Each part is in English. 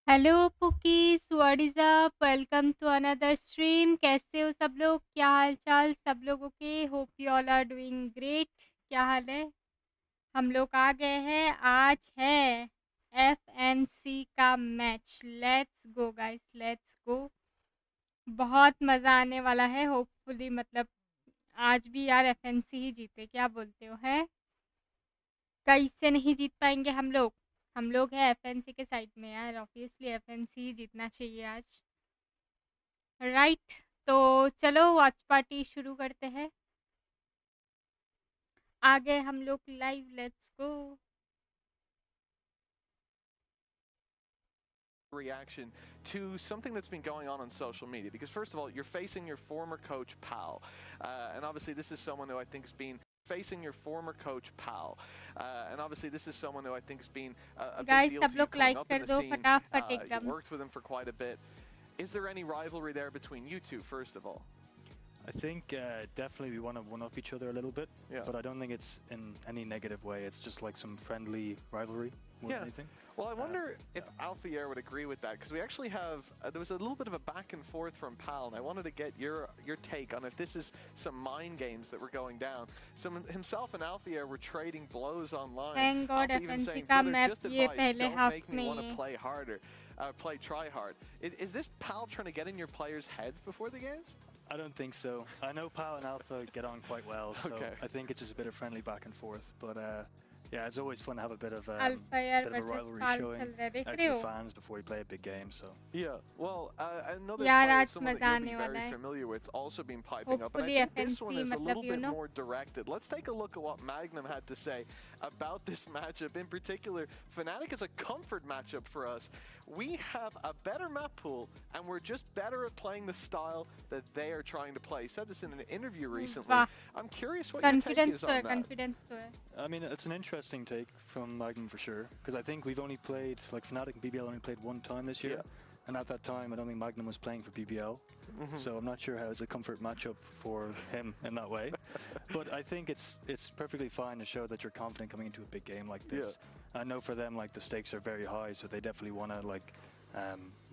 Hello pookies, what is up? Welcome to another stream. कैसे हो सब लोग? क्या हाल चाल सब लोगों के? Hope you all are doing great. क्या हाल है? हम लोग आ गए हैं। आज है FNC का match. Let's go guys, let's go. बहुत मज़ा आने वाला है। होपफुली मतलब आज भी यार FNC ही जीते। क्या बोलते हो? है कैसे नहीं जीत पाएंगे हम लोग? हम लोग हैं FNC के साइड में यार। ऑब्वियसली FNC ही जीतना चाहिए आज। राइट, तो चलो वॉच पार्टी शुरू करते हैं। आ गए हम लोग live. Let's go. Reaction to something that's been going on social media, because first of all, you're facing your former coach Pal, and obviously this is someone who I think has been facing your former coach Pal, and obviously this is someone who I think has been a big guys deal सब to you लोग coming like up in कर the दो scene. फटाफट You एकदम। worked with him for quite a bit. Is there any rivalry there between you two, first of all? I think definitely we want to one-up each other a little bit, Yeah. but I don't think it's in any negative way. It's just like some friendly rivalry more than anything. Well, I wonder if Alfier would agree with that, because we actually have there was a little bit of a back and forth from Pal, and I wanted to get your take on if this is some mind games that were going down. So himself and Alfier were trading blows online. Thank God Alfie even FNC saying, का "Brother, map just ये advice, पहले don't half make me में want he to है। play harder, try hard." Is this Pal trying to get in your players' heads before the games? I don't think so. I know Pal and Alpha get on quite well, so Okay. I think it's just a bit of friendly back and forth. But yeah, it's always fun to have a bit of alpha यार bit of a versus rivalry Pal showing चल रहा है, देख out रहे to the हो? fans before we play a big game. So Yeah, well, another यार player, आज someone that मजा you'll be आने वाला very है। familiar with, also been piping up, and I hopefully think this one FNC is a मतलब little you bit know more directed. Let's take a look at what Magnum had to say about this matchup. In particular, Fnatic is a comfort matchup for us. We have a better map pool, and we're just better at playing the style that they are trying to play. He said this in an interview recently. वाह, I'm curious what your take confidence is तो है, on that. Confidence तो है। I mean, it's an interesting take from Magnum for sure, because I think we've only played like Fnatic and BBL only played one time this year. Yeah. And at that time, I don't think Magnum was playing for BBL, so I'm not sure how it's a comfort matchup for him in that way. But I think it's perfectly fine to show that you're confident coming into a big game like this. I know for them, like the stakes are very high, so they definitely want to like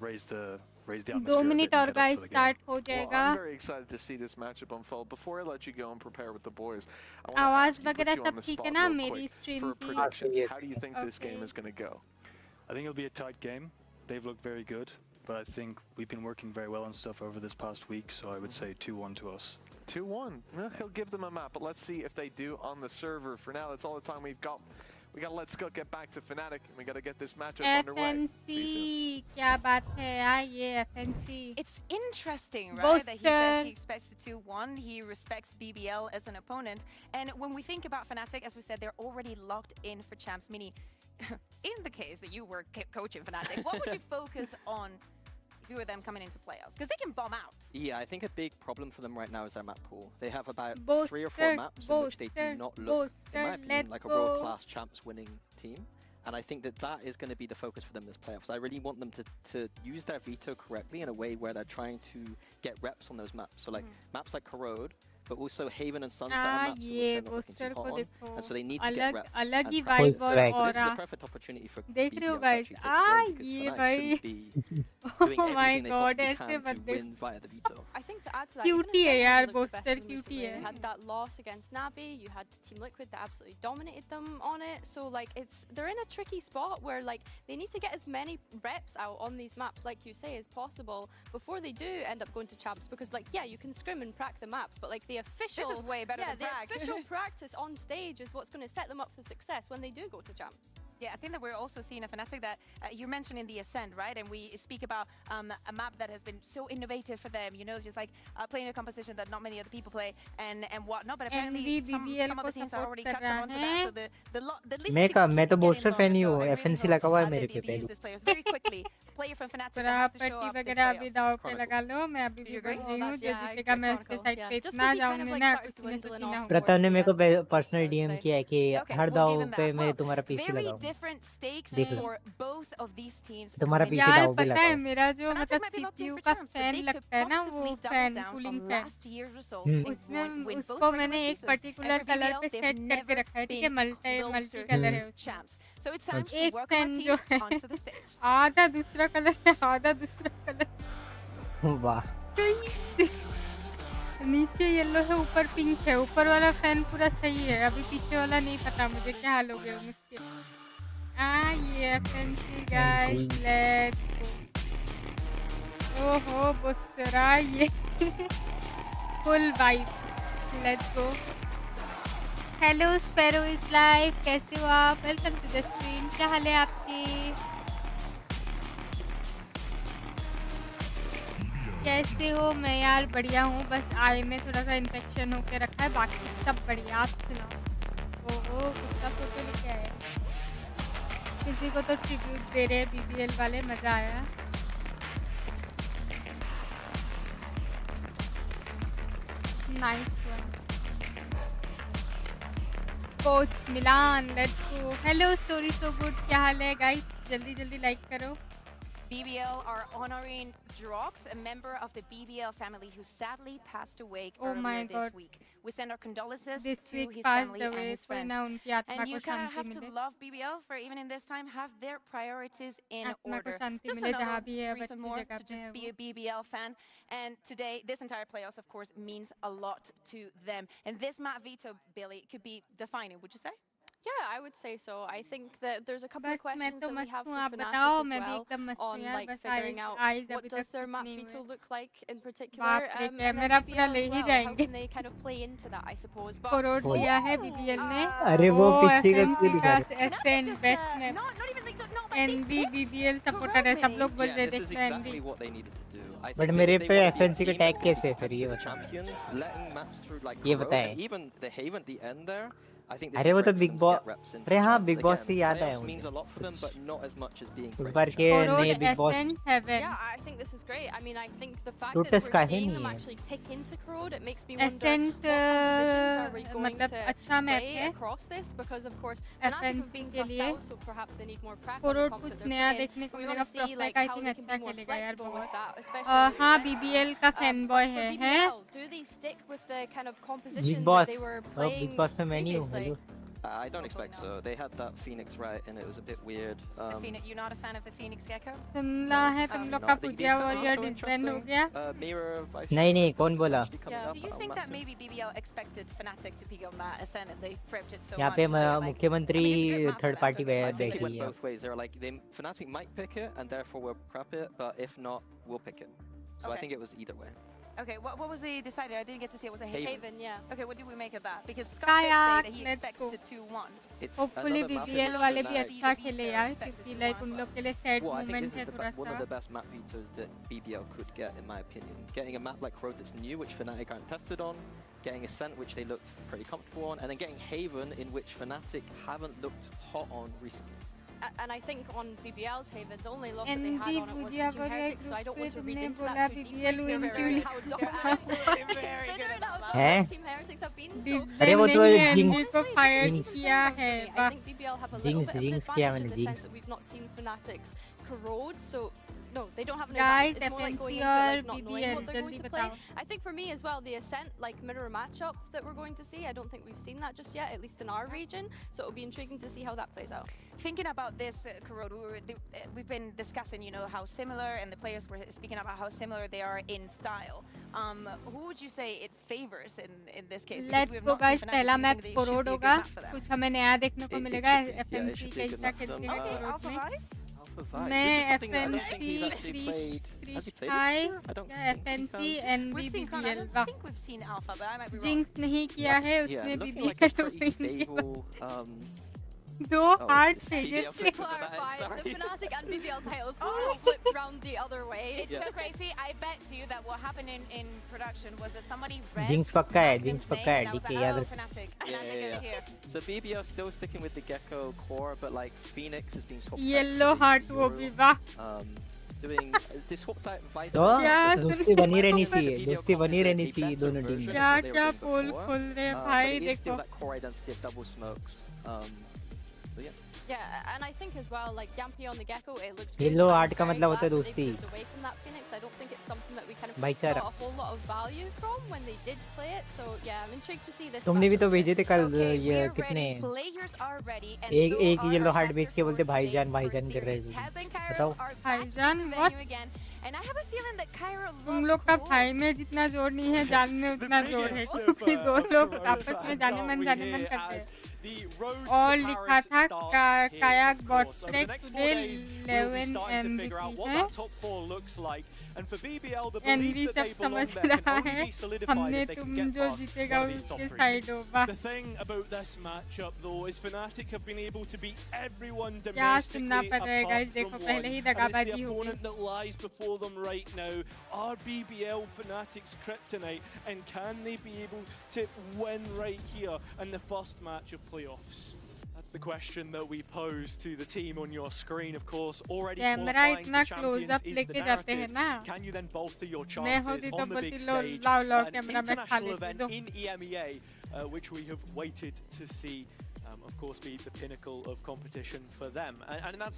raise the atmosphere 2 a bit minute and और get up guys for the game. Start हो Well, जाएगा। I'm very excited to see this matchup unfold. Before I let you go and prepare with the boys, I want to आवाज ask you, put वगैरह you सब on the ठीक है spot ना real मेरी quick stream for a की? prediction. yes. How do you think this game Okay. is going to go? I think it'll be a tight game. They've looked very good, but I think we've been working very well on stuff over this past week, so I would say 2-1 to us. 2-1. Well, he'll give them a map, but let's see if they do on the server. For now, that's all the time we've got. We got to let Scott get back to Fnatic, and we got to get this matchup underway. See you soon. FNC क्या बात है यार ये FNC? It's interesting, right? That he says Booster. he expects a 2-1. He respects BBL as an opponent. And when we think about Fnatic, as we said, they're already locked in for Champs Mini. In the case that you were coaching Fnatic, what would you focus on if you were them coming into playoffs? Because they can bomb out. Yeah, I think a big problem for them right now is their map pool. They have about Booster, 3 or 4 maps in which they booster, do not look, in my booster, opinion, let's like a go. world-class champs winning team. And I think that that is going to be the focus for them this playoffs. I really want them to use their veto correctly in a way where they're trying to get reps on those maps. So like maps like Corrode, but also Haven and Sunset are maps which ये they're not looking booster too को hot on. देखो, And so they need to get अलग reps अलग and he practice. Vibe और So this is aura a perfect opportunity for देख रहे हो BBL to guys? actually take the game because ये Fnatic भाई shouldn't be Oh doing my everything they God, possibly ऐसे can मत to देख। win via the veto. I think to add to that, Cutie even है Ascent यार, looked the best booster in recent cutie years. है। You had that loss against Navi, you had Team Liquid that absolutely dominated them on it. So like they're in a tricky spot where like they need to get as many reps out on these maps, like you say, as possible before they do end up going to champs. Because like yeah, you can scrim and prac the maps, but like the official This is way better than the Prague. official practice on stage is what's going to set them up for success when they do go to champs. Yeah, I think that we're also seeing a Fnatic that you're mentioning the Ascent, right? And we speak about a map that has been so innovative for them, you know, just like playing a composition that not many other people play and whatnot. But apparently MV some BBL of को the teams are support already कर catching रहा on to है। that. So the list मैं keeps on तो getting booster longer. Fan ही So हूँ, I really FNC hope लगा हुआ है that मेरे they पे use पहले। this players very quickly. Player from Fnatic that has to show property up this वगैरह अभी playoffs. दाव पे लगा लो। मैं अभी Do भी you agree? बोल Oh, रही हूँ, that's जो yeah, I जीतेगा agree, मैं उसके Chronicle. साइड Yeah, पे just इतना 'cause he kind जाऊंगी of like ना, started किसी ने dwindling सोची ना off हो। towards प्रताप ने the मेरे को end, I personal would DM say. किया है कि Okay, हर we'll दाव give him पे that. मैं Well, तुम्हारा पीसी very लगाऊंगा। different stakes देख लो। for both of these teams. तुम्हारा coming पीछे यार दाव पे पता है लगाओ। मेरा जो Fnatic मतलब might be locked in CPU for का champs, but fan they could लगता है ना, वो possibly double fan down cooling on fan, last year's results and win both उसको regular मैंने एक seasons. And particular for colour BBL, पे they've set करके never रखा है, ठीक है? been multi closer colour to है उसमें। champs. So it's time to एक welcome our fan जो teams है onto the stage. आधा दूसरा कलर है आधा दूसरा कलर वाह कैसे नीचे येलो है ऊपर पिंक है ऊपर वाला फैन पूरा सही है अभी पीछे वाला नहीं पता मुझे क्या हाल हो गया उसके ये FNC गाइस लेट्स गो ओहो बुसरा ये full vibe let's go hello sparrow is live कैसे हो आप वेलकम टू द स्ट्रीम क्या हाल है आपके कैसे हो मैं यार बढ़िया हूँ बस आई में थोड़ा सा इन्फेक्शन होके रखा है बाकी सब बढ़िया आप सुनाओ ओहो किसका फोटो लेके आए किसी को तो ट्रिब्यूट दे रहे हैं BBL वाले मज़ा आया nice one coach Milan let's go hello story so good क्या हाल है गाइस जल्दी जल्दी लाइक करो BBL are honoring Drox, a member of the BBL family who sadly passed away earlier this week. We send our condolences to his family and his friends. And you kind of have to love BBL for even in this time have their priorities in order. Just another reason more to just be a BBL fan. And today, this entire playoffs, of course, means a lot to them. And this map veto, Billy, could be defining, would you say? Yeah, I would say so. I think that there's a couple of बस मैं questions तो that we मस्त have हूँ for आप Fnatic बताओ as मैं भी well एकदम मस्त हूँ on यार like बस figuring out आइज what अभी does तक their कुछ map नहीं veto हुए look like in particular, बाप रे and कैमरा then पूरा BBL ले as ही well. How जाएंगे can they kind of play into that, I suppose? But corrode लिया है BBL ने अरे वो ओ पीछे का FNC क्यों दिखा का रहे Ascent just, best map not even like not like NV they picked BBL supporter है सब लोग बोल Yeah, रहे this थे is NV exactly what they needed to do. I but think मेरे they पे want to be a FNC का team tag that's gonna कैसे be है फिर ये competitive बताओ champions, letting maps through like ये Corrode, बताएं and even the Haven at the end there. I think this अरे is वो तो great for big them to boss get reps in अरे for हाँ champs. बिग बॉस Again, से याद आया playoffs means मुझे a lot for them, but not as much as being उस great बार for के champs. कोरोड नए big boss Ascent Heaven yeah, I think this is great. I mean, I think the fact टूटस that का we're है seeing नहीं them है actually pick into Corrode, it makes me wonder Ascent what compositions are we going मतलब to अच्छा map play है across this, because of course Fnatic have FNC been के sussed लिए out, so perhaps they need more prep on the corrode comp that कुछ they're नया playing. देखने को We मिलेगा want to see Profex like I how think they can अच्छा be more खेलेगा यार flexible with बहुत that, especially on the हाँ defense BBL team. का But फैनबॉय for है BBL, do they stick with the kind of big composition that boss they were big playing boss में मैं नहीं हूँ previously? Hello I don't expect so. They had that Phoenix right, and it was a bit weird. the Phoenix? You're not a fan of the Phoenix Gecko? सुनना है तुम लोग का पूजा warrior different हो गया Mirror of नहीं नहीं कौन बोला Do you think that maybe BBL expected Fnatic to pick on that Ascent and they prepped it so यहाँ much? पे that they're like, मुख्यमंत्री I mean, it's a good map for third them, party don't get me I wrong. think it बैठी went है both ways. They were like, Fnatic might pick it, and therefore we'll prep it, but if not, we'll pick it. So I Okay. think it was either way. Okay, what was the decider? I didn't get to see it. Was a Haven. Haven, yeah. Okay, what do we make of that? Because Scott Kayak, did say that he let's expects go. the 2-1. It's hopefully another map in BBL which वाले भी Fnatic- अच्छा खेले यार क्योंकि like उन लोग के लिए set Well, I think moment this है is थोड़ा one of सा the best map vetoes that BBL could get, in my opinion. Getting a map like Corrode that's new, which Fnatic aren't tested on, getting Ascent, which they looked pretty comfortable on, and then getting Haven, in which Fnatic haven't looked hot on recently. And I think on BBL's Haven, the only loss that they NV had on it was bhujia to Team warrior Heretics, so I don't group want से to read तुमने into बोला that too BBL deeply. Win They're क्यों very नहीं how किया considering how हैं? dominant Team Heretics have been. So अरे वो तो नहीं जिंक्स एनवी को honestly, फायर this is किया even है for me. I वाह think BBL have a little Jinx, bit of an Jinx किया advantage in मैंने the sense Jinx that we've not seen Fnatic's Corrode, so no, they don't have an Guys, advantage. It's more like going FNC into और like not knowing BBL what they're going जल्दी to play. बताओ I think for me as well, the Ascent like mirror matchup that we're going to see, I don't think we've seen that just yet, at least in our region. So it'll be intriguing to see how that plays out. Thinking about this, Corrode, we've been discussing, you know, how similar, and the players were speaking about how similar they are in style. Who would you say it favors in this case? Because we let's have go not seen guys Fnatic, पहला do you map think that it should corrode be a good होगा map for them? कुछ हमें नया देखने को It मिलेगा should be- yeah, it FNC should be a कैसा good खेलते match हैं for them. कोरोड Alpha में Vice? Alpha Vice. मैं This is something that I don't FNC think he's actually played. Has he played hi it before? I don't think he FNC has. Envy We've seen Khan. I BBL don't वाह think we've seen Alpha, but I might be wrong. Jinx नहीं किया है Yeah, उसने looking BBL like a को pretty win किया stable. दो Oh, hard it's pages BBL से flipped To with the bag, clarify, the sorry. Fnatic and BBL titles all flipped round the other way. It's Yeah. so crazy. I bet to you that what happened in production was that somebody read jinx पक्का है Magnum's jinx पक्का name है and I was DK like, याद oh, रख Fnatic. Yeah, Fnatic yeah, over yeah. here. So BBL still sticking with the Gecko core, but like Phoenix is being swapped out yellow for the heart वो भी Euro. वाह Doing they swapped out तो Vital. Yeah, दोस्ती बनी रहनी BBL चाहिए comp दोस्ती is बनी a रहनी चाहिए better दोनों टीम version में क्या of what they were क्या doing पोल before. खोल रहे हैं But भाई it is still देखो that core identity of double smokes. So yeah. Yeah, and I think as well, like Yampy on the Gecko, it looked good. Yellow I'm art का very मतलब होता है glad that they've दोस्ती moved away from that Phoenix. I don't think it's something that we kind of भाईचारा a whole lot of value from when they did play it. So yeah, I'm intrigued to see this. तुमने भी तो भेजे थे कल Okay, ये we're कितने ready. Players are ready, and एक so एक are येलो our हार्ट बेच के casters बोलते for भाईजान today's भाईजान first कर रहे series. थे Taz and Cairo बताओ are back in भाईजान, the what? venue again, and I have a feeling that Cairo तुम loves लोग का Cool. भाई में जितना जोर नहीं है जान में उतना जोर है क्योंकि दो लोग आपस में जाने मन करते हैं और लिखा था Kayak bot track today 11 MVP है And for BBL, the Envy belief that सब they belong समझ there रहा can है only be solidified हमने if they तुम can get जो past जीतेगा one of these top उसके three साइड teams. होगा The thing about this matchup, though, is Fnatic have been able to beat everyone क्या सुनना domestically पड़ रहा है apart गाइस from देखो one. पहले ही And it's the दगाबाजी हो गई opponent that lies before them right now. Are BBL Fnatic's kryptonite, and can they be able to win right here in the first match of playoffs? That's the question that we pose to the team on your screen, of course. Already camera qualifying इतना to close champions up is लेके the जाते हैं narrative. ना Can you then bolster your मैं chances होती तो on the बोलती big लो stage? लाओ लाओ An कैमरा मैं खा international लेती event दो in EMEA, which we have waited to see. Of course, be the pinnacle of competition for them, and that's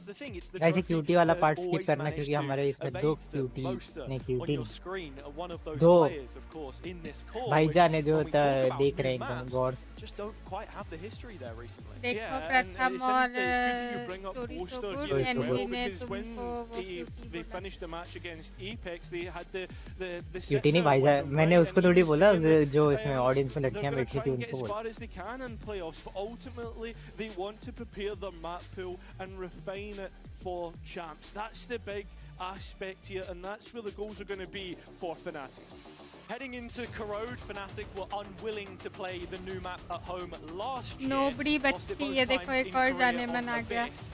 the thing. It's the ऐसे trophy cutie वाला that part has skip always करना managed क्योंकि to हमारे इसमें दो evade the QT poster नहीं on QT your screen. One of those दो players, of course, in this core. भाईजान है which, जो when we talk about देख new रहे हैं एकदम maps, Gaur just don't quite have the history there recently. देखो Yeah, and प्रथम it's और good that you bring up story तो Boaster good here as Boaster well, Envy ने because when तुमको वो they क्यूटी बोला finished the match against Apex, they had the QT नहीं set भाईजान went मैंने right, उसको and he थोड़ी was बोला saying that, जो इसमें ऑडियंस में they're लड़कियां going to बैठी try थी and get उनको as बोला far as they can in playoffs, but ultimately they want to prepare their map pool and refine it for champs. That's the big aspect here, and that's where the goals are going to be for Fnatic. Heading into Corrode, Fnatic were unwilling to play the new map at home last year. Nobody Lost it बच्ची both ये देखो times एक in और Korea जाने on मन आ गया Abyss.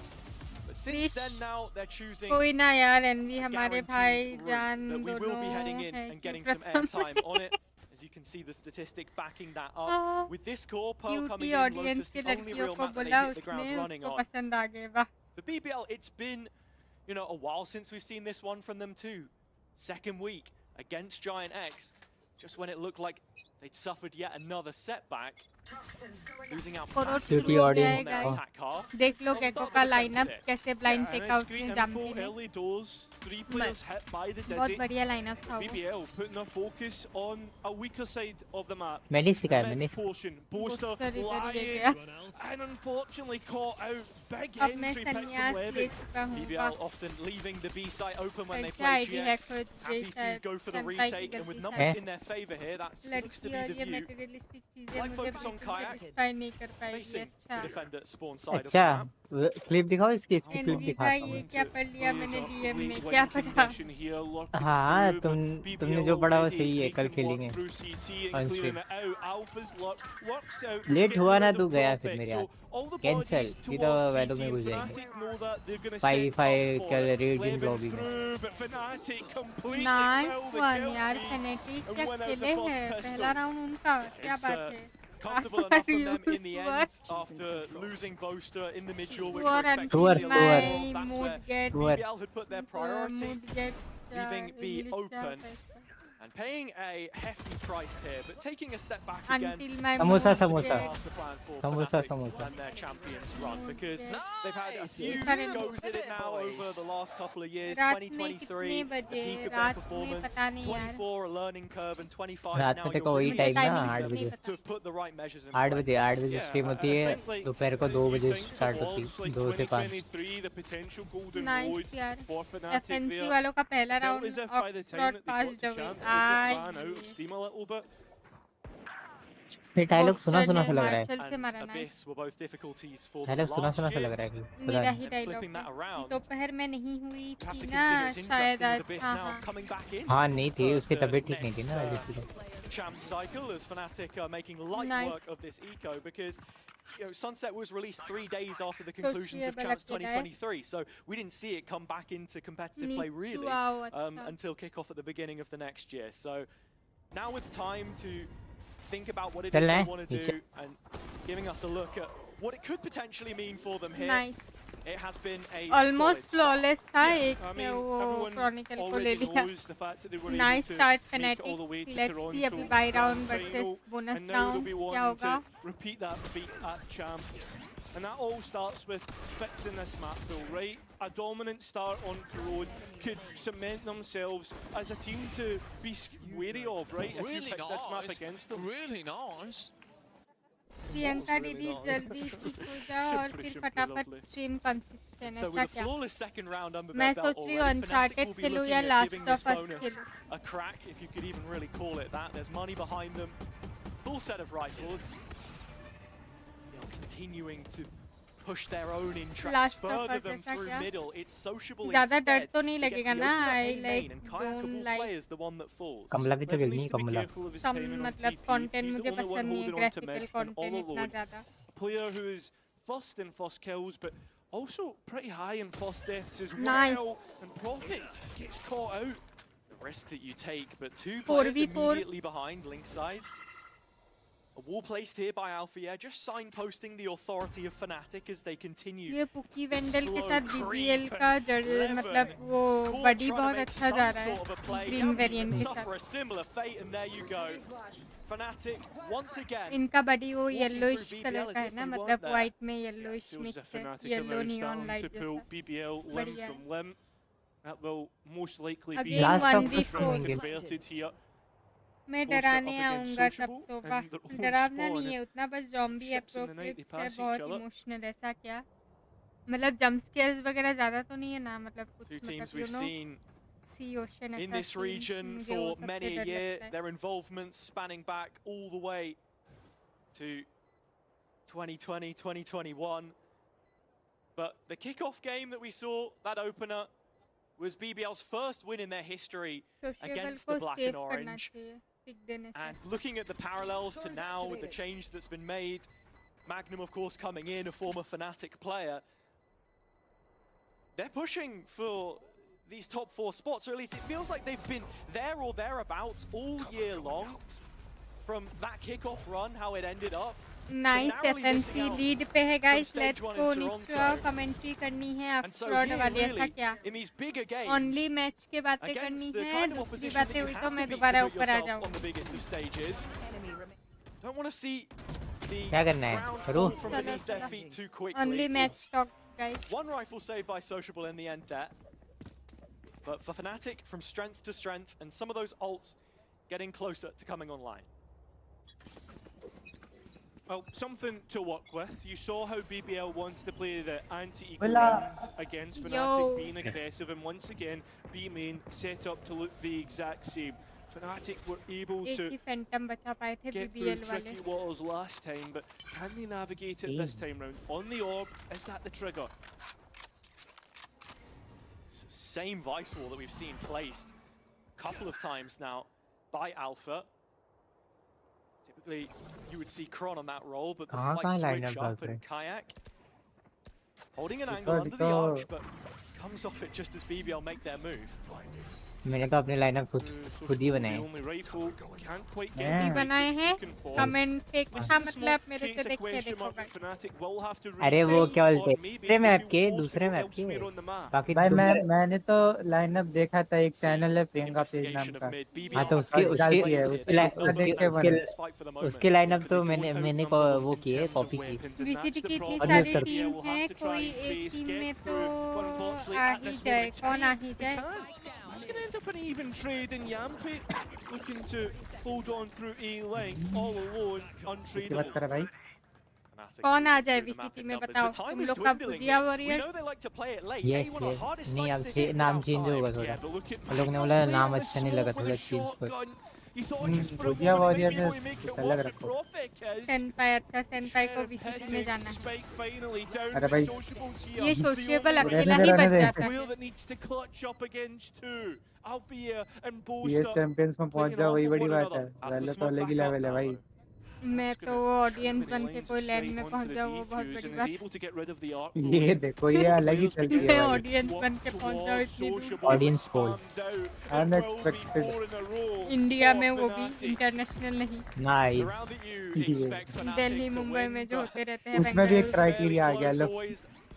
But since Fish. then now they're choosing कोई ना यार एनवी a हमारे guaranteed भाई route जान that we will be heading दोनों in है and कि getting some प्रथम airtime on it. As you can see the statistic backing that up. With this core, Pearl coming QT in, audience Lotus के the only लड़कियों real को map that they बोला hit the ground उसने running उसको on. पसंद आ गए वाह For BBL, it's been, a while since we've seen this one from them too. Second week against Giant X, just when it looked like they'd suffered yet another setback, losing out Corrode massively शुरू हो on गया है their guys. attack half. देख लो They'll Gekko start का with lineup defensive. कैसे blind Yeah, and take a out screen में and जाम्पी full में early doors, 3 players hit by the बहुत Dizzy. बढ़िया लाइनअप था वो BBL putting their focus on a weaker side of the map. मैंने The सिखाया mid मैंने portion, Boaster Boaster इधर ही lying, गया and unfortunately caught out. Big अब मैं entry pick from संन्यास ले Levy. चुका हूँ BBL often leaving the B site open when they कैसे play आईडी हैक GX. हो Happy to शायद go for the संताई की retake, and with गलती numbers शायद in their favour here, that looks to लड़की be और the ये view. Materialistic चीजें Slight मुझे focus on बिल्कुल Kayak. सेटिस्फाई नहीं कर पाएगी Facing the अच्छा defender spawn side of the अच्छा map. क्लिप दिखाओ इसकी क्लिप एनवी का दिखाता ये हूँ क्या पढ़ लिया मैंने Bruiser, डीएम में late क्या win पढ़ा condition here, lurking हाँ through, तुमने but जो BBL पढ़ा वो already सही है कल making खेलेंगे work through CT and on clearing stream it out. Alpha's works out. Late getting हुआ ना rid तू of गया फिर Perfect. मेरे So यार all the कैंसिल bodies सीधा towards वैलो CT में and घुस जाएंगे Fnatic know that they're going to five set five up क्या for it. Radian Levin lobby में through, but Fnatic completely nice fill the one kill यार feeds phonetic and क्या win out खेले the हैं first पहला pistol. Round उनका क्या It's, बात है comfortable enough from them in the end after losing Boaster in the mid-duel, which we're expecting Tour, to see a tour. lot of. That's mood where get Tour. BBL had put their priority, mood get leaving B English क्या open. होता है इसका? and paying a hefty price here, but taking a step back again. Until my Samosa, mood samosa. get Master plan for Samosa, Fnatic samosa. and their champions run, because Nice. they've had a few Different. goes at it now over the last couple of years. रात में 2023, कितने the बजे peak of their रात में performance. पता नहीं यार 24 a learning curve, and 25 रात now में you're देखो वही really टाइम ना expecting 8 them बजे to have put the right measures in 8 place. बजे 8 बजे Yeah, स्ट्रीम होती I है think, like, दोपहर को when 2 you बजे think स्टार्ट towards, होती like, 2 से 5 2023, the potential golden nice road यार for Fnatic FNC there. वालों का पहला Felt round as if by the time Oxford that they got passed to away champs, they just ran out of steam a little bit. ये dialogue सुना Boaster सुना ने सा लग रहा है मार्शल से And मारा nice Abyss were both difficulties for them dialogue सुना last सुना सा year. लग रहा है पता मेरा नहीं ही And dialogue flipping that around, दोपहर में नहीं हुई you have थी to ना consider it's शायद interesting आज with Abyss हाँ now हाँ coming back in. हाँ नहीं थी for उसकी the तबीयत ठीक नहीं थी next, ना इसलिए champ cycle, as Fnatic are making light Nice. work of this eco, because Sunset was released 3 days after the conclusions of Sociable Champs लगता है। 2023, so we didn't see it come back into competitive play नीचू really आओ अच्छा until kickoff at the beginning of the next year. So now with time to think about what it चल is रहा they है want to नीचे do and giving us a look at what it could potentially mean for them here. Nice It has been a almost solid start. Flawless था Yeah, एक I mean, वो everyone Chronicle को ले already लिया knows the fact that they were nice able start to make it all the way fanatic to let's see अभी Toronto by round grand final, versus bonus and now they'll round be क्या wanting होगा to repeat that feat at champs. And that all starts with fixing this map though, right? A dominant start on Corrode could cement themselves as a team to be wary of, right? If you pick this map against them. Really nice. Priyanka दीदी जल्दी ठीक हो जाओ और फिर फटाफट stream consistent So ऐसा with a क्या flawless second round under मैं their सोच belt रही हूँ already, Fnatic uncharted will be खेलूँ looking या at last giving this of us bonus खेलूँ a crack, if you could even really call it that. There's money behind them, full set of rifles. They're continuing to push their own interests Last of further Us them ऐसा through क्या? middle. It's sociable ज़्यादा डर instead. तो नहीं He gets लगेगा the ना opener I in like main, and Kayak of don't all like players the one that falls. कमला भी तो Revan गिरनी needs to be कमला careful of his कम timing on मतलब TP. कंटेंट He's the मुझे only one पसंद नहीं है holding on to graphical Meth and all content इतना alone. ज़्यादा Player who is first in first kills, but also pretty high in first deaths as Nice. well. And Profit gets caught out. The risk that you take, but two 4v4. players immediately behind link side. A wall placed here by Alfia, just signposting the authority of Fnatic as they continue. ये पुकी वेंडल के slow साथ BBL creep का and मतलब Revan वो caught buddy trying to बहुत make अच्छा some जा रहा sort of a है play. ग्रीन Gambit वेरिएंट के suffer साथ a similar fate, and there you go. Fnatic once again. इनका बडी वो walking yellowish through colour BBL का as है if ना they मतलब weren't there. व्हाइट में yellowish Feels as mix if है Fnatic are yellow now neon starting light to pull जैसा BBL limb बढ़िया है from limb. That will most likely be Again, Last of 1v4 us करेंगे converted here. मैं Force it डराने up against आऊंगा तब Sociable, तो and वाह they're all डरावना spawn. नहीं है उतना बस zombie Ships in the night, they एप्रोक्लिप्स है pass each बहुत other. इमोशनल ऐसा क्या मतलब जंप स्केयर्स वगैरह ज़्यादा तो नहीं है ना मतलब कुछ Two teams मतलब you we've know seen see ocean in ऐसा this सीन region मुझे वो for सबसे many a डर year. लगता है Their involvement spanning back all the way to 2020, 2021. But the kickoff game that we saw, that opener, was BBL's first win in their history sociable against को the black save and करना orange. चाहिए pick देने से And looking at the parallels to now with the change that's been made, Magnum, of course, coming in, a former Fnatic player, they're pushing for these top 4 spots, or at least it feels like they've been there or thereabouts all year long. From that kickoff run, how it ended up. Nice narrowly FNC missing out lead पे है guys stage let's one go in निक्का Toronto. Commentary करनी है And so upload here, वाली ऐसा really, क्या in these bigger games, only match के बातें against करनी the है kind of दूसरी opposition बातें that you हुई have तो to मैं beat दोबारा to put ऊपर आ yourself on जाऊँ the biggest of stages. Don't want to see the क्या करना है ground करो fall from चलो beneath their चलो feet too only quickly. Match talks guys One rifle saved by Sociable in the end there. But for Fnatic, from strength to strength, and some of those ults getting closer to coming online. Well, something to work with. You saw how BBL wanted to play the anti-equal round against Fnatic, Yo. being aggressive, and once again, B main set up to look the exact same. Fnatic were able एक to he Phantom बचा पाए थे get through BBL वाले tricky waters last time, but can they navigate it this time round? On the orb, is that the trigger? It's the same Vice Wall that we've seen placed a couple of times now by Alpha. Typically, you would see Kron on that roll, but the कहाँ slight line switch up up डालते and हैं? Kayak holding an angle under the दिखो arch, but comes off it just as BBL make their move. मैंने तो अपनी lineup खुद Sociable खुद ही with the बनाए only rifle, can't quite get Yeah. the भी break बनाए that he's हैं looking for. कमेंट This देखा is the मतलब small मेरे case से of देख के question देखो mark guys that Fnatic will have to अरे वो respect, क्या or बोलते maybe दूसरे they मैप feel के forced to दूसरे go मैप के elsewhere on the map. बाकी भाई दूसरे मैंने तो लाइनअप देखा था एक See चैनल है the प्रियंका पेज नाम investigation of का mid. हाँ BBL तो have उसके played डालती उसके है it. उसके They उसके will look देख at के this बना this fight for the moment. उसके लाइनअप But तो they don't मैंने को outnumber them वो in की है terms of कॉपी की weapons, and VCT that's the की इतनी problem. और यूज सारी कर टीम will है have to try कोई and एक face, टीम get में तो through, but unfortunately uh at he this जाए moment कौन आ ही they जाए can't. It's going to end up an even trade in Yampi, looking to hold on through A lane, all alone, उसकी बात untradeable. कर भाई Fnatic कौन आ moving जाए through the map VCT in में numbers, बताओ but time तुम is लोग का dwindling bhujia here. We know warriors they like to play it late. Yes one of the yes hardest नहीं sites अब to चे, hit नाम without चेंज time. होगा थोड़ा Yeah, but look at हम लोग ने Magnum बोला playing नाम on the अच्छा नहीं लगा smoke थोड़ा with a चेंज कर shotgun. You thought just for a bhujia moment warrior maybe ने we make it कुछ अलग work, but रखो Profit is सेनपाई अच्छा सेनपाई को Sheriff वीसीटी में hitting, जाना है Spike finally down, अरे but भाई Sociable's ये here. The सोशिएबल only अकेला रहने ही दे, बच रहने दे। जाता है wheel that needs to clutch up against two. Alfia and ये Boaster चैंपियंस में पहुंच playing जाओ off वही of बड़ी one बात another. है As the पहले तो smoke अलग ही back up लेवल है now. भाई मैं Just तो gonna ऑडियंस many बन के lanes कोई of लैंड straight में onto पहुंच the जाऊँ वो बहुत defuse बड़ी and बात is able to get rid of the arc ये post. देखो ये अलग ही Players चलती है मैं भाई ऑडियंस बन के पहुंच जाऊँ इतनी दूर ऑडियंस पोल Unexpected. इंडिया में वो भी इंटरनेशनल नहीं नाइस दिल्ली मुंबई में जो होते रहते हैं उसमें भी एक बेंगलुरु क्राइटेरिया आ गया लो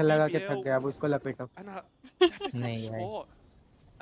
लगा के थक BBL गया, अब उसको लपेटो। in a difficult नहीं भाई। spot.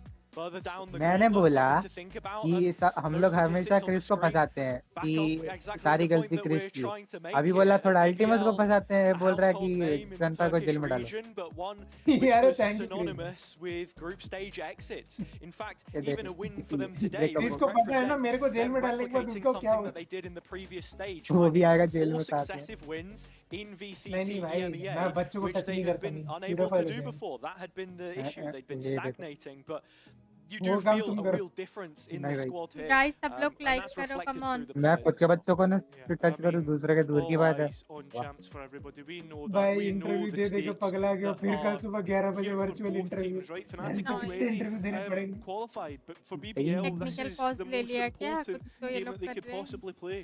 further down the मैंने gauntlet, बोला something to think about, कि and हम those लोग हमेशा statistics on the क्रिस को screen फंसाते हैं back कि up exactly सारी the point गलती that क्रिस we're की। trying to make अभी here. बोला थोड़ा BBL, अल्टीमस को फंसाते हैं, a बोल रहा है household कि name in the जनता को Turkish जेल में डालो। region, but one Yeah, which was thank you, Chris. synonymous with group stage exits. In fact, ये even a win for them देख- today देखो, would इसको पता है ना represent मेरे को जेल them में डालने के बाद replicating उसको क्या something हो that they did in the previous stage, वो भी finding आएगा जेल 4 में साथ में। successive wins in VCT नहीं भाई, EMEA, मैं बच्चों को which टच they नहीं had करता been नहीं, unable to pedophile do हो जाएंगे। before. That had been the issue. They'd been ये देखो। stagnating, but you वो do काम feel तुम a करो। real difference in the नहीं भाई। squad here. गाइस सब लोग And लाइक that's करो, reflected come on. through the मैं players खुद के as well. बच्चों को ना Yeah, टच I करूँ, mean, दूसरे के दूर की all बात है। eyes on वाह। champs for everybody. We know that. भाई We know इंटरव्यू the दे दे के stakes पगला गया, that फिर कल are सुबह 11 बजे here for virtual both interview. teams, right? Fnatic have Nice. already interview देने पड़ेंगे। qualified, but for BBL, this technical is pause the ले most लिया क्या? important कुछ तो ये game लोग that they कर could रहे हैं। possibly play.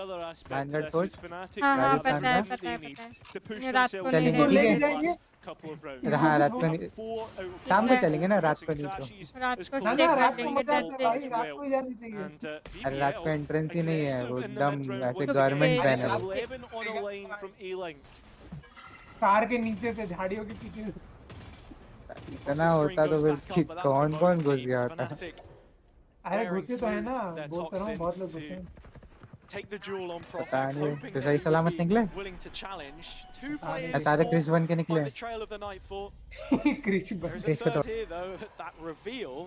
other aspect Vanguard of this coach? is Fnatic हाँ, हाँ, have पता है, everything पता है, they need पता है। to push ये रात themselves को नहीं into चलेंगे, the ठीक है? last couple of rounds. हाँ, रात They को have नहीं- 4 out of शाम को 5 चलेंगे ना, रात opponents को in नहीं तो। Crashies रात as को close ना चेक ना as कर रात को लेंगे मजा possible आता है जैसे भाई, as रात well. को ही जानी चाहिए। And अरे रात को BBL एंट्रेंस ही नहीं है, वो aggressive in the एकदम mid-round ऐसे once गवर्नमेंट again. बैन है। 11 on a lane from A-Link. Car के नीचे से झाड़ियों के पीछे से। इतना होता तो फिर कौन कौन घुस गया होता। अरे घुसे तो है ना, बोलता रहा हूँ बहुत लोग घुसे हैं। Take the duel on पता profit, नहीं, hoping तो that सही he सलामत would be निकले? willing to challenge. 2 players सारे क्रिश बन के by निकले। the trail of the night for. Krish There's a Krish को third तो- here though, that reveal.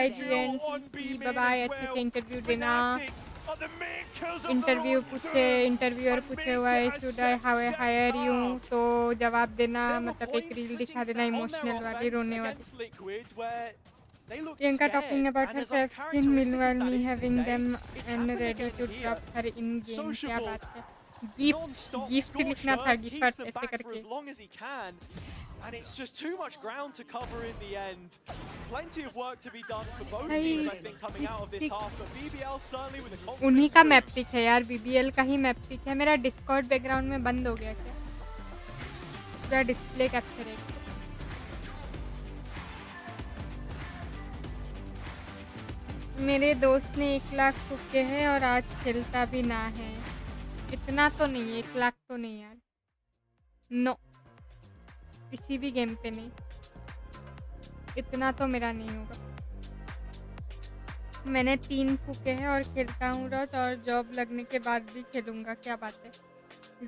Bye जी एंड सी बाय बाय, अच्छे से इंटरव्यू देना। इंटरव्यूअर पूछे why should I hire you, तो जवाब देना मतलब एक रील दिखा देना इमोशनल वाली, रोने वाली. Priyanka talking about her self skin, meanwhile me having them and ready to drop her in game. क्या बात है. गिफ्ट लिखना था, गिफ्ट ऐसे करके. And it's just too much ground to cover in the end. Plenty of work to be done for both teams, I think, coming out of this half. But BBL certainly with a confidence. उन्हीं का map pick है यार, BBL का ही map pick है. मेरा Discord background में बंद हो गया क्या? पूरा डिस्प्ले कैप्चर है. मेरे दोस्त ने 1 लाख फूके हैं और आज खेलता भी ना है. इतना तो नहीं, 1 लाख तो नहीं यार. नो, किसी भी गेम पे नहीं. इतना तो मेरा नहीं होगा. मैंने 3 फूके हैं और खेलता हूँ रोज, और जॉब लगने के बाद भी खेलूँगा. क्या बात है.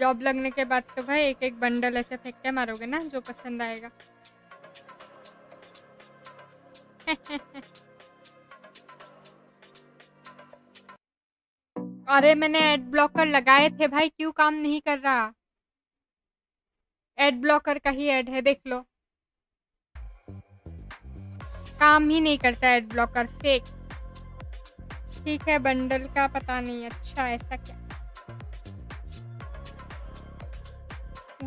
जॉब लगने के बाद तो भाई एक एक बंडल ऐसे फेंक के मारोगे ना, जो पसंद आएगा. अरे मैंने एड ब्लॉकर लगाए थे भाई, क्यों काम नहीं कर रहा? एड ब्लॉकर का ही एड है, देख लो. काम ही नहीं करता एड ब्लॉकर, फेक. ठीक है, बंडल का पता नहीं. अच्छा, ऐसा क्या?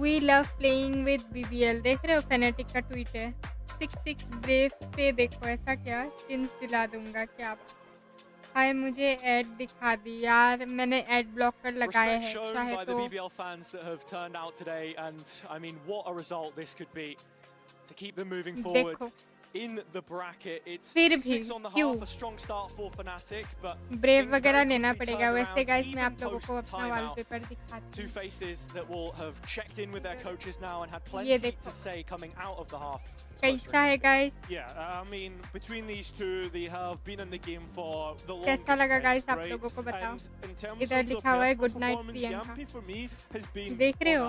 We love playing with BBL. देख रहे हो, फेनेटिक का ट्वीट है. 66 ब्रेव पे देखो. ऐसा क्या? स्किन्स दिला दूंगा. क्या बात. हाय, मुझे ऐड दिखा दी यार. मैंने ऐड ब्लॉकर लगाए हैं. चाहे तो BBL fans that have turned out today, and I mean, what a result this could be to keep them moving forward in the bracket. It's 6 on the half, a strong start for Fnatic, but brave वगैरह लेना पड़ेगा. वैसे guys मैं आप लोगों को अपना wallpaper दिखाती हूँ. Two faces that will have checked in with their coaches now and had plenty to say coming out of the half. कैसा है guys? Yeah, I mean, between these two, they have been in the game for the longest. कैसा लगा guys आप लोगों को बताओ. इधर लिखा हुआ है गुड नाइट प्रियंका. देख रहे हो,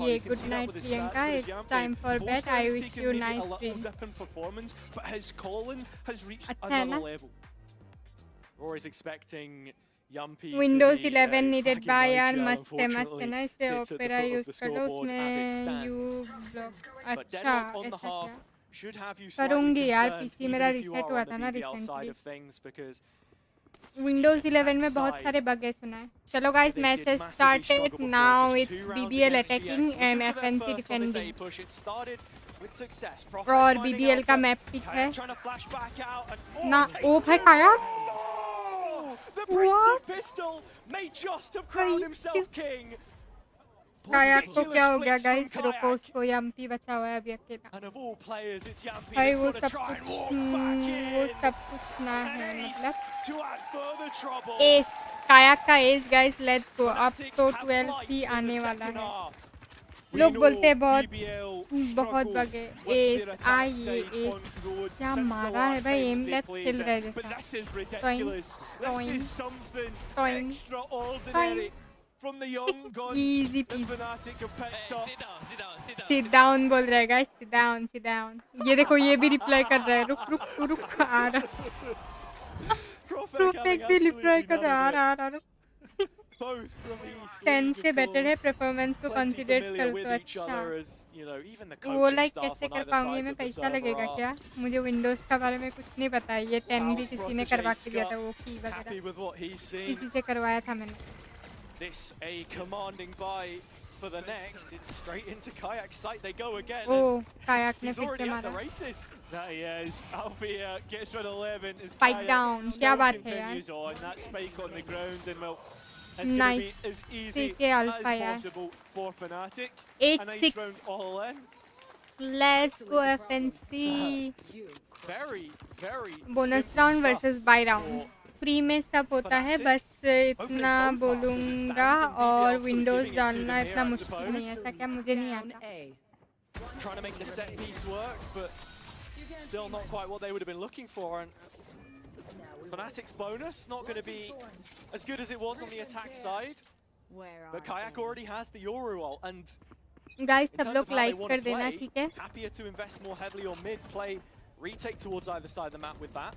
ये good night Priyanka. It's time for bed. I wish you nice dreams. But his calling has reached अच्छा another level. Rory's expecting Yumpy Windows 11 needed by यार. मस्त है ना. इसे ओपेरा यूज कर लो, उसमें यू ब्लॉक. अच्छा, ऐसा क्या? करूँगी यार. पीसी मेरा रीसेट हुआ था ना रिसेंटली. Windows 11 में बहुत सारे बग है सुना है. चलो guys, match has started now. It's BBL attacking and FNC defending. और BBL का मैप पिक है ना. ओ भाई काया, काया को क्या हो गया गाइस? रोको उसको. यम्पी बचा हुआ है अभी अकेला. भाई वो सब कुछ ना है. मतलब एस, काया का एस गाइस. Let's go. अब तो 12 ही आने वाला है. लोग बोलते हैं बहुत बगे. एस आइए. एस क्या मारा है भाई. एम लेट्स खेल रहे जैसा. Easy PG. सिट डाउन बोल रहा है guys. Sit down, sit down. ये देखो, ये भी रिप्लाई कर रहा है. रुक रुक रुक. आ रहा. प्रूफेक्ट भी रिप्लाई कर रहा है. आ रहा. 10 से बेटर है. परफॉर्मेंस को कंसीडर कर तो अच्छा. वो लाइक कैसे कर पाऊंगी मैं? पैसा लगेगा क्या? मुझे विंडोज का बारे में कुछ नहीं पता है. ये 10 भी किसी ने करवा के दिया था. वो की वगैरह किसी से करवाया था मैंने. For the next, it's straight into Kayak's site. They go again. Oh, Kayak ने फिर से मारा. There he is. Alfia gets rid of 11. Spike down. क्या बात है यार? That spike on the ground, and well, it's going to be as easy as possible for Fnatic. 8-6. Let's go FNC. Very, very. Bonus round versus buy round. Free में सब होता है. बस इतना बोलूँगा. और विंडोज डालना इतना मुश्किल नहीं है. ऐसा क्या? मुझे नहीं आता. Trying to make the set piece work, but still not quite what they would have been looking for. And Fnatic's bonus not going to be as good as it was on the attack side. But Kayak already has the Yoru ult, and guys, सब लोग like कर देना, ठीक है? Happier to invest more heavily on mid, play retake towards either side of the map with that.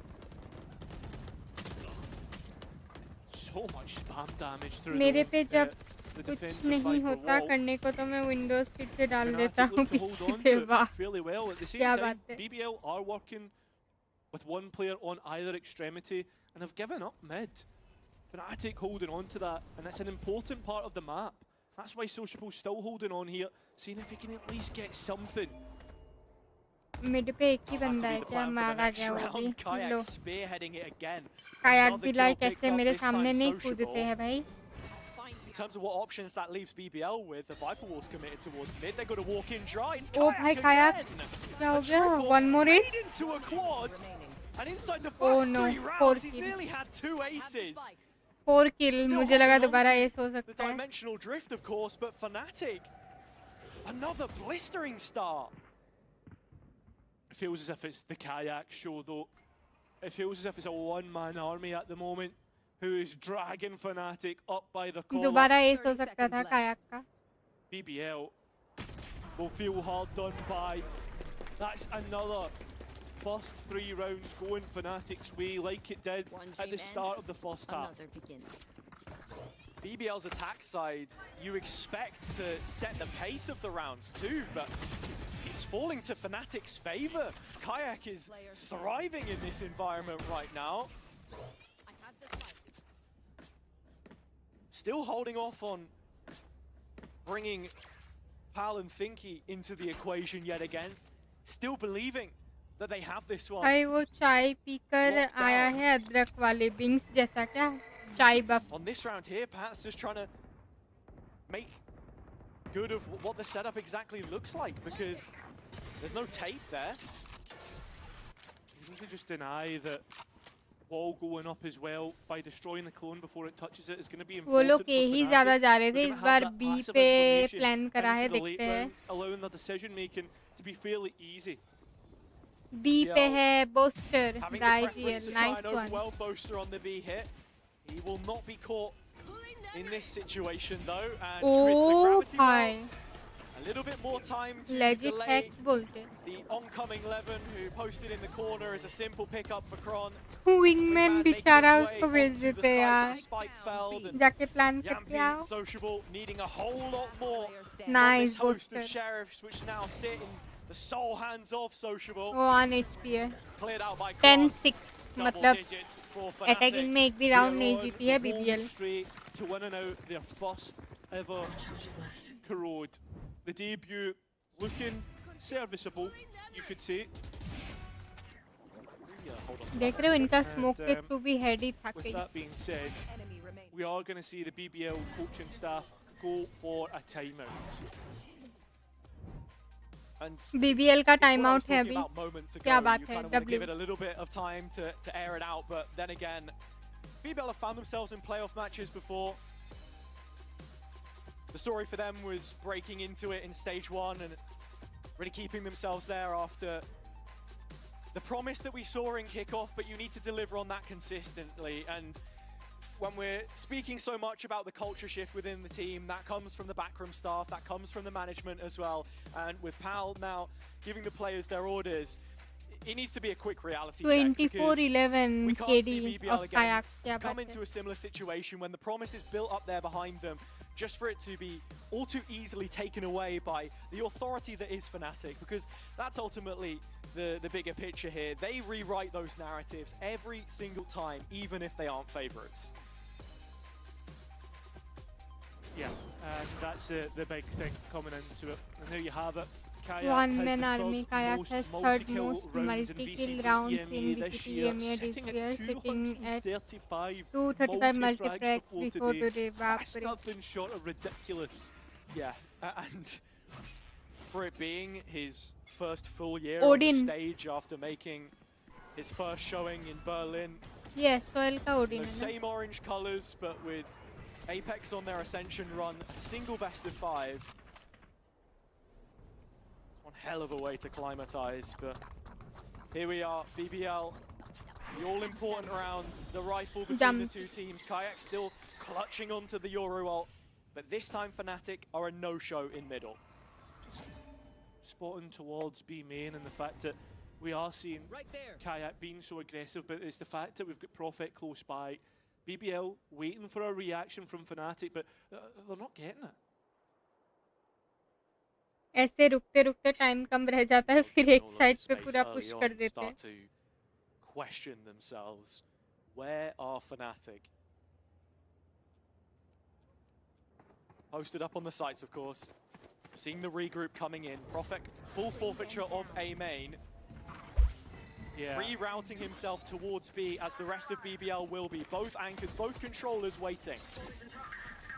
so much spam damage through मेरे पे जब the कुछ defensive नहीं Viper होता wall. करने को तो मैं विंडोज फिर से डाल Fnatic देता हूँ look to hold किसी on पे to it वाह fairly well. At the same क्या time, बात है BBL are working with one player on either extremity and have given up mid. Fnatic holding on to that, and it's an important part of the map. That's why Sociable's still holding on here, seeing if he can at least get something. Mid पे एक ही बंदा है क्या मारा गया वो भी लो कायाक भी लाइक ऐसे मेरे सामने नहीं कूदते हैं भाई In terms of what options that leaves BBL with, the Viper Wall's committed towards mid. They've got to walk in dry. It's ओ भाई कायाक क्या हो गया one more S into a quad, and inside the Oh first no, 3 4 rounds, he's kill. nearly had 2 aces. 4 किल मुझे लगा दोबारा S हो The सकता है dimensional drift, of course, but Fnatic, another blistering start. It feels as if it's the Kayak show, though. It feels as if it's a one-man army at the moment who is dragging Fnatic up by the collar. दोबारा S हो सकता था कायाक का BBL will feel hard done by. That's another first 3 rounds going Fnatic's way like it did at the start of the first half. BBL's attack side, you expect to set the pace of the rounds too, but it's falling to Fnatic's favor. Kayak is thriving in this environment right now. Still holding off on bringing Pal and Thinky into the equation yet again. Still believing that they have this one. भाई वो चाय पीकर आया है अदरक वाले बिंग्स जैसा क्या चाय बफ On this round here, Pat's just trying to make good of what the setup exactly looks like, because there's no tape there. You need to just deny that wall going up as well by destroying the clone before it touches it is going to be वो important लोग for A he Fnatic. ज्यादा जा रहे थे We're इस gonna बार have that be passive पे information plan करा है into the देखते late हैं round, allowing the decision making to be fairly easy. B पे है बोस्टर Having the preference डाइजियल to try nice and one overwhelm Boaster on the B hit. He will not be caught in this situation though, and with the oh gravity भाई well, a little bit more time to legit delay hacks बोलते the oncoming Levin, who posted in the corner as a simple pickup for Kron. Wingman Wingman making बेचारा his उसको way भेज onto the देते site यार that Spike felled, and जाके plan करके आओ Yampi Sociable needing a whole lot more from nice this host booster of sheriffs, which now sit in the sole hands of Sociable. वो 1 HP है Cleared out by 10 Kron. 6 Double मतलब digits for attacking Fnatic. में एक भी round नहीं जीती है BBL Straight to winning out their first ever Corrode. The debut looking serviceable, you could say. देख रहे हो इनका And, स्मोक के थ्रू भी हेड ही था With कहीं that being said, we are going to see the BBL coaching staff go for a timeout. And BBL का it's what time I was out है talking अभी about moments ago. क्या बात You है kind of want to give W it a little bit of time to air it out, but then again, BBL have found themselves in playoff matches before. The story for them was breaking into it in stage 1 and really keeping themselves there after the promise that we saw in kickoff, but you need to deliver on that consistently. And when we're speaking so much about the culture shift within the team, that comes from the backroom staff, that comes from the management as well. And with Pal now giving the players their orders, it needs to be a quick reality check, because 24-11 we can't see KD BBL of again kayak क्या come बात into है a similar situation when the promise is built up there behind them, just for it to be all too easily taken away by the authority that is Fnatic, because that's ultimately the bigger picture here. They rewrite those narratives every single time, even if they aren't favourites. Yeah, and that's the big thing coming into it. And there you have it. Kayak One has man the army third kayak most has third multi-kill most rounds in multi-kill VCT rounds in EMEA this VCT year, EMEA this sitting year, at sitting at 235 235 multi-frags multiplax before today. That's बाप रे nothing short of ridiculous. Yeah, and for it being his first full year Odin. on the stage after making his first showing in Berlin, ये SOL का Odin those है ना same orange colours, but with Apex on their Ascension run, a single best of 5. One hell of a way to climatize, but here we are, BBL, the all-important round, the rifle between Jump. the two teams. Kayak still clutching onto the Yoru ult, but this time Fnatic are a no-show in middle. Spotting towards B main, and the fact that we are seeing Kayak being so aggressive, but it's the fact that we've got Prophet close by. BBL waiting for a reaction from Fnatic, but they're not getting it. ऐसे रुकते रुकते time कम रह जाता है फिर एक side पे पूरा पुश कर देते हैं. Start to question themselves. Where are Fnatic? Posted up on the sites, of course. Seeing the regroup coming in. Profek, full forfeiture of A main. Yeah. Rerouting himself towards B as the rest of BBL will be. Both anchors, both controllers waiting.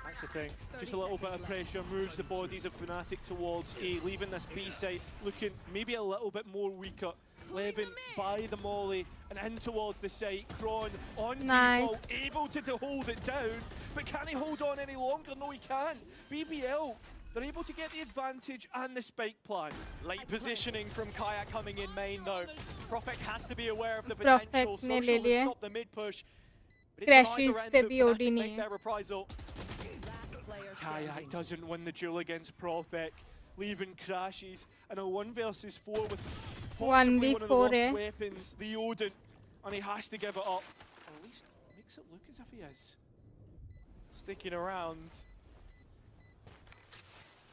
That's the thing. Just a little bit of pressure moves the bodies of Fnatic towards A, leaving this B side looking maybe a little bit more weaker. Levin by the molly and in towards the site. Kron on default, able to hold it down, but can he hold on any longer? No, he can. BBL, they're able to get the advantage and the spike plan. Late positioning from Kayak coming in main though. Profek has to be aware of the potential. Social will stop the mid push. But it's on either end that Fnatic make their reprisal. Kayak doesn't win the duel against Profek, leaving Crashes in a 1v4 with possibly one of the lost weapons, the Odin, and he has to give it up. Or at least makes it look as if he is. Sticking around.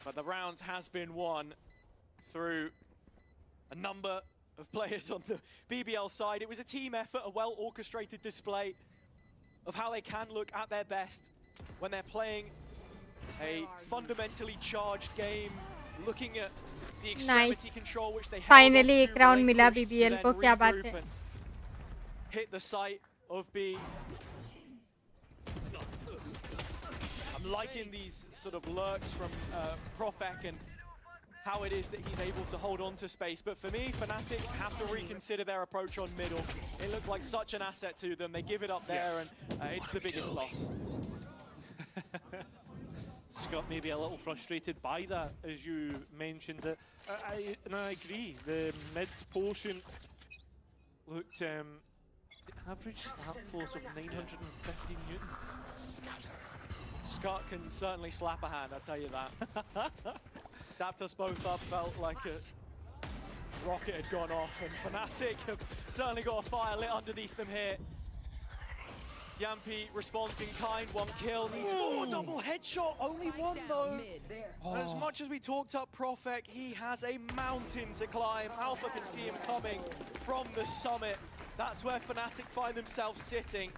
But the round has been won through a number of players on the BBL side. It was a team effort, a well-orchestrated display of how they can look at their best when they're playing a fundamentally charged game, looking at the extremity control which they finally एक round मिला BBL को, क्या बात है. Hit the site of B. I'm liking these sort of lurks from Profek and how it is that he's able to hold on to space. But for me, Fnatic have to reconsider their approach on middle. It looked like such an asset to them. They give it up there and it's the biggest loss. Scott maybe a little frustrated by that, as you mentioned it. And I agree. The mid portion looked average stat force of 950 newtons. Scott can certainly slap a hand, I'll tell you that. Dapped us both up, felt like a rocket had gone off, and Fnatic have certainly got a fire lit underneath them here. Yampi responds in kind, 1 kill, needs more, double headshot, only 1 though. And as much as we talked up Profek, he has a mountain to climb. Alpha can see him coming from the summit. That's where Fnatic find themselves sitting.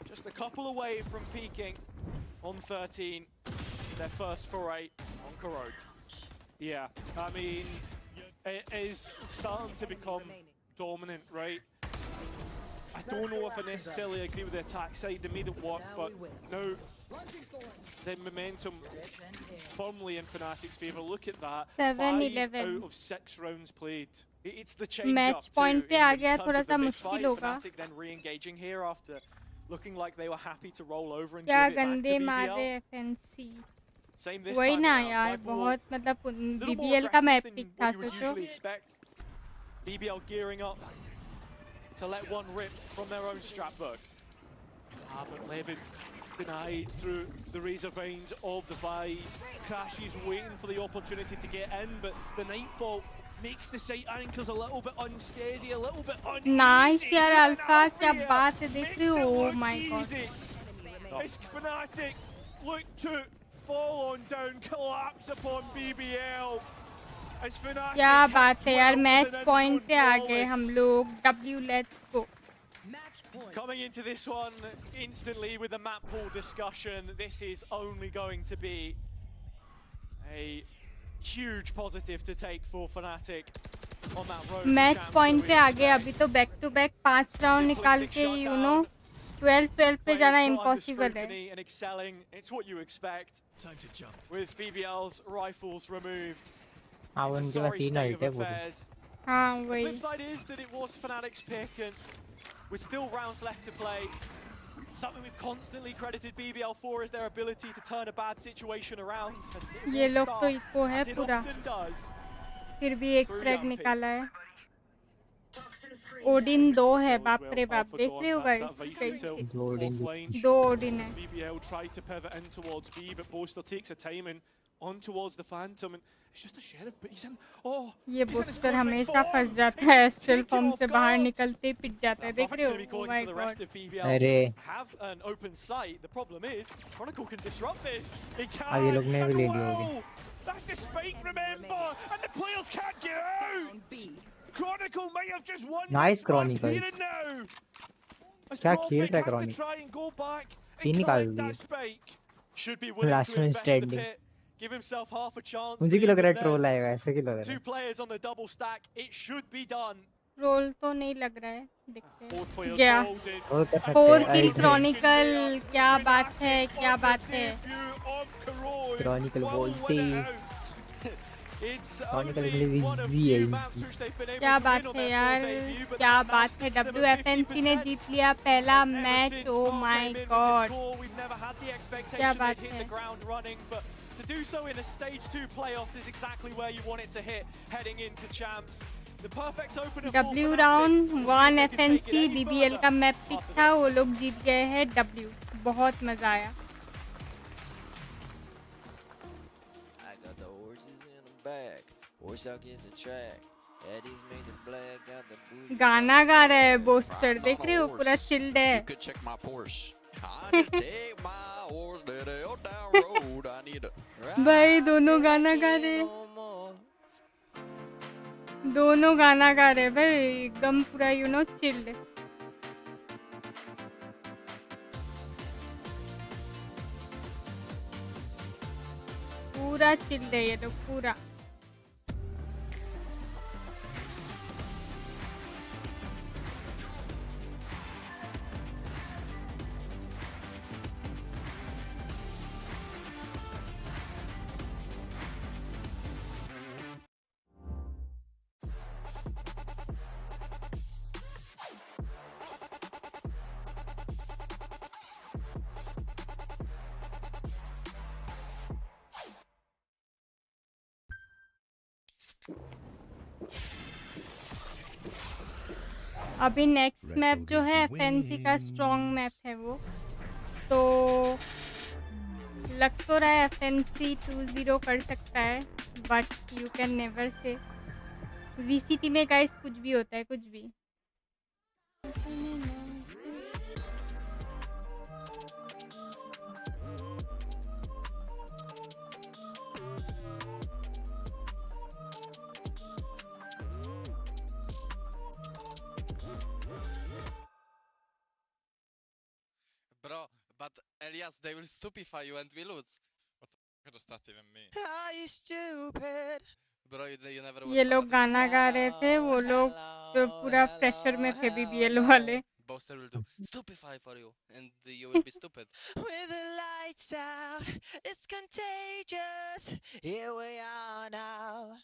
Just a couple away from peaking on 13 to their first foray on Corrode. Yeah, I mean, it is starting to become dominant, right? I don't know if I necessarily agree with the attack side. They made it work, but now the momentum firmly in Fnatic's favour. Look at that. 5 out of 6 rounds played. It's the change match point पे आ गया, थोड़ा सा मुश्किल होगा. Fnatic then re-engaging here after looking like they were happy to roll over and क्या give it back to गंदे BBL. मारे FNC. Same this वही time ना around. यार, Viper बहुत मतलब little more BBL का मैप aggressive पिक than था, what you would सोचो. usually expect. BBL gearing up to let one rip from their own strap book. But Levin denied through the razor vines of the Vise. Crashes waiting for the opportunity to get in, but the Nightfall makes the site anchors a little bit unsteady, a little bit uneasy. Nice यार alpha, क्या बात है, देख रही हो? Oh my god. This Fnatic look to fall on down, collapse upon BBL. क्या बात है यार, मैच पॉइंट पे आ गए हम लोग. W let's go. Coming into this one instantly with the map pool discussion, this is only going to be a huge positive to take for Fnatic on that road. Match point पे आ गए. अभी तो back to back 5 round निकाल के 12 पे जाना impossible है. And excelling, it's what you expect. Time to jump. With BBL's rifles removed. It's a sorry state of affairs. The flip side is that it was Fnatic's pick, and with still rounds left to play, something we've constantly credited BBL for is their ability to turn a bad situation around. ये लोग तो eco है पूरा. फिर भी एक frag निकाला है. ओडिन 2 है, बाप रे बाप. देख रहे हो गाइस, 2 ओडिन है. BBL tried to pivot in towards B, but Boaster takes a time and on towards the Phantom, and It's just a sheriff, but he's in. Oh, ये बूस्टर हमेशा फंस जाता है एस्ट्रल फॉर्म से बाहर निकलते ही पिट जाता है देख रहे हो oh my god अरे have an open sight. The problem is Chronicle can disrupt this. They आगे can. लोग ने भी ले ली होगी That's the spike, remember, and the players can't get out. Chronicle might have just won. Nice this Chronicle. here and now. As क्या Profit खेल रहा है has to Chronicle try and go back तीन and निकाल collect दिए that spike. Should be willing Last to man invest the standing. pit. Give himself half a chance. मुझे की लग रहा है But ट्रोल आएगा ऐसे की लग रहा two है players on the double stack. It should be done. Role तो नहीं लग रहा है देखते Both हैं players गया holding. रोल कर सकते 4 हैं किल अरे क्रॉनिकल क्या बात है क्या बात है क्रॉनिकल बोलते It's Chronicle only really one of easy few है maps which they've been able क्या to बात win on है their यार full debut, but क्या they've बात managed है to stem a WFNC ने 50%. जीत लिया पहला Ever match since oh Mark my came in with his god score, we've never had the क्या expectation बात they'd hit है the ground running, but to do so in a stage 2 playoffs is exactly where you want it to hit heading into champs. The perfect opener for W Fnatic. Round We'll see 1 if they can take FNC it any BBL का further map pick after था this. वो लोग जीत गए हैं W बहुत मजा आया I got the horses in the back. Horse out gets a track. Eddie's made the black, got the booty. गाना गा रहा है बोस्टर देख रहे हो पूरा चिल्ड है You could check my Porsche. I just take my horse to the old down road. I need a भाई दोनों गाना गा रहे दोनों गाना गा रहे भाई एकदम पूरा यू नो चिल्ड पूरा चिल्ड है ये लोग पूरा अभी नेक्स्ट मैप जो है एफएनसी का स्ट्रॉन्ग मैप है वो तो लग तो रहा है एफएनसी 2-0 कर सकता है but you can never say VCT में गाइस कुछ भी होता है कुछ भी Bro, but Elias, they will stupefy you and we lose. What the fuck does that even mean? Are you stupid? Bro, you never ये लोग गाना गा रहे थे वो लोग तो पूरा प्रेशर में थे बीबीएल वाले Boaster will do stupefy for you and you will be stupid. With the lights out, it's contagious. Here we are now.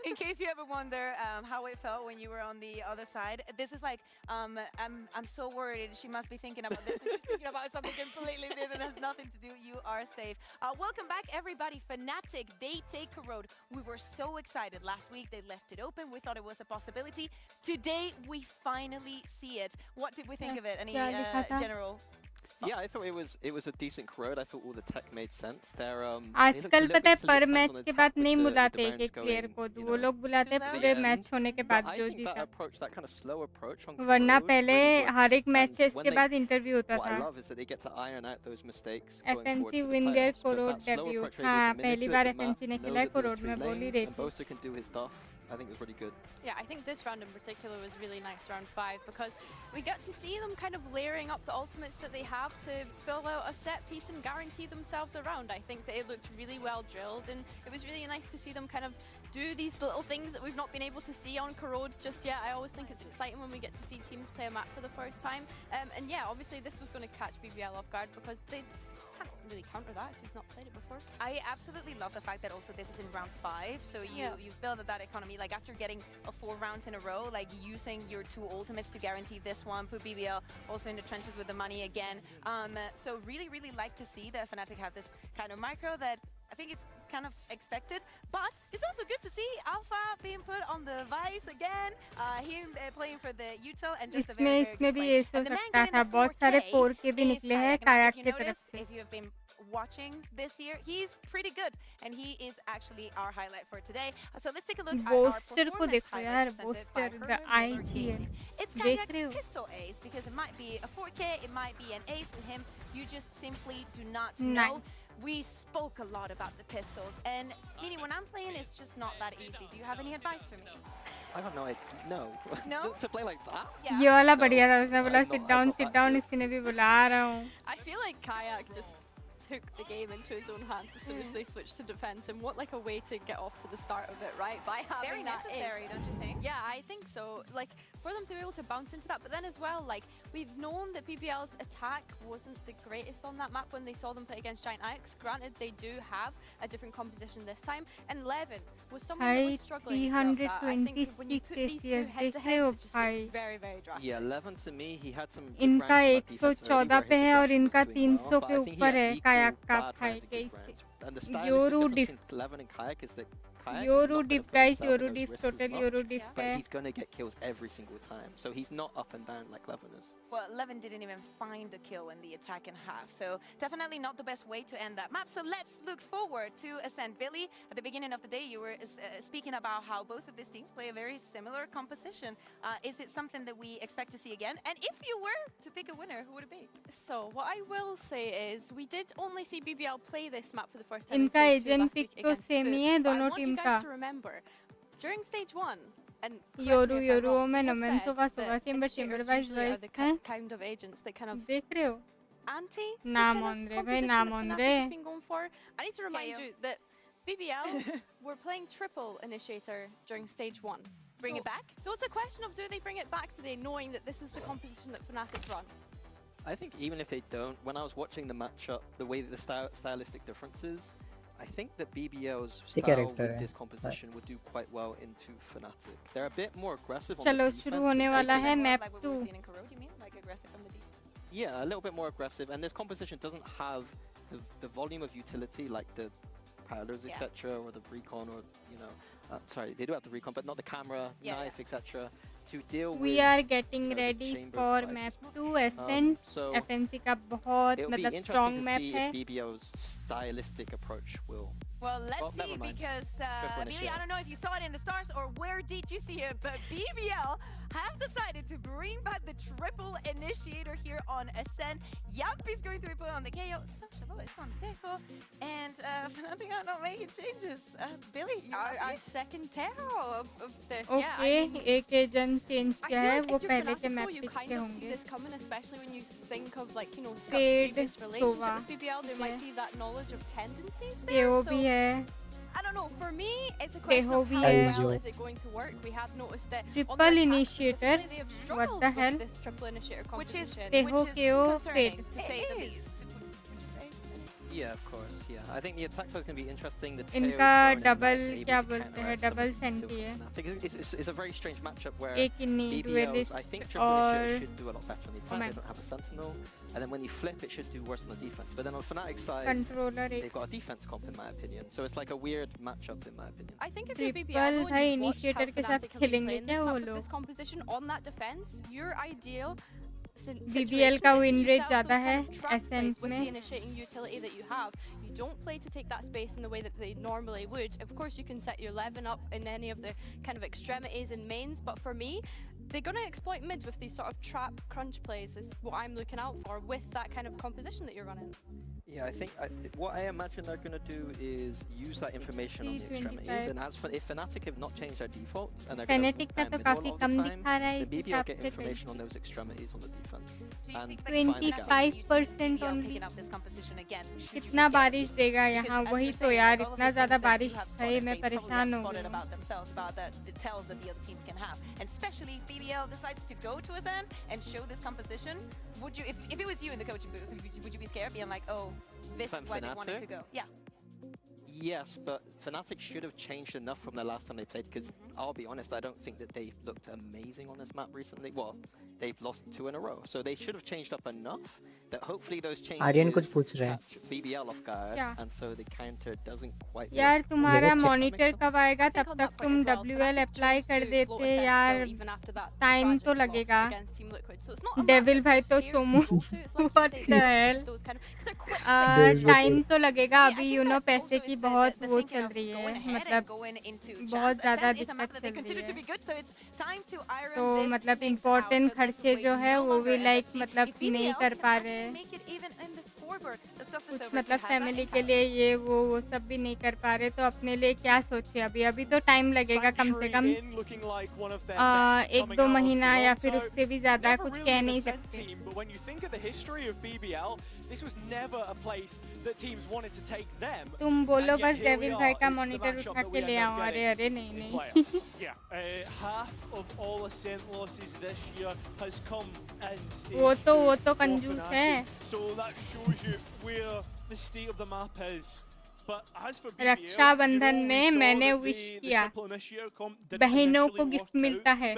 In case you ever wonder how it felt when you were on the other side, this is like, I'm so worried. She must be thinking about this. And she's thinking about something completely different. It has nothing to do. You are safe. Welcome back, everybody. Fnatic, they take Corrode. We were so excited. Last week, they left it open. We thought it was a possibility. Today, we finally see it. What did we think of it? Any general? Yeah, I thought it was a decent Corrode. I thought all the tech made sense. आजकल पता है पर match के बाद नहीं बुलाते एक एक प्लेयर को वो लोग बुलाते हैं पूरे मैच होने के बाद जो जीता वरना पहले हर एक मैचेस के बाद इंटरव्यू होता था FNC win there Corrode debut हाँ पहली बार एफएनसी ने खेला है कोरोड में बोल ही रही थी I think it was really good. Yeah, I think this round in particular was really nice, round 5, because we got to see them kind of layering up the ultimates that they have to fill out a set piece and guarantee themselves a round. I think that it looked really well drilled, and it was really nice to see them kind of do these little things that we've not been able to see on Corrode just yet. I always think it's exciting when we get to see teams play a map for the first time. And yeah, obviously this was going to catch BBL off guard because they can't really counter that if you've not played it before. I absolutely love the fact that also this is in round 5, so you build that economy, like after getting 4 rounds in a row, like using your 2 ultimates to guarantee this one, put BBL also in the trenches with the money again. So really like to see that Fnatic have this kind of micro that I think it's kind of expected, but it's also good to see Alpha being put on the Vice again, him playing for the Util and just a very इसमें भी ये हो सकता था बहुत सारे 4K भी निकले हैं काया की तरफ से if you have been watching this year. He's pretty good, and he is actually our highlight for today. So let's take a look at our booster को performance देखो यार, highlight presented by booster the Herman Miller IGL Gaming. It's देख Kajak's रहे हो? pistol ace, because it might be a 4K, it might be an ace with him. You just simply do not know. Nice. We spoke a lot about the pistols, and meaning when I'm playing, it's just not that easy. Do you have any advice for me? I have no idea. No. No? To play like that? Yeah. ये वाला No, बढ़िया था, उसने बोला I'm sit not down, that इसी ने भी बुला रहा हूँ. I feel like Kayak just took the game into his own hands as soon as they switched to defense, and what like a way to get off to the start of it, right? By having Very that necessary, ace. don't you think? Yeah, I think so. Like for them to be able to bounce into that, but then as well, like we've known that BBL's attack wasn't the greatest on that map when they saw them play against Giant Ix. Granted, they do have a different composition this time, and Levin was someone that was struggling throughout that. I think when you put these two head to head, it just looks very, very drastic. Yeah, 11 to me, he had some. इनका 114 पे है और इनका 300 के ऊपर है कायाक का भाई कैसे And the stylistic Yoru difference diff between 11 and Kayak is that Kayak is Yoru not gonna diff put guys himself in Yoru those diff risks as total well, Yoru diff but है he's gonna get kills every single time. So he's not up and down like 11 is. Well, Levin didn't even find a kill in the attack and half, so definitely not the best way to end that map. So let's look forward to Ascent. Billy, at the beginning of the day, you were speaking about how both of these teams play a very similar composition. Is it something that we expect to see again? And if you were to pick a winner, who would it be? So what I will say is we did only see BBL play this map for the first time. इनका in stage 2 agent last pick week तो against same ही Fnatic. है But I दोनों want team you का guys to remember, during stage 1, and correct Yoru me if I'm Yoru wrong, में we have Naman said sofa sofa that chamber chamber initiators wise usually are wise the हैं kind of agents that kind of देख रहे हो anti the नाम kind on of रे भाई composition नाम that on Fnatic रे have been going for. I need to remind KO. you that BBL were playing triple initiator during stage 1. Bring it back? So it's a question of do they bring it back today, knowing that this is the composition that Fnatic run. I think even if they don't, when I was watching the matchup, the way that the stylistic differences, I think that BBL's style with this composition would do quite well into Fnatic. They're a bit more aggressive on चलो the शुरू defense. होने वाला है map Like what 2 we were seeing in Corrode, you mean? Like aggressive from the defense? Yeah, a little bit more aggressive, and this composition doesn't have the volume of utility like the Prowlers, Yeah. etc., or the Recon, or you know, sorry, they do have the Recon, but not the camera, Yeah, knife, etc. To deal with. We are getting you know, the ready chamber for crisis map mode. 2 Ascent So FNC का बहुत it'll be मतलब interesting strong to map see है if BBL's stylistic approach will. Well, let's Oh, see, never mind. because Triple Billy, I initiator. don't know if you saw it in the stars or where did you see it, but BBL have decided to bring back the triple initiator here on Ascent. Yap is going to be put on the KO. Social is on Defo, and Fnatic are not making changes. Billy, you I second terror of this. Okay Yeah, I mean, एक agent change I किया feel है like वो if you're पहले Fnatic के though, map you pick kind के of see होंगे this coming, especially when you think of like, you know, Scott's Fade, previous relationship Sova. with BBL, there might Yeah. be that knowledge of tendencies ये there. वो So भी है I don't know. For me, it's a question Deho of भी how है well is it going to work. We have noticed that on triple their attack initiator specifically, they have what struggled the with hell this triple initiator which is composition. Deho KO concerning, Fade to say It the is. least. Yeah, of course. Yeah, I think the attack side is going to be interesting. The इनका tail drone double is able क्या to बोलते हैं counteract some double of the सेंटी है Fnatic. It's a very strange matchup where एक इन्नी BBL's, I think triple और initiator should do a lot better on the attack. man. They don't have a sentinel, and then when you flip, it should do worse on the defense. But then on Fnatic's side, controller they've एक got a defense comp in my opinion. So it's like a weird matchup in my opinion. I think if you're triple BBL though, भाई and you've watched how initiator के साथ Fnatic have been खेलेंगे playing क्या this वो map with लोग this composition on that defense, your ideal BBL का win rate ज़्यादा है Ascent Ascent with the में initiating utility that you have. You don't play to take that space in the way that they normally would. Of course, you can set your Levin up in any of the kind of extremities and mains, but for me, they're going to exploit mid with these sort of trap crunch plays is what I'm looking out for with that kind of composition that you're running. Yeah, I think what I imagine they're going to do is use that information on the 25. extremities. And as for if Fnatic have not changed their defaults and they're going to Fnatic ban का तो mid wall काफी all the come time, दिखा रहा है then इस BBL हिसाब get से information on those extremities on the defense. Do you And think that find the gap. 25% BBL only picking up this composition again? Should you be कितना scared? बारिश देगा Because यहाँ as वही you're तो saying, यार like, all of इतना these ज़्यादा things that बारिश you have है spotted, मैं they probably परेशान have हो spotted गई हूँ about themselves, about the tells that the other teams can have. And especially if BBL decides to go to Ascent and show this composition, would you, if it was you in the coaching booth, would you be scared, being like, oh, this If I'm is where they wanted to Fnatic? go? Yeah. Yes, but Fnatic should have changed enough from the last time they played, because I'll be honest, I don't think that they've looked amazing on this map recently. Well, they've lost 2 in a row, so they should have changed up enough that hopefully those Aryan कुछ changes पूछ रहे हैं। catch BBL off guard, क्या? and so the counter doesn't quite यार work. तुम्हारा देखो, monitor कब आएगा? तब तक तुम WL अप्लाई कर देते यार, टाइम तो लगेगा। डेविल भाई तो Chomu what the hell, time तो लगेगा अभी, यू नो पैसे की बहुत वो चल रही है, मतलब बहुत ज़्यादा दिक्कत चल रही है, तो मतलब इम्पोर्टेंट खर्चे जो है वो भी लाइक मतलब नहीं कर पा रहे, कुछ मतलब फैमिली के लिए ये वो सब भी नहीं कर पा रहे, तो अपने लिए क्या सोचे अभी? अभी तो टाइम लगेगा कम से कम 1-2 महीना या फिर उससे भी ज़्यादा, कुछ कह नहीं सकते। तुम बोलो बस डेविल भाई का मॉनिटर उठा के ले आओ। अरे अरे नहीं नहीं वो तो कंजूस है। रक्षाबंधन में मैंने विश किया, बहनों को गिफ्ट मिलता है,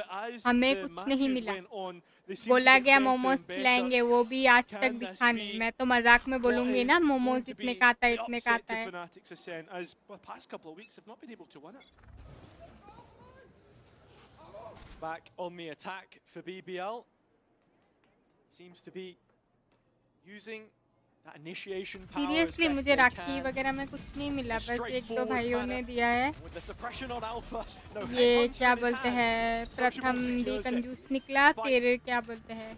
हमें कुछ नहीं मिला। बोला गया मोमोज खिलाएंगे, वो भी आज तक दिखा नहीं। मैं तो मजाक में बोलूंगी ना, मोमोज इतने का आता है, इतने का आता है। Back on the attack for BBL. Seems to be using that initiation power. Seriously मुझे राखी वगैरह में कुछ नहीं मिला, बस 1-2 भाइयों ने दिया है। ये क्या बोलते हैं, प्रथम भी कंजूस निकला, फिर क्या बोलते हैं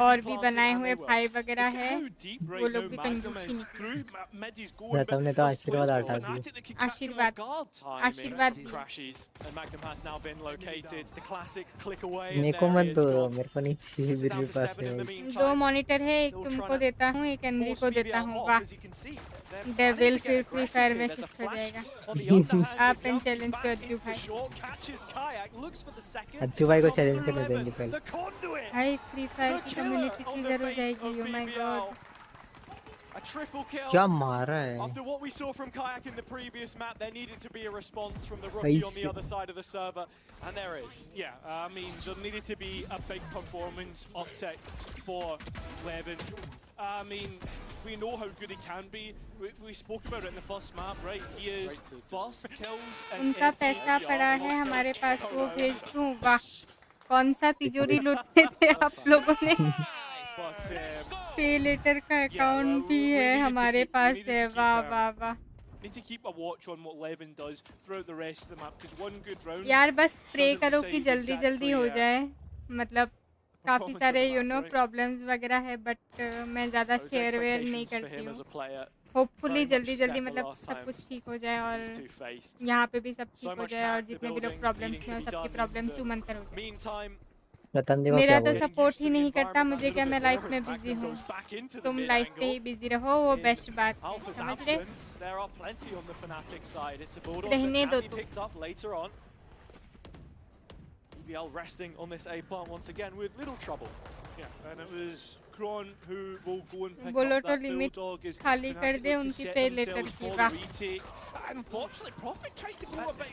और भी बनाए हुए भाई वगैरह है, वो लोग भी कंजूस ही निकले। प्रथम ने तो आशीर्वाद हटा दिया। आशीर्वाद आशीर्वाद मेरे को मत दो, मेरे को नहीं चाहिए, मेरे पास है। 2 मॉनिटर है, एक तुमको देता हूँ, एक एनरी को देता हूँ। वाह, डेविल फिर फ्री फायर में शिफ्ट हो जाएगा। आप एंड चैलेंज टू अज्जू भाई। अज्जू भाई को चैलेंज करने देंगे पहले। भाई फ्री फायर की कम्युनिटी ट्रिगर हो जाएगी। ओ माय गॉड, क्या मारा है? After what we saw from Kayak in the previous map, there needed to be a response from the rookie on the other side of the server, and there is. Yeah, I mean, there needed to be a big performance uptick for Levin. I mean, we know how good he can be. We spoke about it in the first map, right? He is first kills and उनका पैसा पड़ा है हमारे पास, वो भेज दूँ? वाह, कौन सा तिजोरी लूटते थे आप लोगों ने? पे लेटर का अकाउंट भी है हमारे पास है। वाह वाह वाह। Need to keep a watch on what Levin does throughout the rest of the map, because one good round यार बस प्रे करो कि जल्दी जल्दी हो जाए, मतलब काफ़ी सारे यू नो प्रॉब्लम्स वगैरह है, बट मैं ज़्यादा शेयर वेयर नहीं करती हूँ। होपफुली जल्दी जल्दी मतलब सब कुछ ठीक हो जाए और यहाँ पे भी सब ठीक हो जाए, और जितने भी लोग प्रॉब्लम्स हैं सबकी प्रॉब्लम चुमंतर हो जाए। मेरा तो सपोर्ट ही नहीं करता, मुझे क्या, मैं लाइफ में बिजी हूँ। तुम लाइफ पे ही बिजी रहो, वो बेस्ट बात है, समझ रहे? रहने दो तुम। BBL resting on this A plant once again with little trouble. Yeah, and it was Kron who will go and pick बोलो up तो that लिमिट Bulldog as खाली कर दे Fnatic उनकी to पे set लेटर themselves की। for वाह, the retake. Unfortunately, Prophet tries to go a bit.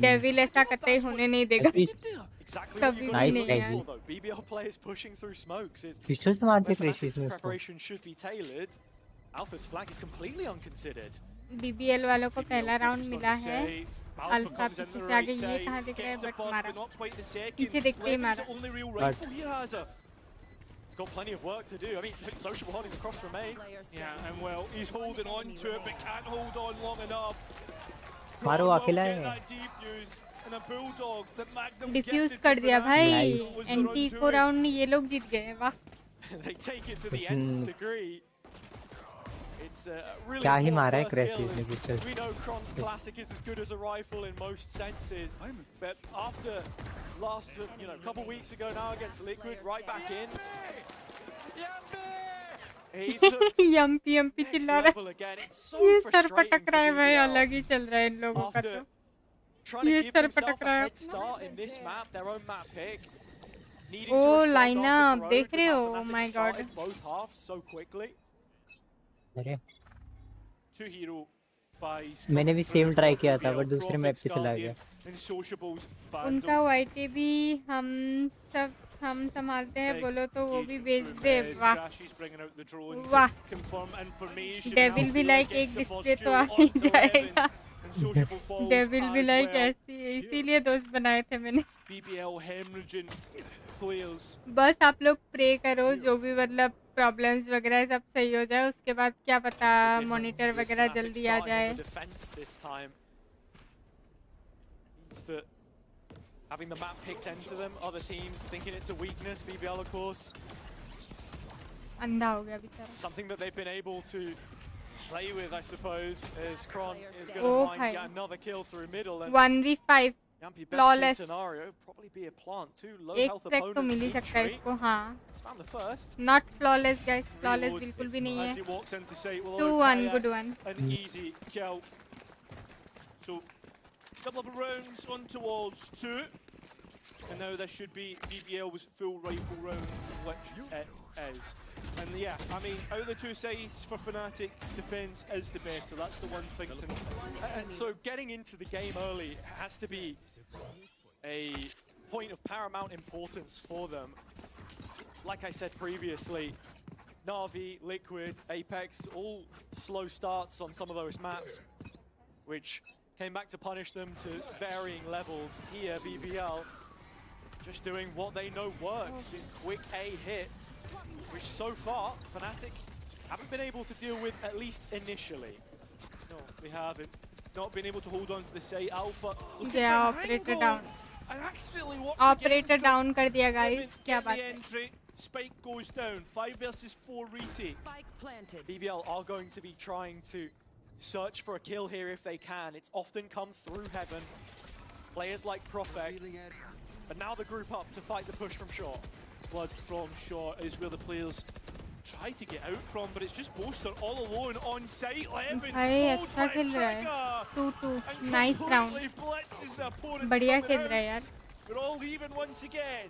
Devil ऐसा कतई होने नहीं देगा, Exactly कभी भी नहीं यार। BBL players pushing through smokes. Pistol से मारते Where क्रेशिस Fnatic's में उसको। preparation should be tailored. Alpha's flag is completely unconsidered. BBL वालों को पहला राउंड मिला है, अल्फा पीछे से आगे, ये कहाँ दिख रहा है, बट मारा, पीछे देखते ही मारा। It's got plenty of work to do. I mean, Sociable holding across from A. Yeah, and well, he's holding on to it, but can't hold on long enough. मारो अकेला है। डिफ्यूज कर दिया भाई, एंटी को राउंड ये लोग जीत गए। वाह, They take it to the nth degree. It's really क्या ही मारा है important क्रेशिस first ने kills. Pistol. We know Kron's classic is as good as a rifle in most senses, but after last, couple weeks ago now against Liquid, right back in. He's looked यम्पी यम्पी चिल्ला next रहा level again. It's so है, ये sir frustrating पटक for रहा है भाई, BBL. अलग ही चल रहा है इन लोगों का After तो। trying to ये give सर themselves पटक a रहा है head start in this map, their own map pick. Needing oh to respond lineup after Corrode, देख but रहे हो? Fnatic my god, started both halves so quickly. अरे Two hero buys. मैंने भी same try किया था, बट दूसरे map पे चला गया। उनका वाईटी भी हम सब हम संभालते हैं बोलो तो वो भी बेच दे। वाह वाह, डेविल भी लाइक एक डिस्प्ले तो आ ही जाएगा। डेविल भी लाइक ऐसी, इसीलिए दोस्त बनाए थे मैंने। बस आप लोग प्रे करो जो भी मतलब प्रॉब्लम्स वगैरह सब सही हो जाए, उसके बाद क्या पता मॉनिटर वगैरह जल्दी आ जाए। Having the map picked into them, other teams thinking it's a weakness. BBL, of course, अंधा हो गया बेचारा। something that they've been able to play with, I suppose, as Kron is going to find yet another kill through middle. And 1v5 Yampy, best flawless case scenario, probably be a plant. Two low एक health frag तो opponents mill he in सकता है tree. इसको। हाँ, He's found the first. not flawless guys, flawless बिल्कुल भी नहीं As है। he walks in to say, well, 2-1, okay, good one। an easy kill. So, couple of rounds on towards 2. And now this should be BBL's full rifle round, which it is. And yeah, I mean, out of the two sides for Fnatic, defense is the better. That's the one thing to notice. And so getting into the game early has to be a point of paramount importance for them. Like I said previously, Na'Vi, Liquid, Apex, all slow starts on some of those maps, which came back to punish them to varying levels. Here, BBL just doing what they know works, this quick A hit, which so far Fnatic haven't been able to deal with, at least initially. No, they haven't. Not been able to hold on to the site. Alpha. They are operator down. And accidentally walks Operator down कर दिया guys, क्या बात है। Spike goes down. 5 versus 4 retake. BBL are going to be trying to search for a kill here if they can. It's often come through heaven. Players like Prophet, but now the group up to fight the push from short. Blood from short is where the players try to get out from, but it's just Boaster all alone on site. भाई अच्छा खेल रहा है। 2-2, nice round। बढ़िया खेल रहा है यार। We're all even once again.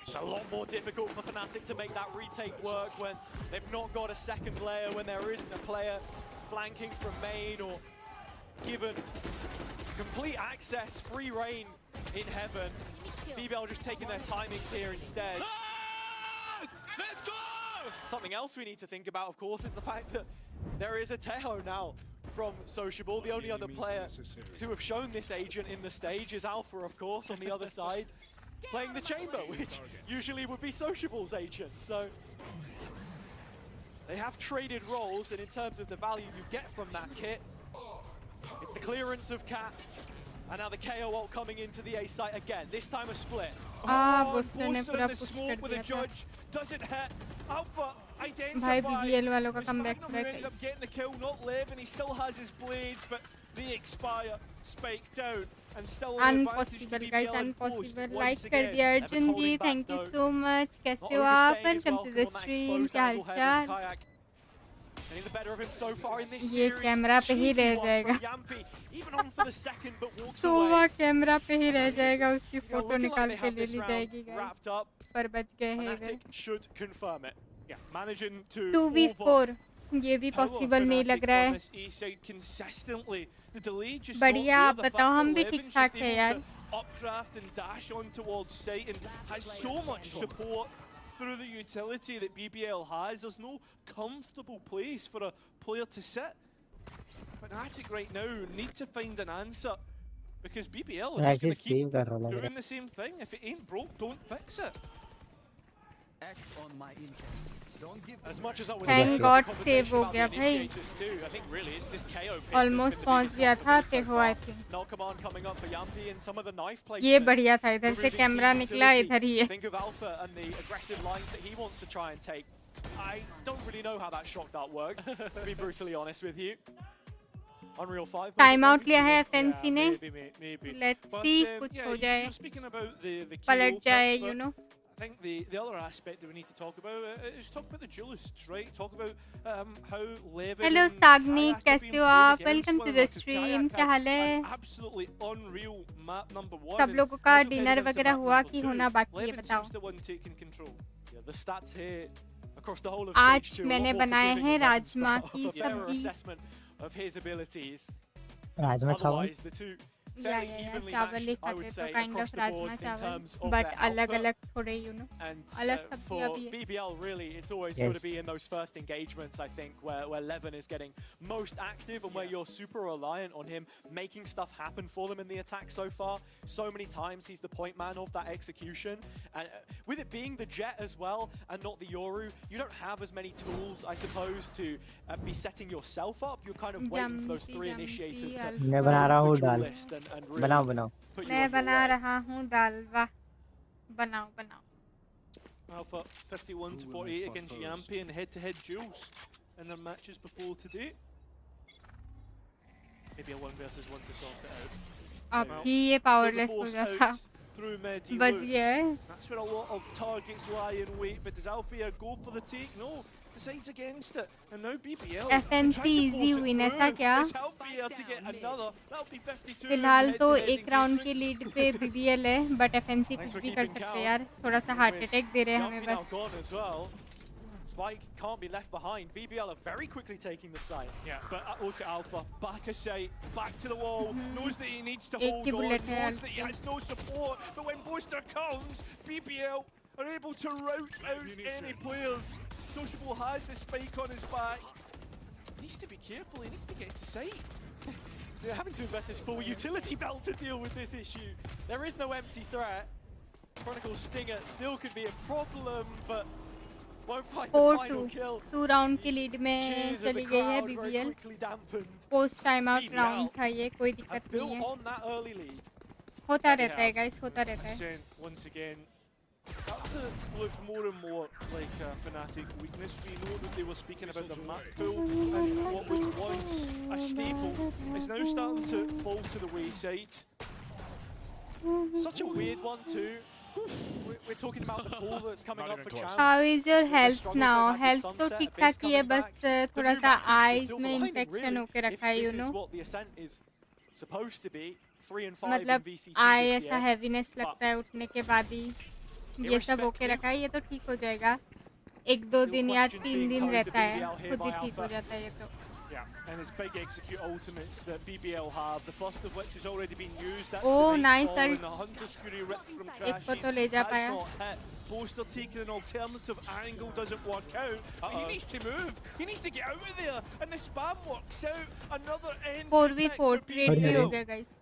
It's a lot more difficult for Fnatic to make that retake work when they've not got a second layer, when there isn't a player flanking from main or given complete access, free reign in heaven. BBL just taking their timings here instead. Let's go! Something else we need to think about, of course, is the fact that there is a Teho now from Sociable. The only other player to have shown this agent in the stage is Alpha, of course, on the other side, playing the chamber, which usually would be Sociable's agent. So they have traded roles, and in terms of the value you get from that kit, it's the clearance of Cat, and now the KO ult coming into the A site again. This time a split. Boaster in the smoke with a judge doesn't hit. Alpha identifies. भाई BBL वालों का comeback who ended up getting the kill, not live, and he still has his blades, but they expire. Spike down, and still an advantage to Unpossible guys, BBL and Boast unpossible। once Like कर again. दिया अर्जुन जी, thank you so much। कैसे हो आप? Welcome to the stream। क्या हालचाल? Getting the better of him so far in this ये series. Camera पे ही रह जाएगा। Even on for the second, but walks Sova away. Camera पे ही रह जाएगा, उसकी फोटो Looking like निकाल they के have ले this ली round जाएगी guys। wrapped up. पर बच गए हैं इधर। Fnatic should confirm it. Yeah, managing to 2v4 ये भी पॉसिबल नहीं लग रहा है। बढ़िया, आप बताओ, हम भी ठीक ठाक है यार। Updraft and dash on towards site and has so much support through the utility that BBL has. There's no comfortable place for a player to sit. Fnatic right now need to find an answer because BBL are just going to keep doing the same thing. If it ain't broke, don't fix it. Act on my intent. Don't give As much as I was Thank God save हो about गया the भाई। initiators too, I think really it's this KO pick Almost that's been the पहुंच biggest गया one था for me so Teho far. I think। Null command coming up for Yampy and some of the knife placements. ये बढ़िया था, इधर से removing camera key निकला, utility. इधर ही है। Think of Alpha and the aggressive lines that he wants to try and take. I don't really know how that shock dart worked, to be brutally honest with you. Unreal 5. Time out लिया है FNC ने। Maybe. Let's But, see yeah, कुछ हो जाए, you're speaking about the पलट जाए, but you know। I think the other aspect that we need to talk about is talk about the duelists, right? Talk about how Levin Hello and Sagni, Kayak have कैसे been हो playing आप? against Welcome one to the another, 'cause stream। Kayak क्या had हाल है? an absolutely unreal map number 1. सब and लोगों का as we're dinner heading into वगैरह map हुआ number कि 2, होना बाकी है, Levin बताओ। seems the one taking control. Yeah, the stats here across the whole of आज stage 2 a lot मैंने more बनाए forgiving हैं of Levin's राजमा part, की a fairer सब्जी। assessment of his abilities. Rajma चावल। Otherwise, the two fairly evenly चावल ही matched, I would खाते तो say, kind across of the board rajma in चावल, terms of but their अलग output. अलग थोड़े you know, And अलग सब्जियां for भी है. BBL, really, it's always Yes. got to be in those first engagements, I think, where Levin is getting most active and where you're super reliant on him making stuff happen for them in the attack so far. So many times he's the point man of that execution. And with it being the Jet as well and not the Yoru, you don't have as many tools, I suppose, to be setting yourself up. You're kind of waiting for those three initiators to मैं बना रहा हूँ the dal. list and really बनाओ बनाओ. put you मैं on your बना way. रहा हूँ दाल, वाह, बनाओ बनाओ. Alpha 51 to 48 against Yampi in head-to-head duels in their matches before today. Maybe a 1 versus 1 to sort it out. अब भी ये powerless हो जाता. Through mid, he बच looks. गया है. That's where a lot of targets lie in wait, but does Alfia go for the take? No, decides against it. And now BBL FNC easy win ऐसा क्या? It's Alfia to get another. That'll be 52. फिलहाल तो एक round के lead पे BBL है, but FNC कुछ भी कर सकते हैं यार. थोड़ा सा हार्ट अटैक दे रहे हैं हमें बस. Gone as well. Spike can't be left behind. BBL are very quickly taking the site. Yeah, but look at Alpha. Back a sight, back to the wall. Knows that he needs to एक hold की on. bullet है Knows that he has no support. But when Booster comes, BBL are able to rout out any players. Sociable has the spike on his back. He needs to be careful. He needs to get to sight. So they're having to invest his full utility belt to deal with this issue. There is no empty threat. Chronicle's Stinger still could be a problem, but won't find the final kill. 2 round की lead में चली गई है BBL. Post time out round था ये, कोई दिक्कत नहीं है. On that early lead. होता रहता है guys, होता रहता है. Ascent once again start to look more and more like a Fnatic weakness. We know that they were speaking about the map pool and what was once a staple is now starting to fall to the wayside. Such a weird one too. We're talking about the pool that's coming up for champs. How is your health now? Health तो ठीक ठाक ही है, बस थोड़ा सा eyes में infection होके रखा है, you know. This is what the Ascent is supposed to be. 3 and 5 मतलब in VCT eye this ऐसा year. heaviness लगता है उठने के बाद ही. ये सब होके रखा है, ये तो ठीक हो जाएगा. 1-2 दिन या 3 दिन रहता है, खुद ही ठीक हो जाता है ये तो. Yeah, and it's big execute ultimates that BBL have, the first of which has already been used. That's Oh, the nice Nightfall ult. and the Hunter's Fury ripped from एक को Crashes. तो ले जा That's पाया. not hit. Poster taking an alternative angle doesn't work out. But he needs to move. He needs to get out of there. And the spam works out. Another end. 4v4 trade भी हो गया guys.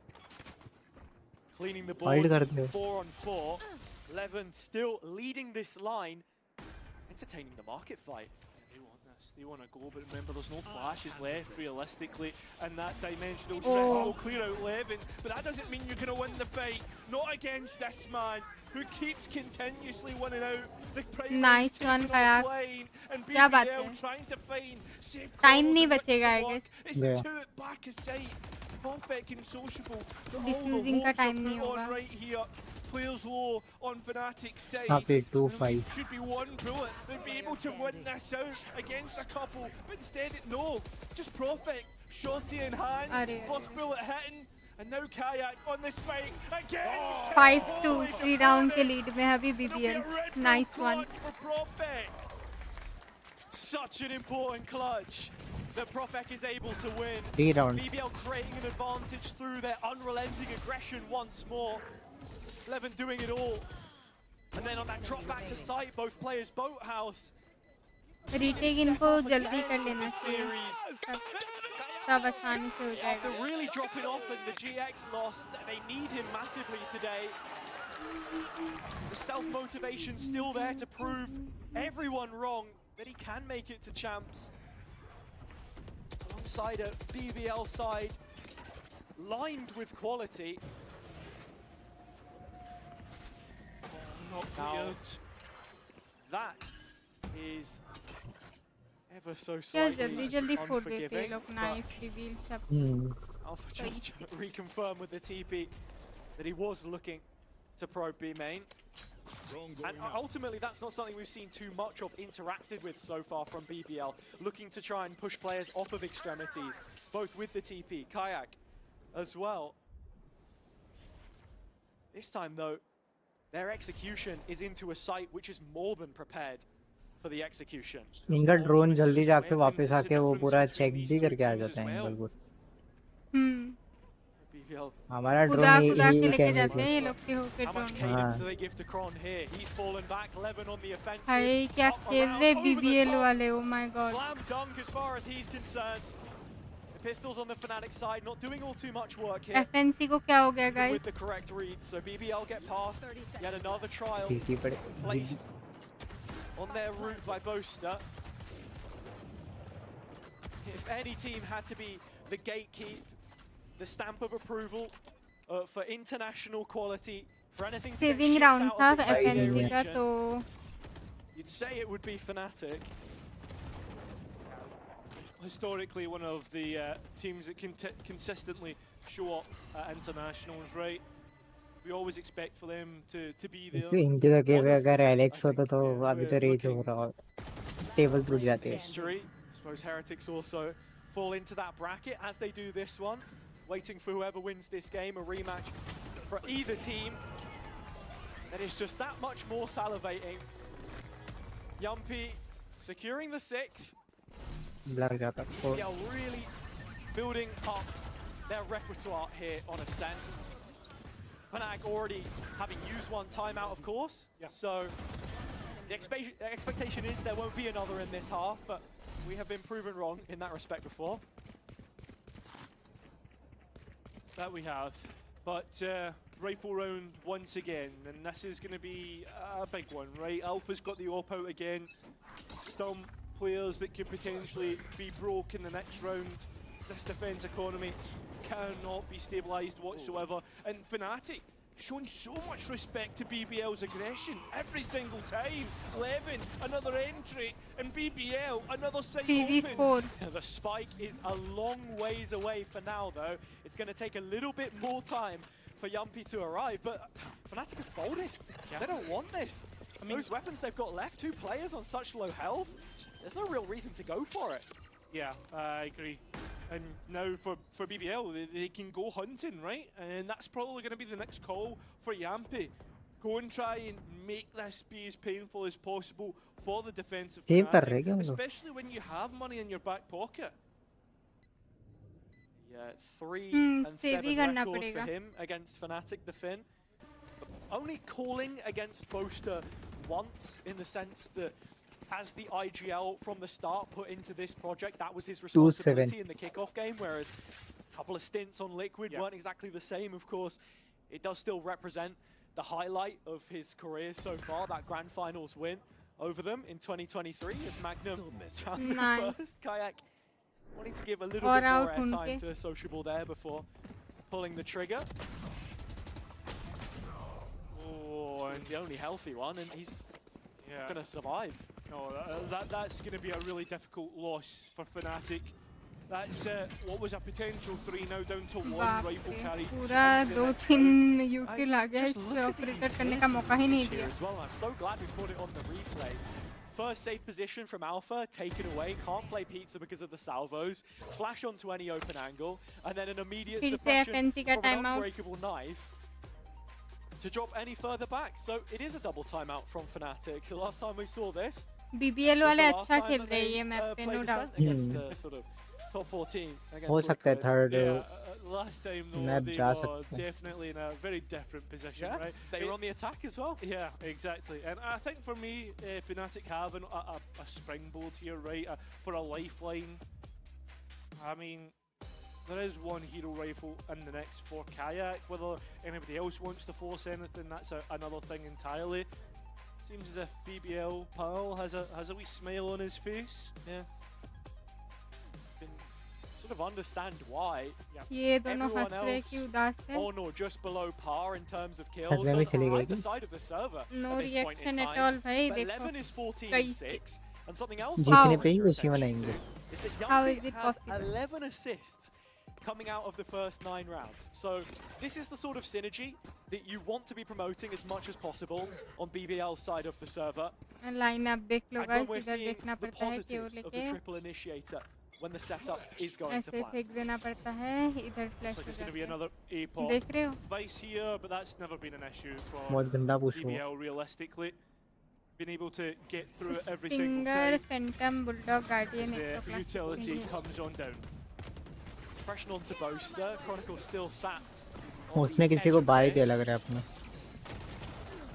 Cleaning the board, 4 on 4. Levin still leading this line, entertaining the market fight. They want to go, but remember there's no flashes left realistically, and that dimensional drift will clear out Levin, but that doesn't mean you're going to win the fight. Not against this man who keeps continuously winning out. The Nice one, Tarak. and क्या बात BBL है? trying to find safe Time नहीं corners in which बचेगा, to I work. guess. It's the two at back of sight. Perfect and sociable. Diffusing का time नहीं on होगा. right here. Players low on Fnatic's side. Happy 2-5. Should be one bullet. They'd be able to win this out against a couple, but instead no. Just perfect. Shorty in hand. First bullet hitting. And now Kayak on the spike against 5-2 3 round के lead में अभी BBL. Nice one. Such an important clutch that Profek is able to win. 3 rounds. BBL creating an advantage through their unrelenting aggression once more. Levin doing it all. And then on that drop back to site, both players boathouse. Retake इनको जल्दी कर लेना चाहिए. सब आसानी से हो After जाएगा. really dropping off in the GX loss, they need him massively today. The self-motivation still there to prove everyone wrong that he can make it to champs. Alongside a BBL side lined with quality. Not cleared. That is ever so क्या slightly जल्दी फोड़ देते हैं unforgiving, लोग, but knife reveal सब. Alpha just reconfirmed with the TP that he was looking to probe B main. And ultimately that's not something we've seen too much of interacted with so far from BBL, looking to try and push players off of extremities, both with the TP, Kayak as well. This time though, their execution is into a site which is more than prepared for the execution. इनका drone जल्दी जाके वापस आके वो पूरा check भी करके आ जाता है एंगल को. BBL. हमारा खुदा ड्रोन खुदा के ही लेके कहेंगे जाते हैं ये लोग के होके How much drone. cadence do they give to Kron here? He's fallen back. Levin on the offensive. हाय क्या Up खेल around, रहे over the BBL top. वाले, oh my god। Slam dunk as far as he's concerned. The pistols on the Fnatic side not doing all too much work here. FNC को क्या हो गया Even guys? with the correct read, so BBL get past. Yet another trial ठीक ही पड़े placed on their route by Boaster. If any team had to be the gatekeep, the stamp of approval for international quality, for anything to get saving shipped round out था of the KDA FNC का region, तो you'd say it would be Fnatic. Historically, one of the teams that can consistently show up at internationals, right? We always expect for them to be there. इससे इनकी जगह पे अगर Alex होता तो अभी तो रेज हो रहा होता, टेबल टूट जाते। History. I suppose Heretics also fall into that bracket as they do this one, waiting for whoever wins this game, a rematch for either team. And it's just that much more salivating. Yumpy securing the 6th. Blur जाता। Yeah, really building up their repertoire here on Ascent. Fnatic already having used one timeout, of course. Yeah. So the expectation is there won't be another in this half, but we have been proven wrong in that respect before. That we have. But rifle round once again, and this is going to be a big one, right? Alpha's got the op out again. Some players that could potentially be broke in the next round. This defense economy cannot be stabilized whatsoever. And Fnatic showing so much respect to BBL's aggression every single time. Levin, another entry, and BBL, another site TV4 open. The spike is a long ways away for now, though. It's going to take a little bit more time for Yumpy to arrive, but Fnatic have folded. Yeah. They don't want this. I mean, those weapons they've got left, 2 players on such low health, there's no real reason to go for it. Yeah, I agree. And now for BBL, they can go hunting, right? And that's probably going to be the next call for Yumpy. Go and try and make this be as painful as possible for the defensive Fnatic, especially when you have money in your back pocket. Yeah, 3 and 7 record for him against Fnatic, the Finn. Only calling against Boaster once, in the sense that as the IGL from the start put into this project, that was his responsibility in the kickoff game, whereas a couple of stints on Liquid weren't exactly the same, of course. It does still represent the highlight of his career so far, that Grand Finals win over them in 2023 as Magnum nice. first. Kayak wanting to give a little bit more airtime to Sociable there before pulling the trigger. Oh, and the only healthy one, and he's going to survive. No, that's going to be a really difficult loss for Fnatic. That's what was a potential 3 now down to 1 rifle carry. पूरा 2-3 util आ गया, इससे operator करने का मौका ही नहीं दिया. As well, I'm so glad we caught it on the replay. First safe position from Alpha, taken away, can't play pizza because of the salvos, flash onto any open angle, and then an immediate suppression from an unbreakable knife to drop any further back. So it is a double timeout from Fnatic. The last time we saw this, BBL वाले अच्छा खेल रहे हैं ये map पे, no doubt. Against the sort of top 4 team against हो सकता है third last time though they were definitely in a very different position, right? They were on the attack as well. Yeah, exactly. And I think for me, Fnatic have a springboard here, right? For a lifeline. I mean, there is one hero rifle in the next for Kayak. Whether anybody else wants to force anything, that's another thing entirely. Seems as if BBL Pearl has a wee smile on his face. Yeah. Can sort of understand why. ये दोनों हंस रहे कि उदास है. Oh no, just below par in terms of kills on either side of the server. No at this point in reaction time. at all, भाई. But देखो. 11 is 14 and 6. And something else जीतने पे ही खुशी मनाएंगे. is that How is Yumpy it has possible? 11 assists coming out of the first 9 rounds. So this is the sort of synergy that you want to be promoting as much as possible on BBL's side of the server. Line up देख लो And guys, we're इधर seeing देखना the पड़ता है कि वो positives of the लेके triple initiator when the setup is going to ऐसे plan. फेंक देना पड़ता है, इधर Looks फ्लैश like हो it's going to जाता be है. another A-pop देख रहे हो? device here, but that's never been an issue for बहुत गंदा push हुआ. BBL realistically. Been able to get through it every single Stinger, time. Phantom, Bulldog, Guardian, As the utility comes on down. Suppression onto Boaster. Chronicle still sat उसने किसी को bye दिया लग रहा है अपना.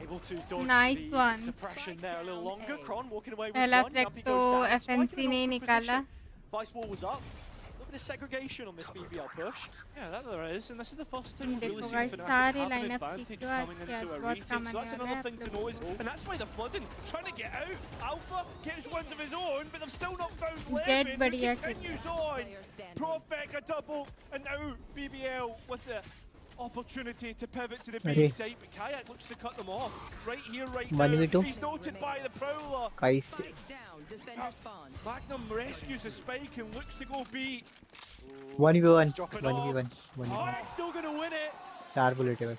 Able to dodge Nice the one. suppression there a little longer. Kron walking away with पहला one. Frag Yuppie तो goes down. FNC Spike in ने an awkward निकाला. position. Vice wall was up. A little bit of segregation on this BBL push. Yeah, that there is, and this is the first time we've really देखो seen guys Fnatic सारे have an lineup advantage सीख लो आज coming के आज into a बहुत retake. काम So आने that's वाला another है thing आप to लोगों notice, को. and that's why the flooding trying to get out. Alpha gets ones of his own, but they've still not found Jet Levin. बढ़िया Who continues on. Profek a double, and now BBL with the opportunity to pivot to the B Ready. side, but Kayak looks to cut them off. Right here, right 1v2. now. He's noted by the Prowler. Kais. Magnum rescues the spike and looks to go B. 1v1. Dropping 1v1. off. 1v1. Kayak still going to win it. 4 bullet है बस.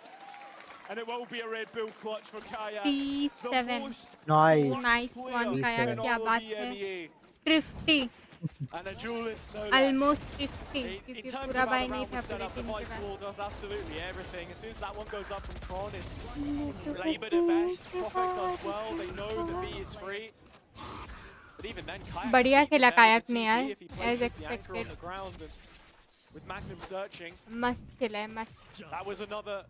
And it will be a Red Bull clutch for Kayak. T7. Nice. Nice one काया क्या बात है. Thrifty. And a duelist, no less. Almost 50 In क्योंकि terms पूरा of how bye the नहीं round था was set पूरी up, the टीम के Vice pass. Wall does absolutely everything. As soon as that one goes up from Kron, it's laboured at best. Profek does well. They know the B is free. But even then, Kayak बढ़िया खेला कायक ने TP यार if he as places the anchor on expected. the ground. And with Magnum searching, मस्त खेला है मस्त. that was another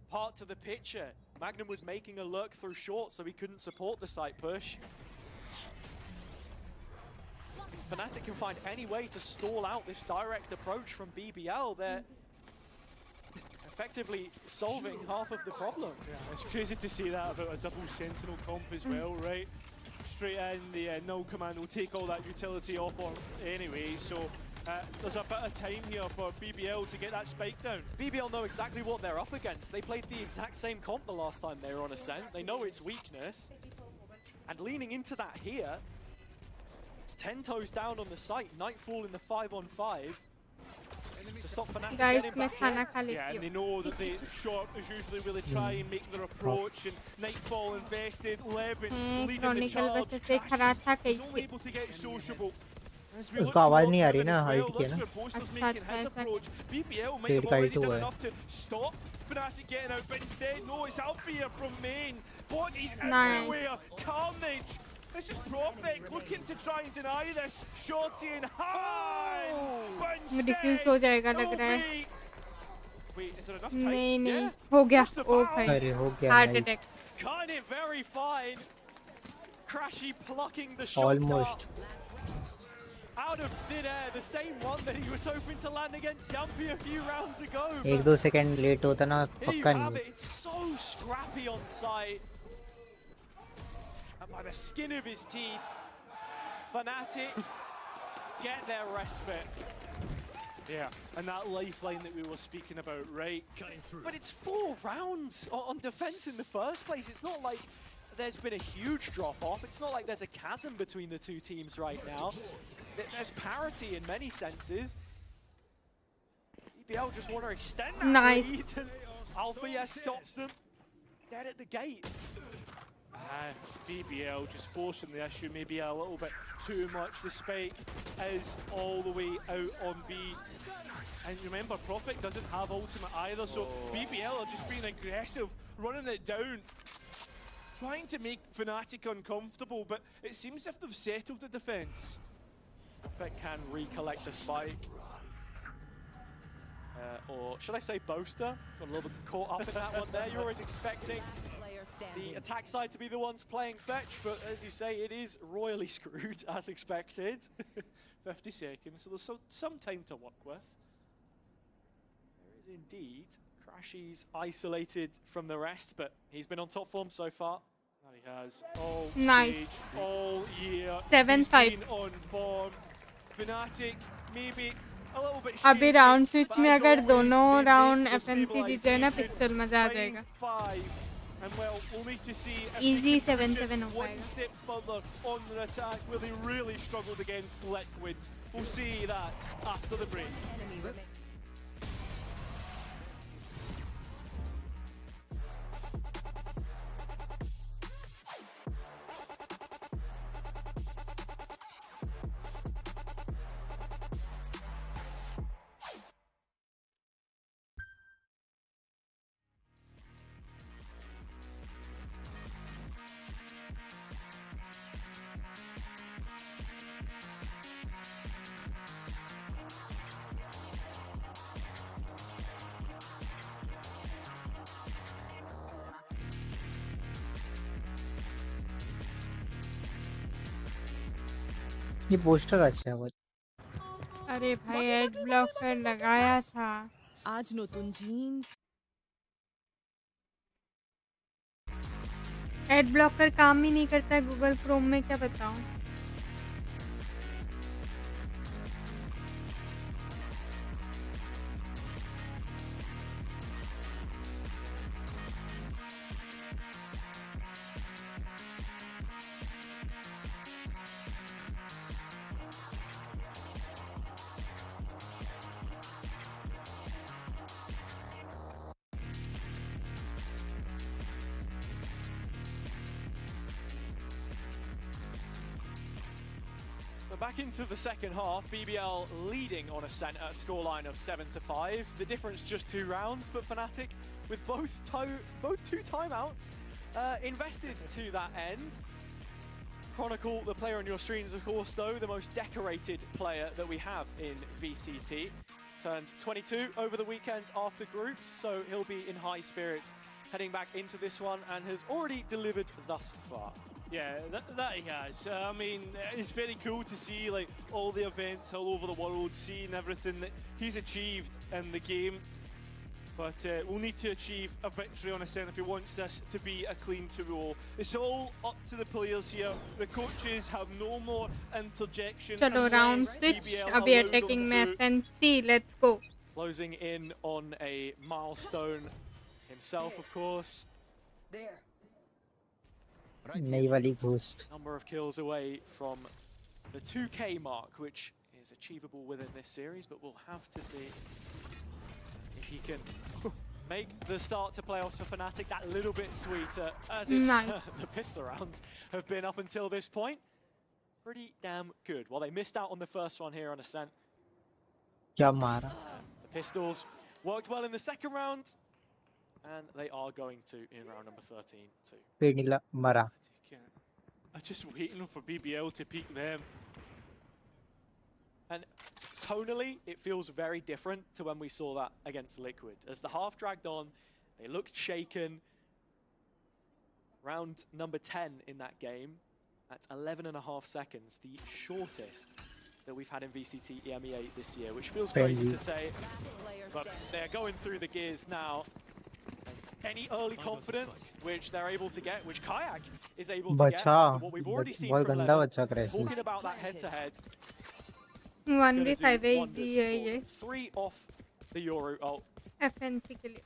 part to the picture. Magnum was making a lurk through short, so he couldn't support the site push. If Fnatic can find any way to stall out this direct approach from BBL, they're effectively solving half of the problem. Yeah, it's crazy to see that about a double sentinel comp as well, right? Straight in, the null command will take all that utility off on anyway, so there's a bit of time here for BBL to get that spike down. BBL know exactly what they're up against. They played the exact same comp the last time they were on Ascent. They know its weakness. And leaning into that here, it's 10 toes down on the site. Nightfall in the 5-on-5 to stop Fnatic Guys getting मैं back खाना in. खा लेती Yeah, and they हूँ. know that the short is usually where they try and make their approach, and Nightfall invested, Levin leading the Chronicle charge, वैसे से खरा था He's only कैसे. able to get sociable. As we उसको look आवाज towards नहीं आ रही heaven ना, as हाइट well, की है that's ना. where Boasters अच्छा, making अच्छा, his ऐसा approach. BBL might पेड़ have का already ही तो done है. enough to stop Fnatic getting out, but instead, no, it's Alfia from main. Bodies Nice. everywhere, carnage. This is Profek looking to try and deny this. Shorty in high, but defuse instead, हो जाएगा लग it'll रहा है. be... Wait, is there enough time? नहीं नहीं Yeah. हो गया. Just O about. भाई अरे हो गया. Heart Nice. Attack. Kind of very fine. Crashy plucking the shot Almost. out of thin air, the same one that he was hoping to land against Yumpy a few rounds ago. 1-2 second late होता ना Here you पक्का have नहीं. it, it's so scrappy on site. And by the skin of his teeth, Fnatic get their respite. Yeah, and that lifeline that we were speaking about, right? But it's 4 rounds on defense in the first place. It's not like there's been a huge drop-off. It's not like there's a chasm between the two teams right now. There's parity in many senses. BBL just want to extend that Nice. lead. And Alpha, yes, stops them dead at the gates. BBL just forcing the issue maybe a little bit too much. The spike is all the way out on B. And remember, Profit doesn't have ultimate either, so BBL are just being aggressive, running it down, trying to make Fnatic uncomfortable, but it seems as if they've settled the defense. Profit can recollect the spike. Or should I say Boaster? Got a little bit caught up in that one there. You're always expecting the attack side to be the ones playing fetch, but as you say, it is royally screwed as expected. 50 seconds, so there's some time to work with. There is indeed. Crashy's isolated from the rest, but he's been on top form so far. That he has all Nice. stage, all year. 7-5. He's been on form. Fnatic, maybe a little bit अभी shaky, round switch but में as अगर always, दोनों they round make the FNC जीत जाए ना stabilization. Pistol मजा आ Playing जाएगा. 5. And well, we'll need to see if Easy they can 7-7 push it हो one पाएगा. step further on their attack where they really struggled against Liquid. We'll see that after the break. ये poster अच्छा है बहुत। अरे भाई ad blocker लगाया था। आज नतून जीन्स एड ब्लॉकर काम ही नहीं करता है गूगल क्रोम में, क्या बताऊं। Back into the second half, BBL leading on Ascent at a scoreline of 7-5. The difference just 2 rounds, but Fnatic with both two timeouts invested to that end. Chronicle, the player on your screens, of course, though, the most decorated player that we have in VCT. Turned 22 over the weekend after groups, so he'll be in high spirits heading back into this one and has already delivered thus far. Yeah, that he has. I mean, it's very cool to see like all the events all over the world, seeing everything that he's achieved in the game. But we'll need to achieve a victory on Ascent if he wants this to be a clean 2-0. It's all up to the players here. The coaches have no more interjection. चलो round switch. अभी attacking में FNC. Let's go. Closing in on a milestone himself, of course. there. नई वाली ghost. Number of kills away from the 2K mark, which is achievable within this series, but we'll have to see if he can make the start to playoffs for Fnatic that little bit sweeter, as is the pistol rounds have been up until this point. Pretty damn good. Well, they missed out on the first one here on Ascent. क्या मारा? The pistols worked well in the second round, and they are going to in round number 13 too. पेड़िला मरा। I'm just waiting for BBL to peek them. And tonally, it feels very different to when we saw that against Liquid. As the half dragged on, they looked shaken. Round number 10 in that game, at 11.5 seconds, the shortest that we've had in VCT EMEA this year, which feels crazy to say, but they're going through the gears now. Any early confidence which they're able to get, which Kayak is able to get, what we've already seen from Level, talking about that head-to-head. 1v5 है 3 off the Yoru ult. FNC के लिए.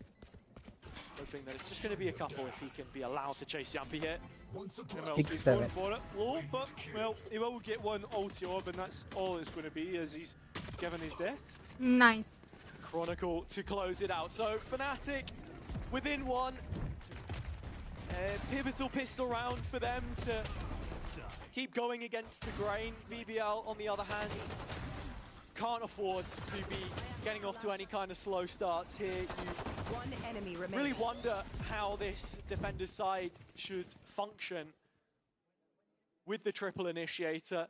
Hoping that it's just going to be a couple if he can be allowed to chase Yampi here. MLC's going for it. Low, but, well, he will get one ulti orb, and that's all it's going to be, as he's given his death. Nice. Chronicle to close it out. So, Fnatic within one. Pivotal pistol round for them to keep going against the grain. BBL, on the other hand, can't afford to be getting off to any kind of slow starts here. You really wonder how this defender's side should function with the triple initiator,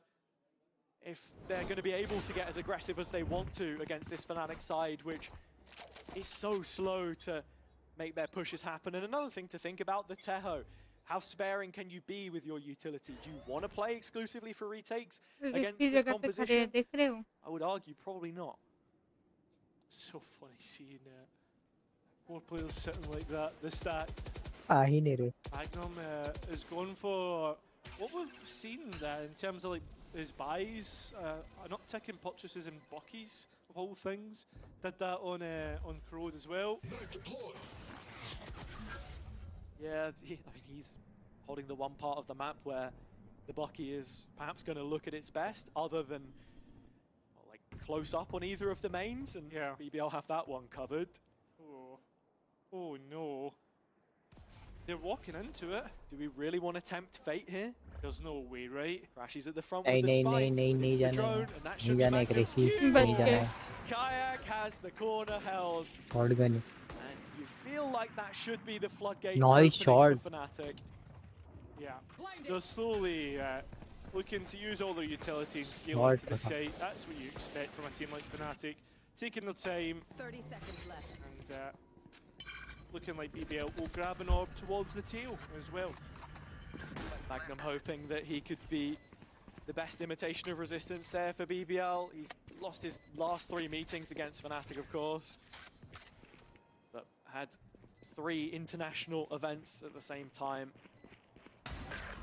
if they're going to be able to get as aggressive as they want to against this Fnatic side, which is so slow to make their pushes happen. And another thing to think about, the Teho. How sparing can you be with your utility? Do you want to play exclusively for retakes against this composition? I would argue probably not. So funny seeing 4 players sitting like that. The stat. Magnum has gone for what we've seen in terms of like his buys, an uptick in purchases in buckies of all things. Did that on Corrode as well. Yeah, I mean, he's holding the one part of the map where the Bucky is perhaps going to look at its best, other than well, like close up on either of the mains, and BBL have that one covered. Oh no. They're walking into it. Do we really want to tempt fate here? There's no way, right? Crashes at the front with the spike. It's the drone, and that should be Magnum's Kayak has the corner held. And you feel like that should be the floodgates Nice shot. for Fnatic. Yeah, they're slowly looking to use all their utility and scale into the site. That's what you expect from a team like Fnatic. Taking their time. 30 seconds left. And looking like BBL will grab an orb towards the tail as well. Magnum hoping that he could be the best imitation of resistance there for BBL. He's lost his last 3 meetings against Fnatic, of course, but had 3 international events at the same time.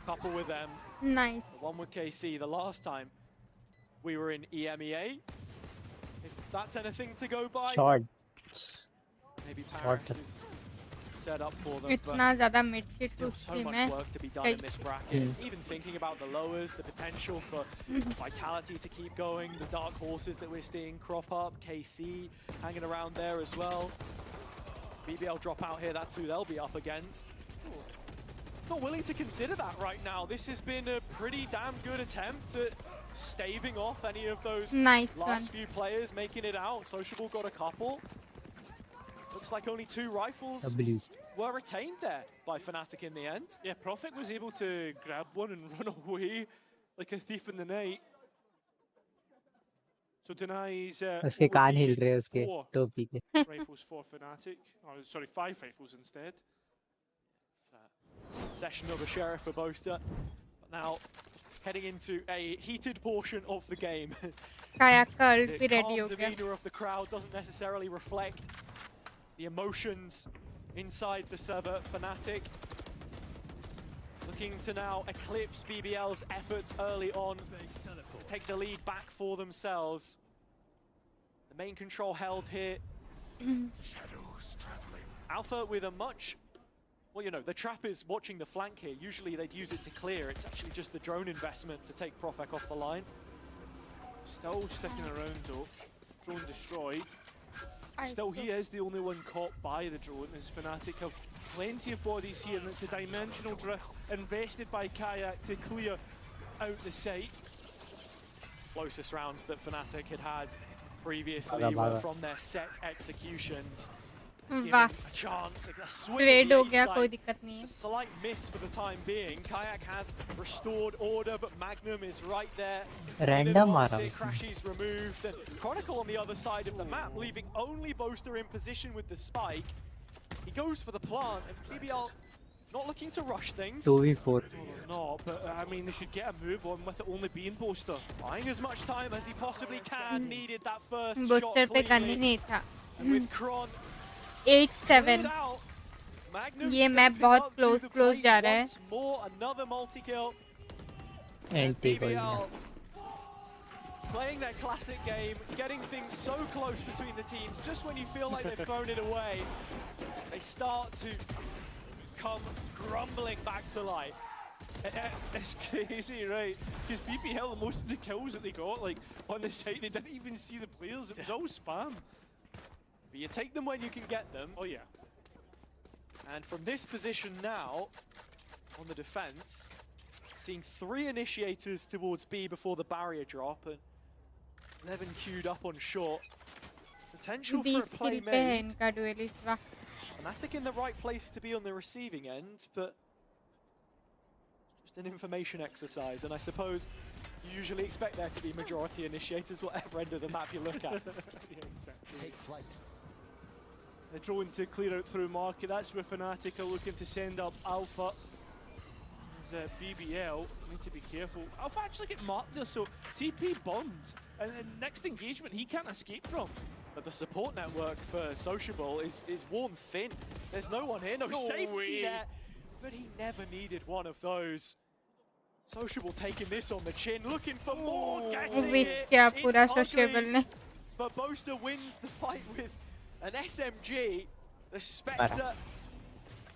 Couple with them. Nice. The one with KC the last time we were in EMEA. If that's anything to go by. Short. Maybe Paris is set up for them. इतना ज़्यादा mid से Still push so की much मैं work to be done in this bracket. Even thinking about the lowers, the potential for Vitality to keep going, the dark horses that we're seeing crop up, KC hanging around there as well. BBL drop out here, that's who they'll be up against. Not willing to consider that right now. This has been a pretty damn good attempt at staving off any of those last few players making it out. Sociable got a couple. Looks like only 2 rifles were retained there by Fnatic in the end. Yeah, Prophet was able to grab one and run away like a thief in the night. So denies उसके कान हिल रहे हैं उसके टोपी के rifles for Fnatic. Oh, sorry, 5 rifles instead. Session of a sheriff for Boaster. But now heading into a heated portion of the game. The calm demeanor of the crowd doesn't necessarily reflect the emotions inside the server. Fnatic looking to now eclipse BBL's efforts early on, take the lead back for themselves. The main control held here. Shadows traveling. Alpha with a much, well, you know, the trap is watching the flank here. Usually they'd use it to clear. It's actually just the drone investment to take Profek off the line. Still sticking around though. Drone destroyed. Still, he is the only one caught by the drone, as Fnatic have plenty of bodies here, and it's a dimensional drift invested by Kayak to clear out the site. Closest rounds that Fnatic had previously were from their set executions. Giving a chance, a swing हो गया कोई दिक्कत नहीं है. It's a slight miss for the time being. Kayak has restored order, but Magnum is right there. Random crashes removed, and Chronicle on the other side of the map, leaving only Boaster in position with the spike. He goes for the plant, and BBL not looking to rush things. 2v4. No, but I mean, they should get a move on with it only being Boaster. Buying as much time as he possibly can. Needed that first Boaster shot पे करनी cleanly. नहीं था. And with Kron 8-7. ये map बहुत close जा रहा है. More, another multi-kill. BBL playing their classic game, getting things so close between the teams. Just when you feel like they've thrown it away, they start to come grumbling back to life. It's crazy, right? Because BBL, most of the kills that they got, like on the site, they didn't even see the players. It was all spam. But you take them when you can get them. Oh yeah. And from this position now, on the defense, seeing 3 initiators towards B before the barrier drop, and 11 queued up on short. Potential for a play made. Fnatic in the right place to be on the receiving end, but just an information exercise. And I suppose you usually expect there to be majority initiators, whatever end of the map you look at. Yeah, exactly. Take flight. The drone to clear out through market. That's where Fnatic are looking to send up Alpha. As BBL need to be careful. Alpha actually get marked there, so TP bombed. And next engagement he can't escape from. But the support network for Sociable is worn thin. There's no one here, no safety there. But he never needed one of those. Sociable taking this on the chin, looking for more, getting it. It's ugly. But Boaster wins the fight with an SMG, the Spectre,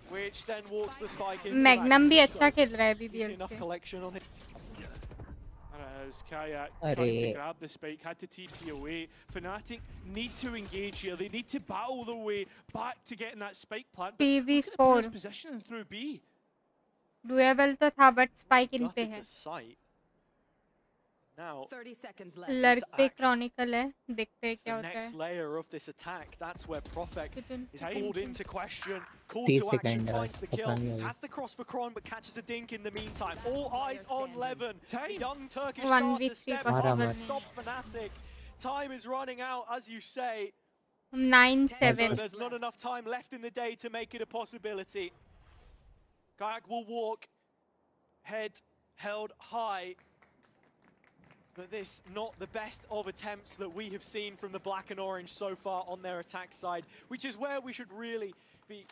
which then walks the spike into Magnum भी अच्छा खेल रहा है BBL enough से. collection on it. As Kayak trying to grab the spike, had to TP away. Fnatic need to engage here. They need to battle their way back to getting that spike plant. PV4. Positioning through B. Doable तो था, but spike इन पे है. Now, 30 seconds left. Lurk पे Chronicle है, देखते हैं क्या होता है. Next layer of this attack, that's where Profek is called into question, called 30 to action, seconds, finds the kill, पता नहीं has the cross for Kron, but catches a dink in the meantime. All eyes on Levin, young Turkish star to step up and stop Fnatic. Time is running out, as you say. 9-7. So there's not enough time left in the day to make it a possibility. Kayak will walk, head held high. But this, not the best of attempts that we have seen from the black and orange so far on their attack side, which is where we should really be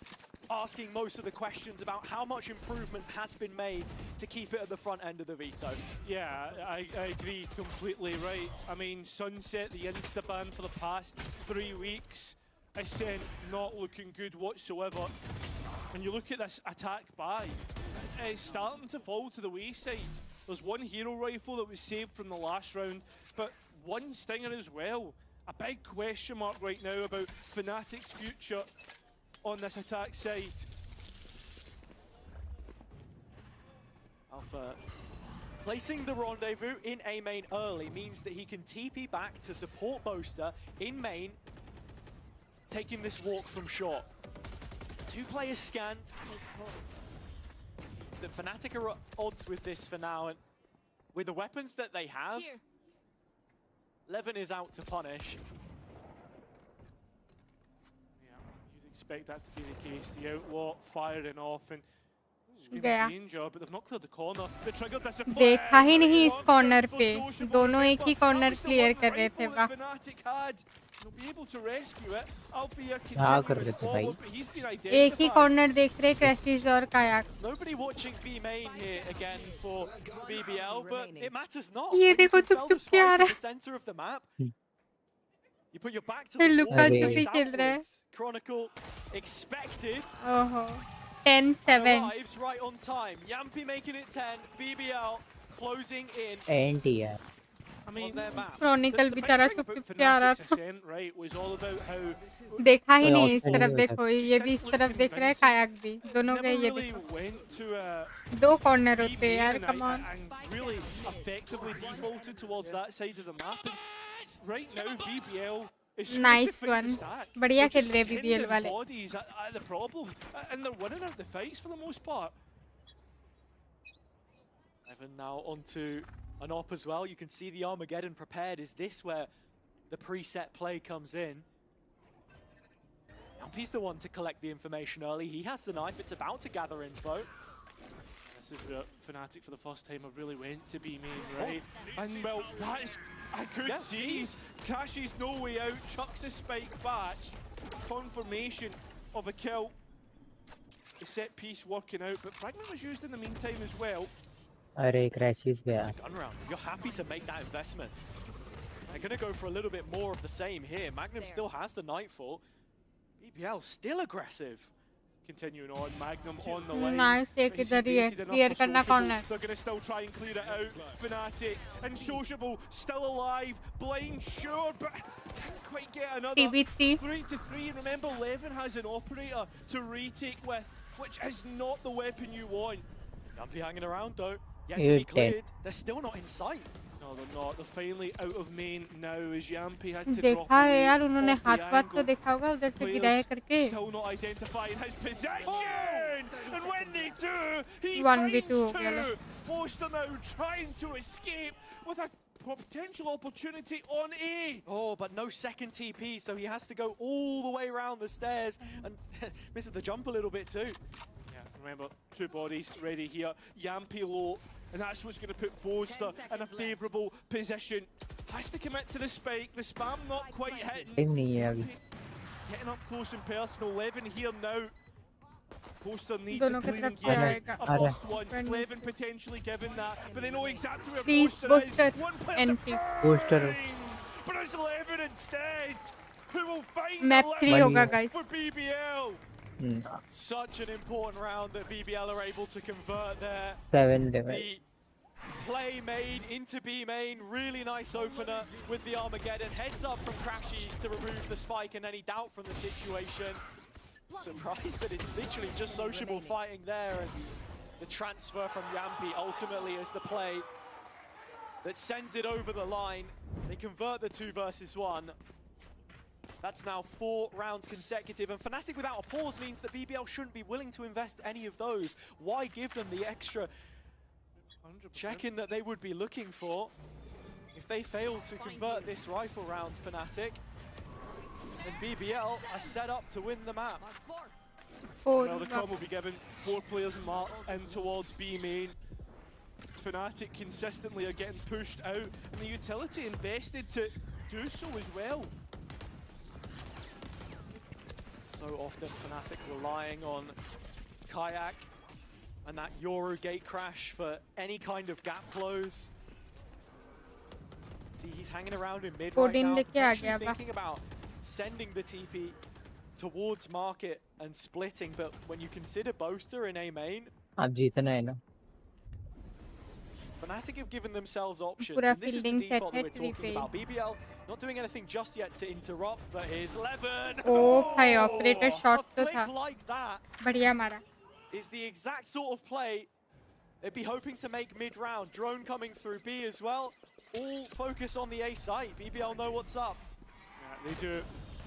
asking most of the questions about how much improvement has been made to keep it at the front end of the veto. Yeah, I agree completely, right? I mean, Sunset, the insta-ban for the past 3 weeks, Ascent not looking good whatsoever. And you look at this attack buy, it's starting to fall to the wayside. There's one hero rifle that was saved from the last round, but one stinger as well. A big question mark right now about Fnatic's future on this attack side. Alpha placing the rendezvous in A main early means that he can TP back to support Boaster in main, taking this walk from short. 2 players scanned. The Fnatic are at odds with this for now, and with the weapons that they have, Levin is out to punish. Yeah, you'd expect that to be the case. The outlaw firing off and गया danger, but they've not cleared the corner. The trigger disappointed. देखा ही नहीं इस corner पे दोनों एक ही corner clear कर रहे थे वाह क्या कर रहे थे भाई एक ही कॉर्नर देख रहे क्रैशेस और कायाक Nobody watching B main here again for BBL, but it matters not. ये देखो चुप चुप के आ रहा है Center of the map. You put your back to the Luca wall. छुपी खेल रहा है Chronicle expected. ओहो 10-7 Arrives right on time. Yampi making it 10. BBL closing in. Anti यार I mean, Chronicle बेचारा चुप चुप के आ रहा था right, was all about how देखा ही नहीं इस तरफ देखो ये भी इस तरफ देख रहा है कायाक भी दोनों के ये देखो 2 कॉर्नर होते हैं यार come on really effectively defaulted towards that side of the map. And right now, BBL is Nice one. बढ़िया खेल रहे हैं BBL वाले. Bodies are the problem, and they're winning out the fights for the most part. Evan now onto an op as well. You can see the Armageddon prepared. Is this where the preset play comes in? He's the one to collect the information early. He has the knife. It's about to gather info. This is where Fnatic for the first time have really went to be main, right? And well, that is a good seize. Kashi's no way out, chucks the spike back. Confirmation of a kill. The set piece working out, but Fragment was used in the meantime as well. अरे crashes गया It's a gun round. You're happy to make that investment. They're going to go for a little bit more of the same here. Magnum still has the Nightfall. BBL still aggressive. Continuing on, Magnum on the way. Nice एक इधर ही है clear करना corner They're going to still try and clear it out. Fnatic and Sociable still alive. Blind sure, but can't quite get another. 3v3 3-3. And remember, Levin has an operator to retake with, which is not the weapon you want. Yampi hanging around though. Yet to be cleared. They're still not in sight. No, they're not. They're finally out of main now as Yampi has to drop देखा है यार उन्होंने off the हाथ बात तो angle. देखा होगा उधर से गिराया करके Still not identifying his possession, and when they do, he 1v2 हो finds गया लो. two. Boaster now trying to escape with a potential opportunity on A. Oh, but no second TP, so he has to go all the way around the stairs and misses the jump a little bit too. Yeah, remember, 2 bodies ready here. Yampi low, and that's what's going to put Boaster in a favourable position. Has to commit to the spike. The spam not quite hitting. नहीं है अभी Getting up close and personal. Levin here now. Boaster needs a दोनों की clearing तरफ से gear. आएगा A first one. Levin potentially given that, but they know exactly where Please Boaster is. Boaster One player to entry Boaster find, but it's Levin instead who will find map the 3 level होगा guys for BBL. Such an important round that BBL are able to convert there. 7 damage The play made into B main, really nice opener with the Armageddon. Heads up from Crashies to remove the spike and any doubt from the situation. Surprised that it's literally just Sociable fighting there, and the transfer from Yampi ultimately is the play that sends it over the line. They convert the 2 versus 1. That's now 4 rounds consecutive, and Fnatic without a pause means that BBL shouldn't be willing to invest any of those. Why give them the extra 100%. check-in that they would be looking for if they fail to convert this rifle round, Fnatic? And BBL are set up to win the map. Well, the club will be given 4 players marked in towards B main. Fnatic consistently are getting pushed out, and the utility invested to do so as well. So often Fnatic relying on Kayak and that Yoru gate crash for any kind of gap close. See, he's hanging around in mid right now, potentially thinking about sending the TP towards market and splitting, but when you consider Boaster in A main, अब जीतना है ना. Fnatic have given themselves options, and this is the default that we're talking about. BBL not doing anything just yet to interrupt, but here's Levin. Oh, भाई operator shot तो A था. flick like that बढ़िया मारा. is the exact sort of play they'd be hoping to make mid-round. Drone coming through B as well. All focus on the A site. BBL know what's up. Yeah, they do.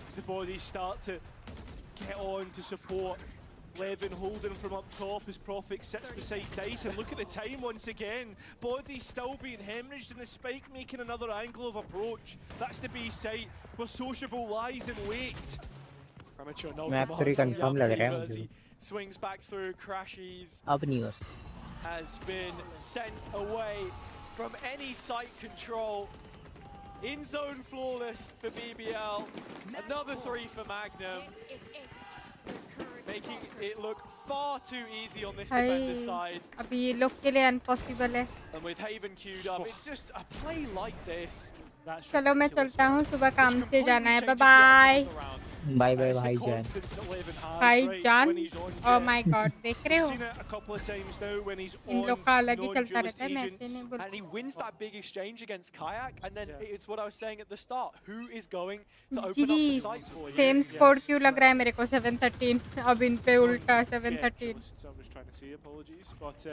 As the bodies start to get on to support. Levin holding from up top as Profit sits beside Dice, and look at the time once again. Bodies still being hemorrhaged, and the Spike making another angle of approach. That's the B site where Sociable lies in wait. Premature no Map 3 confirm लग रहा है मुझे. Swings back through, crashes. अब नहीं हो. Has been sent away from any site control. In zone flawless for BBL. Another 3 for Magnum. Making it look far too easy on this defender's side. अभी ये लोग के लिए impossible है. And with Haven queued up, it's just a play like this. चलो मैं चलता हूँ, सुबह काम से जाना है. Bye bye. बाय भाईजान. भाईजान. Oh my God, देख रहे हो? इन लोग का अलग ही चलता रहता है, मैं ऐसे नहीं बोलती. And he wins that big exchange against Kayak, and then it's what I was saying at the start. Who is going to open up the site for you? Same score क्यों लग रहा है मेरे को 7-13. अब इन पे उल्टा 7-13. So I'm just trying to say apologies, but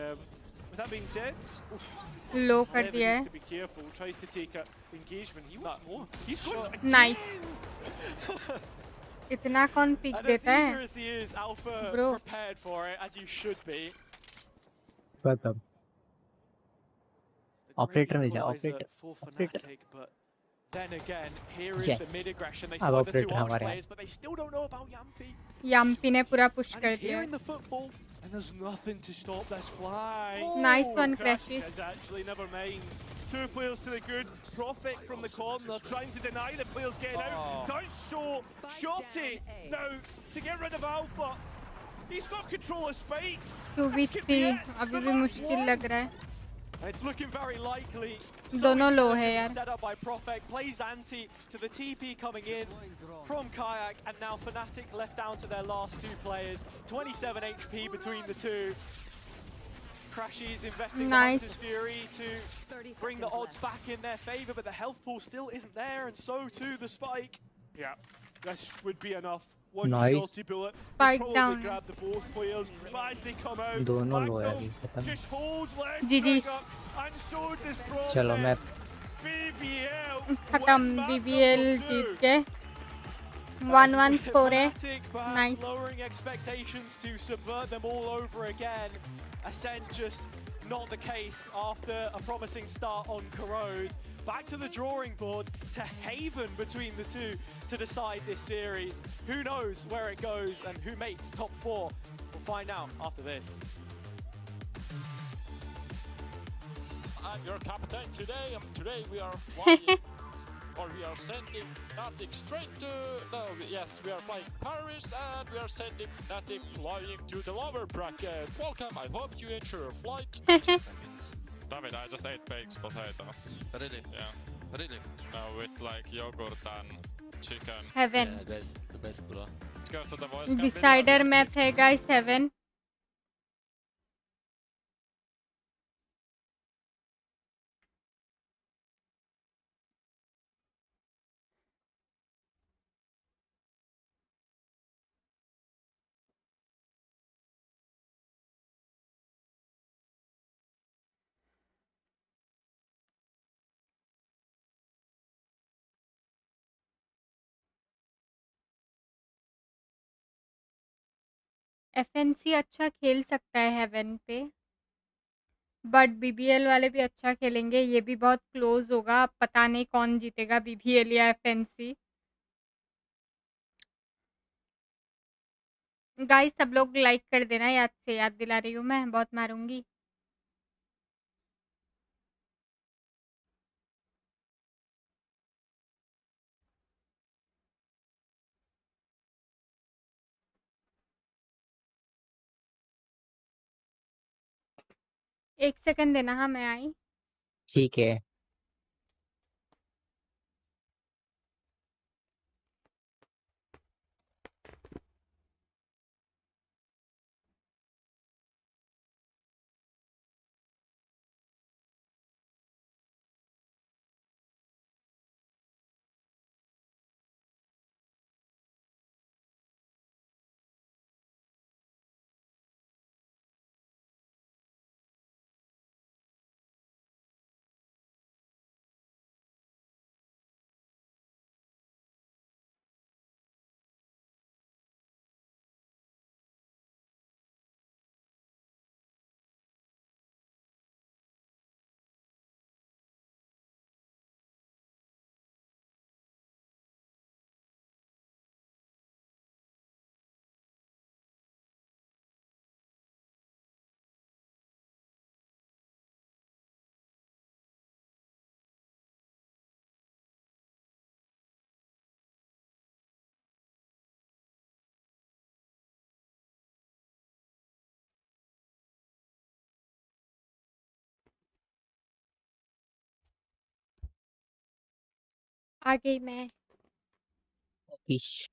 with that being said, low कर दिया है. Needs to be careful. Tries to take a engagement. He wants more. He's got Nice. इतना कौन पिक देता है? And as eager as he is, Alpha prepared for it, as you should be. खत्म. Operator में जा. Operator. But then again, here is Yes. the mid aggression. They अब split the two operator arch हमारे players, but they still don't know about Yampi. Yampi ने पूरा push And कर he's दिया. hearing the footfall. And there's nothing to stop this fly. Nice one, Crashes. Crashes. Actually, never mind. 2 players to the good. Profit from the corner, trying to deny the players getting out. Does so. Shotty now to get rid of Alpha. He's got control of Spike. 2v3 अभी भी मुश्किल लग रहा है. It's looking very likely. दोनों low है यार. Set up by Profet, plays anti to the TP coming in from Kayak, and now Fnatic left down to their last 2 players. 27 HP between the two. Crashes investing Nice. Hunter's Fury to bring the odds back in their favor, but the health pool still isn't there, and so too the spike. Yeah, this would be enough. One Nice. shorty bullet. Spike probably down. grab the both players, but as they come out, दोनों लो है Magnum अभी खत्म. just holds left GG's. trigger, and so does Profit. चलो मैं BBL खत्म. BBL जीत के 1-1 score है. Perhaps Nice. lowering expectations to subvert them all over again. Ascent just not the case after a promising start on Corrode. Back to the drawing board, to Haven between the two to decide this series. Who knows where it goes and who makes top 4? We'll find out after this. I'm your captain today, and today we are flying, or we are sending Fnatic straight to, yes, we are flying Paris, and we are sending Fnatic flying to the lower bracket. Welcome, I hope you enjoy your flight. David, I just ate baked potatoes. Really? Yeah. Really? No, with like yogurt and chicken. Heaven. Yeah, the best, bro. Let's go to the voice. Decider map है guys. Heaven. FNC अच्छा खेल सकता है haven पे, but BBL वाले भी अच्छा खेलेंगे. ये भी बहुत क्लोज होगा. अब पता नहीं कौन जीतेगा, BBL या FNC. गाइस सब लोग लाइक कर देना, याद से याद दिला रही हूँ मैं, बहुत मारूंगी. 1 सेकंड देना। हाँ, मैं आई। ठीक है। आ गई मैं। इश।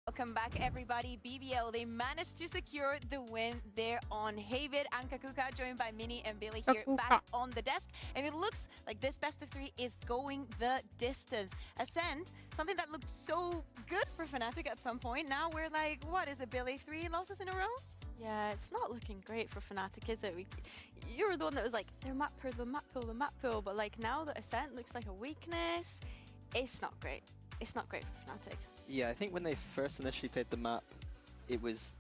Welcome back, everybody. BBL, they managed to secure the win there on Havid. And Kakuka, joined by Mini and Billy here back on the desk. And it looks like this best of 3 is going the distance. Ascent, something that looked so good for Fnatic at some point. Now we're like, what is it, Billy? 3 losses in a row? Yeah, it's not looking great for Fnatic, is it? You were the one that was like, their map pool, the map pool, the map pool. But like now that Ascent looks like a weakness, it's not great. It's not great for Fnatic. Yeah, I think when they first initially played the map, it was,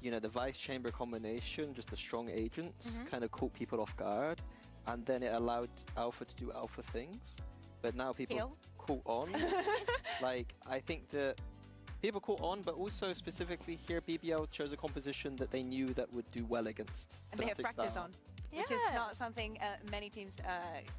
you know, the Vice Chamber combination, just the strong agents, kind of caught people off guard, and then it allowed Alpha to do Alpha things. But now people caught on. Like, I think that people caught on, but also specifically here, BBL chose a composition that they knew that would do well against. And they have practice on. Which is not something many teams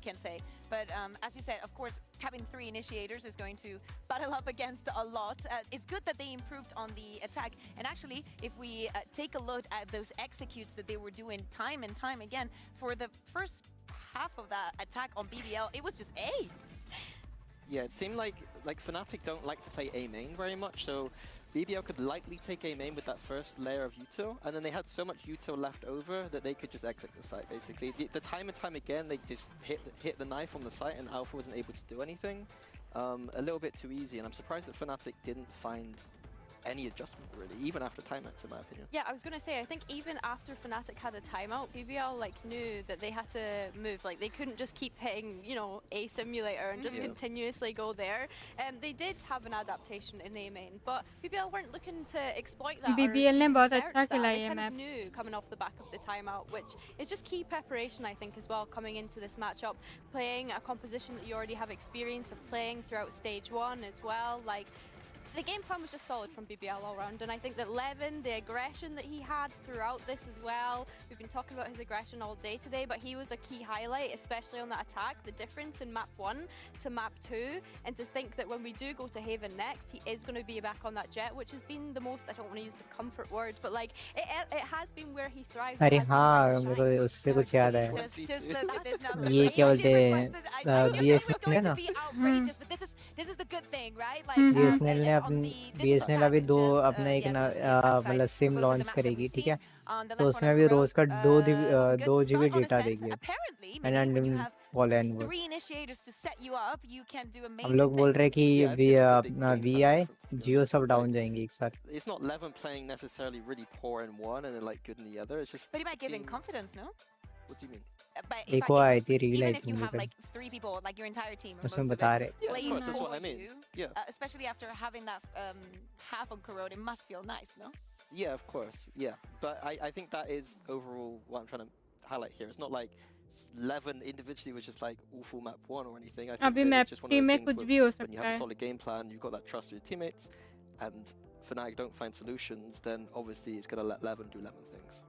can say. But as you said, of course, having 3 initiators is going to battle up against a lot. It's good that they improved on the attack. And actually, if we take a look at those executes that they were doing time and time again, for the first half of that attack on BBL, it was just A. Yeah, it seemed like Fnatic don't like to play A main very much, so BBL could likely take A main with that first layer of util, and then they had so much util left over that they could just exit the site, basically. The time and time again, they just hit the knife on the site, and Alpha wasn't able to do anything. A little bit too easy, and I'm surprised that Fnatic didn't find any adjustment, really, even after timeouts, in my opinion. Yeah, I was going to say, I think even after Fnatic had a timeout, BBL like knew that they had to move. Like, they couldn't just keep hitting, you know, a simulator and just continuously go there. They did have an adaptation in A main, but BBL weren't looking to exploit that. BBL ने बहुत They अच्छा खेला ये kind match. of knew coming off the back of the timeout, which is just key preparation, I think, as well, coming into this matchup. Playing a composition that you already have experience of playing throughout stage 1 as well. Like, the game plan was just solid from BBL all round, and I think that Levin, the aggression that he had throughout this as well, we've been talking about his aggression all day today, but he was a key highlight, especially on that attack, the difference in map 1 to map 2, and to think that when we do go to Haven next, he is going to be back on that jet, which has been the most, I don't want to use the comfort word, but like, it has been where he thrives. अरे हाँ, मेरे को उससे कुछ याद है। ये क्या बोलते हैं, BSNL है ना? BSNL ने BSNL अभी 2 अपना एक ना मतलब सिम लॉन्च करेगी, ठीक है? तो उसमें अभी रोज का 2 GB डेटा देगी and unlimited call and word. हम लोग बोल रहे हैं कि अपना VI जियो सब डाउन जाएंगे एक साथ। It's not Levin playing necessarily really poor in one and then like good in the other. It's just. But he might give him confidence, no? What do you mean? But एक वो आई थी reel I even if थी you have मेरे like 3 many people, like your entire team, or most उसमें of बता it, रहे. Yeah, of playing course, that's for what I mean. you, Yeah. especially after having that half on Corrode, it must feel nice, no? Yeah, of course. Yeah, but I think that is overall what I'm trying to highlight here. It's not like Leven individually was just like awful map one or anything. I think अभी that map it's just one of team those में things कुछ where भी हो when you सकता have a है. solid game plan, you've got that trust with your teammates, and Fnatic don't find solutions, then obviously it's going to let Leven do Leven things.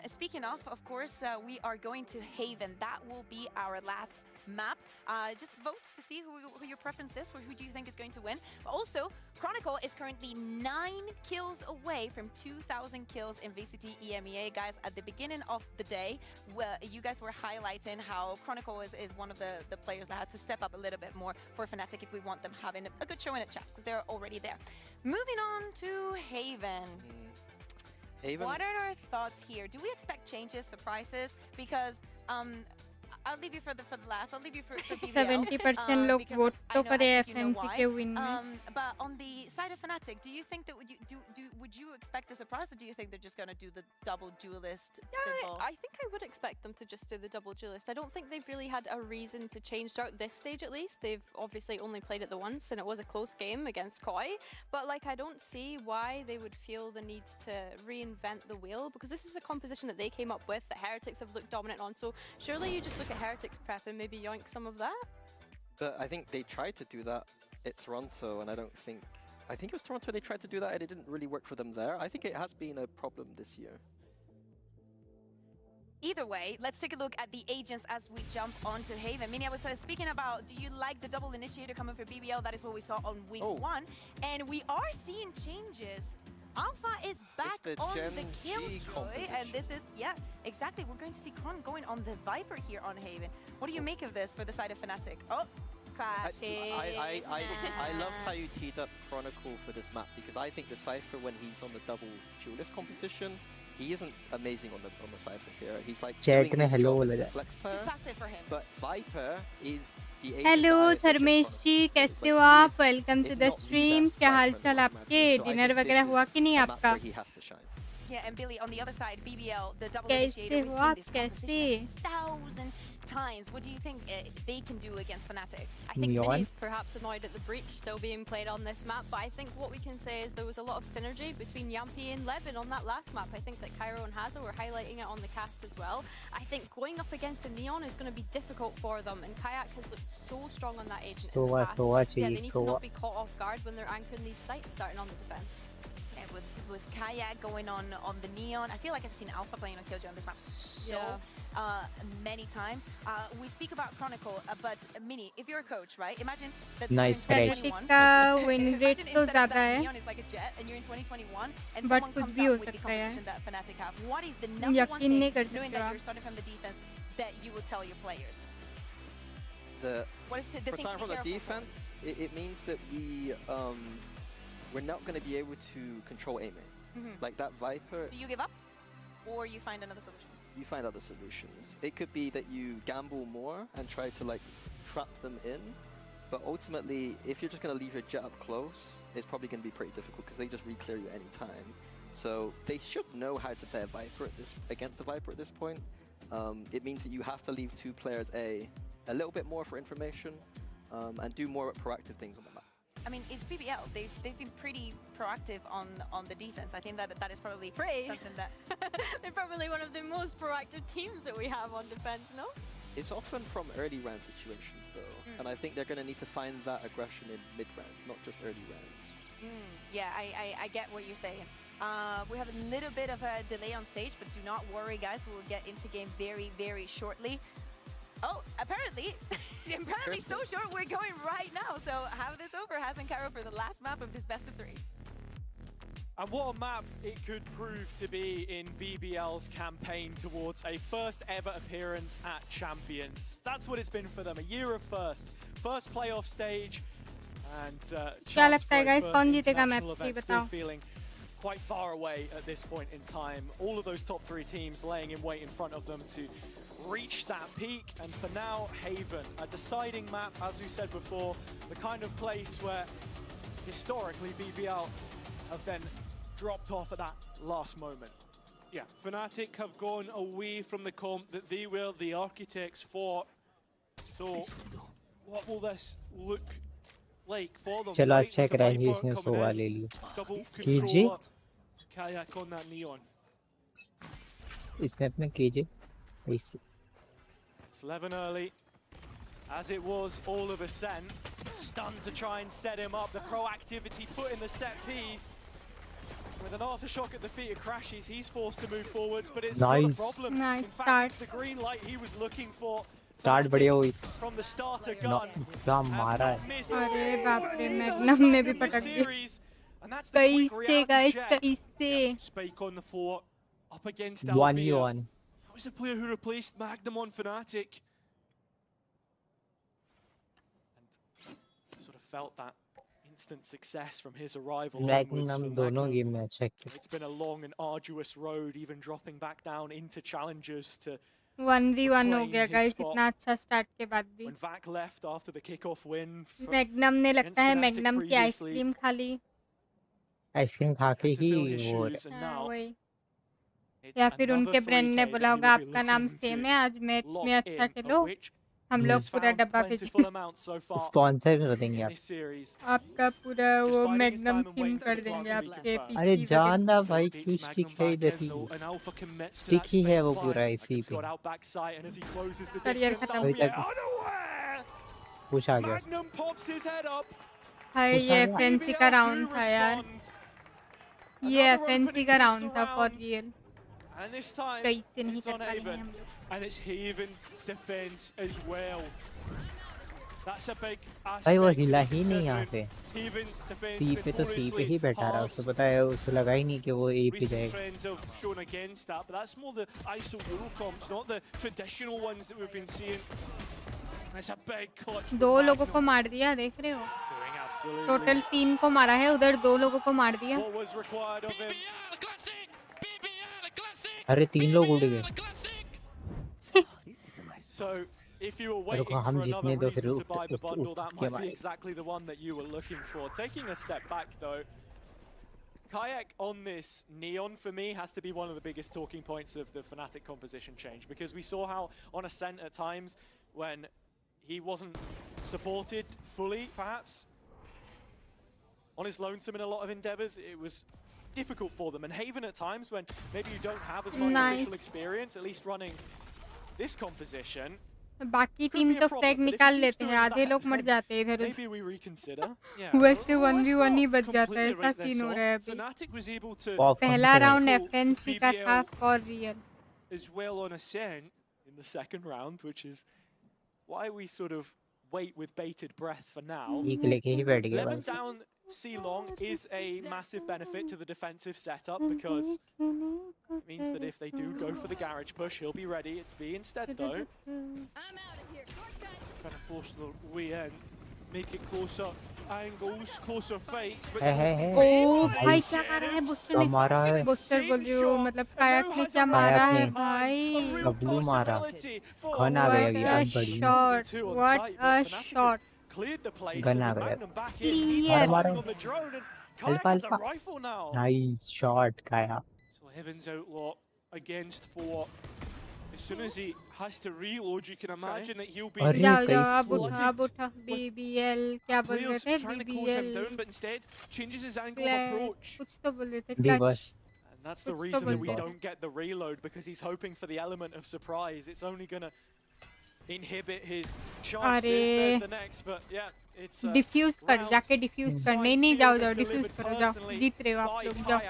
Speaking of course, we are going to Haven. That will be our last map. Just vote to see who your preference is, or who do you think is going to win. But also, Chronicle is currently 9 kills away from 2,000 kills in VCT EMEA. Guys, at the beginning of the day, you guys were highlighting how Chronicle is one of the players that had to step up a little bit more for Fnatic if we want them having a good showing at Chaps, because they're already there. Moving on to Haven. Haven? What are our thoughts here? Do we expect changes, surprises? Because I'll leave you for the last. I'll leave you for BBL. 70% लोग because vote तो I करे think you know FNC why. के win में. But on the side of Fnatic, do you think that would you expect a surprise, or do you think they're just going to do the double duelist symbol? I think I would expect them to just do the double duelist. I don't think they've really had a reason to change throughout this stage at least. They've obviously only played it the once, and it was a close game against Koi. But like, I don't see why they would feel the need to reinvent the wheel, because this is a composition that they came up with that Heretics have looked dominant on. So surely you just look at Heretics prep and maybe yoink some of that. But I think they tried to do that at Toronto, and I think it was Toronto they tried to do that, and it didn't really work for them there. I think it has been a problem this year. Either way, let's take a look at the agents as we jump onto Haven. Mini, I was speaking about, do you like the double initiator coming for BBL? That is what we saw on week 1. And we are seeing changes. Alpha is back on the Killjoy, and this is, yeah, exactly. We're going to see Con going on the Viper here on Haven. What do you make of this for the side of Fnatic? Oh, crashing. I love how you teed up Chronicle for this map, because I think the Cypher, when he's on the double duelist composition, he isn't amazing on the Cypher here. He's like Chat doing में his hello job बोला as a जाए. flex player, passive for him. but Viper is the agent hello that I associate Dharmesh Chronicle ji, with. कैसे Like, हो he आप? is, welcome to if the not the stream. best क्या Cypher हाल in the चाल map, आपके? so I dinner think वगैरह this हुआ is कि नहीं a map आपका? where he has to shine. Yeah, and Billy, on the other side, BBL, the double कैसे initiator, we've हो seen आप? this कैसे? composition 1,000 times. What do you think they can do against Fnatic? I think Neon? Mini's perhaps annoyed at the breach still being played on this map, but I think what we can say is there was a lot of synergy between Yampi and Leven on that last map. I think that Cairo and Haza were highlighting it on the cast as well. I think going up against a Neon is going to be difficult for them, and Kayak has looked so strong on that agent in the past. Yeah, they need to not be caught off guard when they're anchoring these sites starting on the defense. And with Kayak going on the Neon, I feel like I've seen Alpha playing on Killjoy on this map so many times. We speak about Chronicle, but Mini, if you're a coach, right? Imagine that Nice in catch. 2021, का win rate imagine तो instead of ज़्यादा that है. Neon is like a jet, and you're in 2021, and But someone कुछ comes भी out हो with the सकता है. composition that Fnatic have. What is the number one यकीन नहीं thing, कर knowing सकते that आप. you're starting from the defense, that you will tell your players? What is the For thing to starting be from the careful for? defense, it means that we're not going to be able to control aiming. Like that Viper, Do you give up, or you find another solution? you find other solutions. It could be that you gamble more and try to like trap them in, but ultimately, if you're just going to leave your jet up close, it's probably going to be pretty difficult because they just re-clear you any time. So they should know how to play a Viper against the Viper at this point. It means that you have to leave two players a little bit more for information and do more proactive things on the map. I mean, it's BBL. They've been pretty proactive on the defense. I think that is probably something that They're probably one of the most proactive teams that we have on defense, no? It's often from early round situations though, and I think they're going to need to find that aggression in mid rounds, not just early rounds. Yeah, I get what you're saying. We have a little bit of a delay on stage, but do not worry, guys. We will get into game very, very shortly. Oh, apparently so short, we're going right now. So have this over, Haz and Cairo, for the last map of this best of 3. And what a map it could prove to be in BBL's campaign towards a first ever appearance at Champions. That's what it's been for them, a year of first playoff stage, and क्या chance लगता for है a guys, first कौन जीतेगा international match? event, still feeling quite far away at this point in time. All of those top 3 teams laying in wait in front of them to reach that peak, and for now, Haven, a deciding map, as we said before, the kind of place where historically BBL have then dropped off at that last moment. Yeah, Fnatic have gone away from the comp that they were the architects for So, what will this look like for them? चलो Right, अच्छा with the crash Viper इसने coming Sowa in, ले ली double कीजे controller, Kayak on that Neon. इसने अपने कीजे ऐसे It's 11 early, as it was all of Ascent. Stunned to try and set him up. The proactivity put in the set piece. With an aftershock at the feet of Crashes, he's forced to move forwards, but it's not a problem. Nice In fact, start. it's the green light he was looking for. Start बढ़िया हुई From the starter ना gun. क्या मारा है अरे बाप रे magnum ने भी पटक दिया कैसे गाइस कैसे Spike on the floor, up against 1v1 That was the player who replaced Magnum on Fnatic. And sort of felt that instant success from his arrival onwards magnum for दोनों Magnum. Game में अच्छा किया It's been a long and arduous road, even dropping back down into challengers to 1v1 हो reclaim गया his guys spot. इतना अच्छा start के बाद भी When Vac left after the kickoff win, magnum ने लगता है Fnatic मैग्नम की previously. आइसक्रीम खा ली आइसक्रीम खा के to ही fill his वो shoes, and हाँ, now वही it's या फिर another उनके ब्रांड 3K ने that बोला he होगा will be आपका नाम looking सेम to है आज मैच lock में अच्छा in, खेलो of which हम he लोग has पूरा found डब्बा plentiful भेजेंगे amounts so far स्पॉन्सर कर देंगे in आप this series. आपका पूरा वो Just biding his magnum time and theme waiting for कर the देंगे clock to be आपके confirmed. अरे पीसी जानना भाई Takes क्यों स्टिक Magnum है back इधर in he though, and Alpha commits to stick that ही है Spike वो climb. पूरा इसी Magnum's पे got out back sight, and as he closes the career distance, खत्म अभी Alfie तक unaware! कुछ आ गया Magnum pops his head up. हाय कुछ ये आ गया एफएनसी का BBL राउंड do था यार respond. ये Another एफएनसी opening का pistol राउंड था for round, real And this time, कैसे नहीं it's कर on पा रहे हैं Haven. हम लोग And it's Haven defense as well. That's a big भाई वो aspect हिला ही नहीं considering यहाँ पे Haven's defense सी पे तो सी पे notoriously ही बैठा रहा hard. उसको पता है उसे लगा ही नहीं कि वो ए पे Recent जाएगा trends have shown against that, but that's more the ISO Euro comps, not the traditional ones that we've been seeing. That's a big clutch from दो लोगों को Magnum. मार दिया देख रहे हो Doing absolutely टोटल 3 को मारा है उधर 2 लोगों को मार दिया what was required of him. अरे 3 लोग उड़ गए So, if you were रुको waiting हम for another जीतने दो फिर reason to उठ buy the उठ bundle, उठ that के might be मारेंगे exactly the one that you were looking for. Taking a step back, though, Kayak on this Neon, for me, has to be one of the biggest talking points of the Fnatic composition change, because we saw how on Ascent at times, when he wasn't supported fully, perhaps, on his lonesome in a lot of endeavors, it was difficult for them. And Haven at times, when maybe you don't have as much official Nice. experience, at least running this composition, बाकी team तो frag निकाल लेते हैं आधे लोग मर जाते हैं इधर maybe we reconsider. वैसे Well, let's 1v1 he not बच जाता है completely ऐसा write this सीन हो off. रहा है अभी Fnatic was able to पहला राउंड tackle एफएनसी का था BBL for real as well on Ascent. In the second round, which is why we sort of wait with bated breath for now. एक लेके ही बैठ गया 11 बस down C long is a massive benefit to the defensive setup, because it means that if they do go for the garage push, he'll be ready. It's B instead, though. Trying to force the way in, make it closer angles, closer fights. But है ओ भाई क्या आ रहा है booster क्या ने मारा है booster बोल रही हूँ मतलब कायक ने क्या मारा कायक है ने भाई डब्लू मारा गन आ गया अभी आज बड़ी shot what a shot Cleared the place, gun आ and गया Magnum back in. He's Clear. firing on the drone, and Kayak alpha has a alpha rifle now. Nice shot काया So Heaven's outlaw against 4. As soon as he has to reload, you can imagine that he'll be अरे जाओ जाओ कैसे अब उठा BBL क्या बोल रहे players थे trying to close him BBL down, but instead changes his angle of approach. कुछ तो बोल रहे थे भी क्लच बस And that's the It's the reason that we window. don't get the reload, because he's hoping for the element of surprise. It's only going to inhibit his chances. There's the next, but yeah, it's defuse कर जाके diffuse कर नहीं जाओ जाओ diffuse करो जाओ जीत रहे हो आप लोग जाओ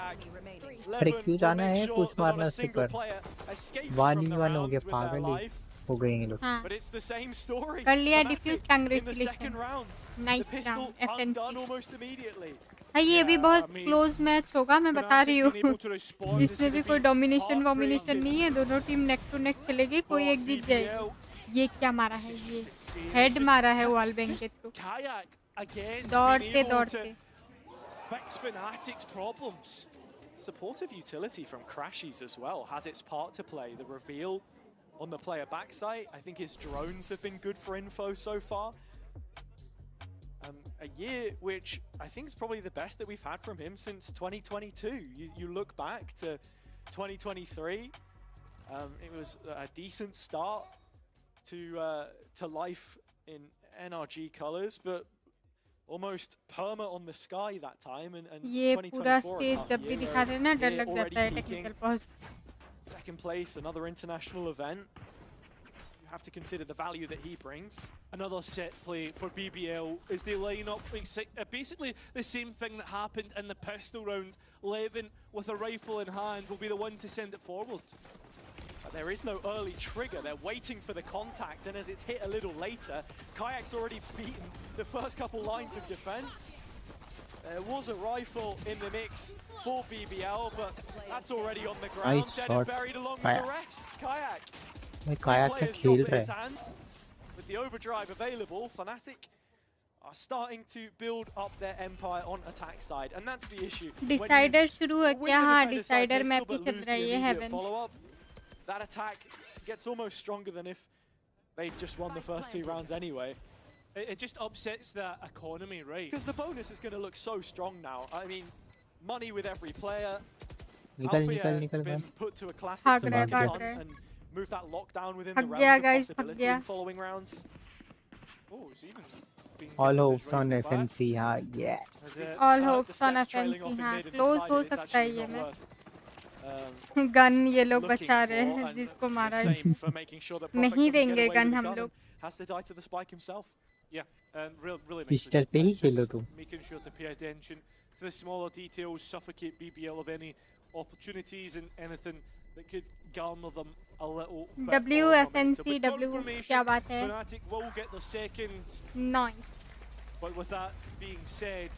अरे क्यों जाना है पुश मारना उसके पर 1v1 हो गया पागल ही हो गए ये लोग हाँ But it's the same story. कर लिया Fnatic defuse in the congratulation second round. Nice The pistol round undone FNC almost immediately. हाँ ये भी बहुत I mean, क्लोज मैच होगा मैं बता रही Fnatic being हूँ able to respond is इसमें भी gonna कोई be डोमिनेशन वोमिनेशन heartbreaking. नहीं है दोनों टीम नेक टू नेक खेलेगी कोई एक जीत जाएगी ये क्या मारा है ये हेड मारा है वॉल बैंक के थ्रू Kayak again दौड़ते being able दौड़ते to fix Fnatic's problems. Supportive utility from Crashies as well has its part to play. The reveal on the player backside, I think his drones have been good for info so far. A year which I think is probably the best that we've had from him since 2022. You look back to 2023, it was a decent start to life in NRG colors, but almost perma on the sky that time. And ये पूरा 2024 stage जब भी दिखा रहे हैं ना डर लग जाता है technical pause. Second place, another international event. You have to consider the value that he brings. Another set play for BBL as they line up basically the same thing that happened in the pistol round. Levin with a rifle in hand will be the one to send it forward. But there is no early trigger. They're waiting for the contact, and as it's hit a little later, Kayak's already beaten the first couple lines of defense. There was a rifle in the mix for BBL, but that's already on the ground, dead and buried along with the rest. Kayak. Kayak का खेल रहा है. Hands. With the overdrive available, Fnatic are starting to build up their empire on attack side, and that's the issue. Decider शुरू है क्या? हाँ, Decider map ही चल रही है Heaven. That attack gets almost stronger than if they just won the first 2 rounds anyway. It just upsets that economy, right? Because the bonus is going to look so strong now. I mean, money with every player. निकल been put to a classic to make it fun and move that lockdown within the realms of possibility in following rounds. Oh, it's even been all hopes on FNC, हाँ, yes. All hopes on FNC, हाँ. Close हो सकता है ये match. Gun ये लोग बचा रहे हैं जिसको मारा नहीं देंगे गन हम लोग. Has to die to the spike himself. Yeah, and really pistol पे ही खेलो तुम. Making sure to pay attention to the smaller details, suffocate BBL of any opportunities and anything that could garner them a little bit WFNC W क्या बात है? Fnatic will get the second. Nice. But with that being said,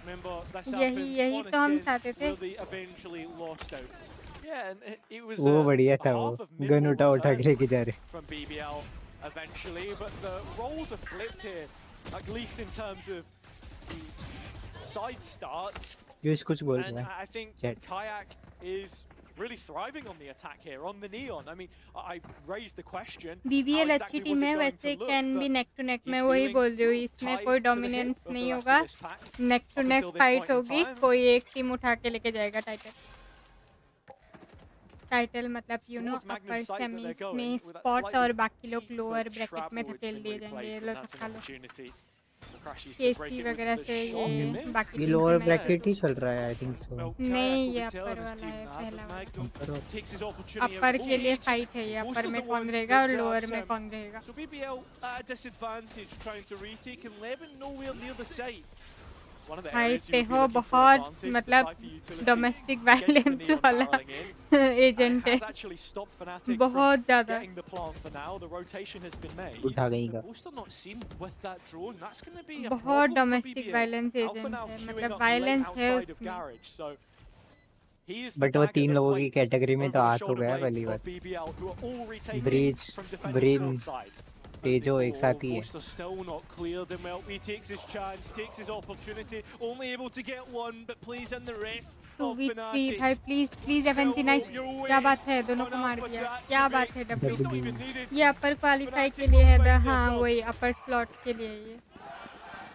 remember this यही तो हम चाहते थे. where they eventually lost out. Yeah, and it was वो बढ़िया था वो. गन उठा के लेके जा रहे. From BBL eventually, but the roles are flipped here, at least in terms of the side starts. कुछ बोल and I think Kayak is really thriving on the attack here, on the neon. I mean, I raised the question. BBL अच्छी team है वैसे can be neck to neck. मैं वही बोल रही हूँ इसमें कोई dominance नहीं होगा. Neck to neck fight होगी. कोई एक टीम उठा के लेके जाएगा टाइटल मतलब अपर सेमीज में स्पॉट और बाकी लोग लोअर ब्रैकेट में धकेल दिए जाएंगे. ये लोग अच्छा लो केसी वगैरह से ये बाकी लोअर ब्रैकेट ही चल रहा है आई थिंक सो. नहीं ये अपर वाला है पहला वाला. अपर के लिए फाइट है ये. अपर में कौन रहेगा और लोअर में कौन रहेगा. So BBL at a disadvantage trying to retake and Levin nowhere near the site. Height पे हो बहुत मतलब डोमेस्टिक वायलेंस वाला एजेंट है बहुत ज़्यादा. उठा गई का बहुत डोमेस्टिक वायलेंस एजेंट है मतलब वायलेंस है उसमें. बट वो 3 लोगों की कैटेगरी में तो आ तो गया पहली बार. ब्रीज तेजो एक साथ ही है. Still not clear. Then he takes his chance, takes his opportunity, only able to get one, but please in the rest. 2v3 भाई प्लीज FNC नाइस. क्या बात है दोनों को मार दिया. क्या बात है W. ये अपर क्वालिफाई के लिए है. हाँ वही अपर स्लॉट के लिए ये.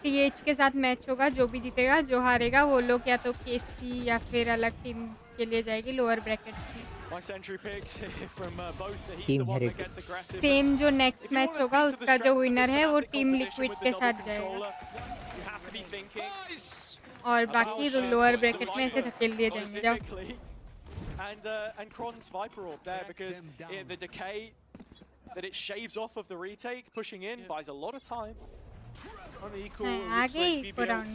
TH के साथ मैच होगा. जो भी जीतेगा जो हारेगा वो लोग या तो KC या फिर अलग टीम के लिए जाएगी लोअर ब्रैकेट की. सेम जो नेक्स्ट मैच होगा उसका जो विनर है वो टीम लिक्विड के साथ जाएगा और बाकी लोअर ब्रैकेट में ऐसे धकेल दिए जाएंगे. जाओ. And Kron's Viper Orb there because the decay that it shaves off of the retake, pushing in, buys a lot of time. आगे इको राउंड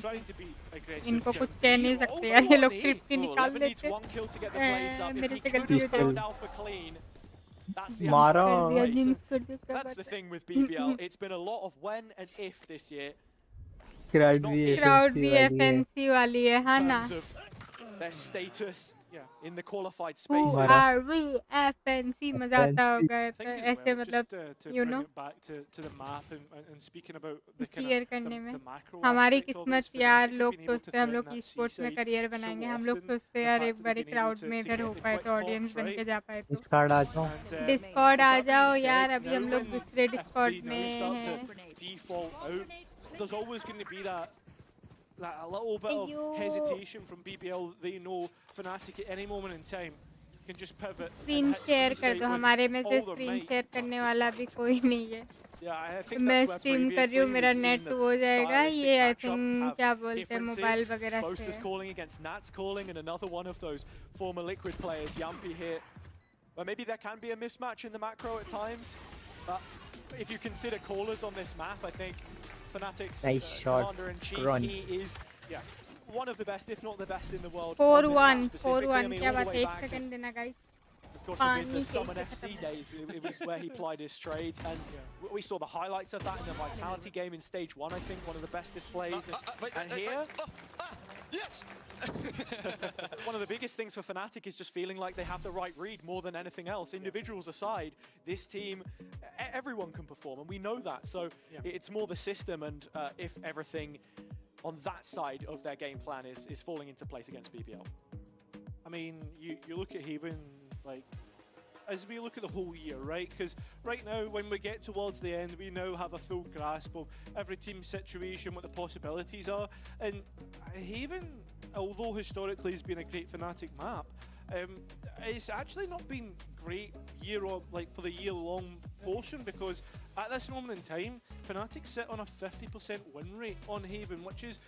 इनको कुछ कह नहीं सकते यार. ये लोग 50 निकाल देते. मेरे से गलती हो जाए. मारो. That's the thing with BBL. It's been a lot of when and if this year. Crowd भी FNC वाली है हाँ ना. Their status in the qualified space. FNC मजा आता होगा ऐसे मतलब you know to the map and speaking about the cheer करने में. हमारी किस्मत यार. लोग सोचते हैं हम लोग e-sports में करियर बनाएंगे. हम लोग सोचते यार एक बारी क्राउड में अगर हो पाए तो ऑडियंस बन के जा पाए तो. डिस्कॉर्ड आ जाओ यार. अभी हम लोग दूसरे डिस्कॉर्ड में हैं. There's always going to be that a little bit of hesitation from BBL. They know Fnatic at any moment in time can just pivot. Screen share कर दो हमारे में से स्क्रीन शेयर करने वाला भी कोई नहीं है मैं स्ट्रीम कर रही हूँ मेरा नेट हो जाएगा ये आई थिंक क्या बोलते हैं मोबाइल वगैरह से calling against Nats calling and another one of those former Liquid players Yampi here but maybe there can be a mismatch in the macro at times but if you consider callers on this map I think Fnatic's commander-in-chief he is one of the best if not the best in the world 4-1 4-1 क्या बात है 1 second देना guys God forbid the Summon FC days, it was where he plied his trade, and we saw the highlights of that in the Vitality game in Stage 1, I think, one of the best displays. And here... Yes! One of the biggest things for Fnatic is just feeling like they have the right read more than anything else. Individuals aside, this team, everyone can perform, and we know that. So it's more the system, and if everything on that side of their game plan is falling into place against BBL. I mean, you look at Haven, like, as we look at the whole year, right? Because right now, when we get towards the end, we now have a full grasp of every team's situation, what the possibilities are. And Haven, although historically has been a great Fnatic map, it's actually not been great for the year-long portion because at this moment in time, Fnatic sit on a 50% win rate on Haven, which is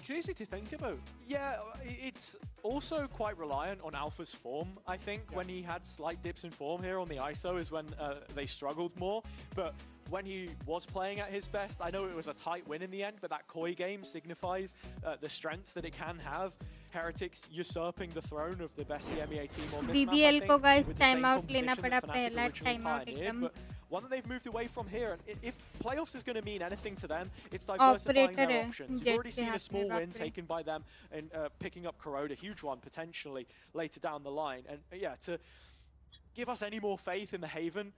crazy to think about. Yeah, it's also quite reliant on Alpha's form, I think. When he had slight dips in form here on the ISO is when they struggled more. But when he was playing at his best, I know it was a tight win in the end, but that Koi game signifies the strengths that it can have. Heretics usurping the throne of the best EMEA team on this BBL map, को guys time out लेना पड़ा पहला time out एकदम. One that they've moved away from here, and if playoffs is going to mean anything to them, it's diversifying their options. You've already seen a small win taken by them in picking up Corrode, a huge one potentially later down the line. And yeah, to give us any more faith in the Haven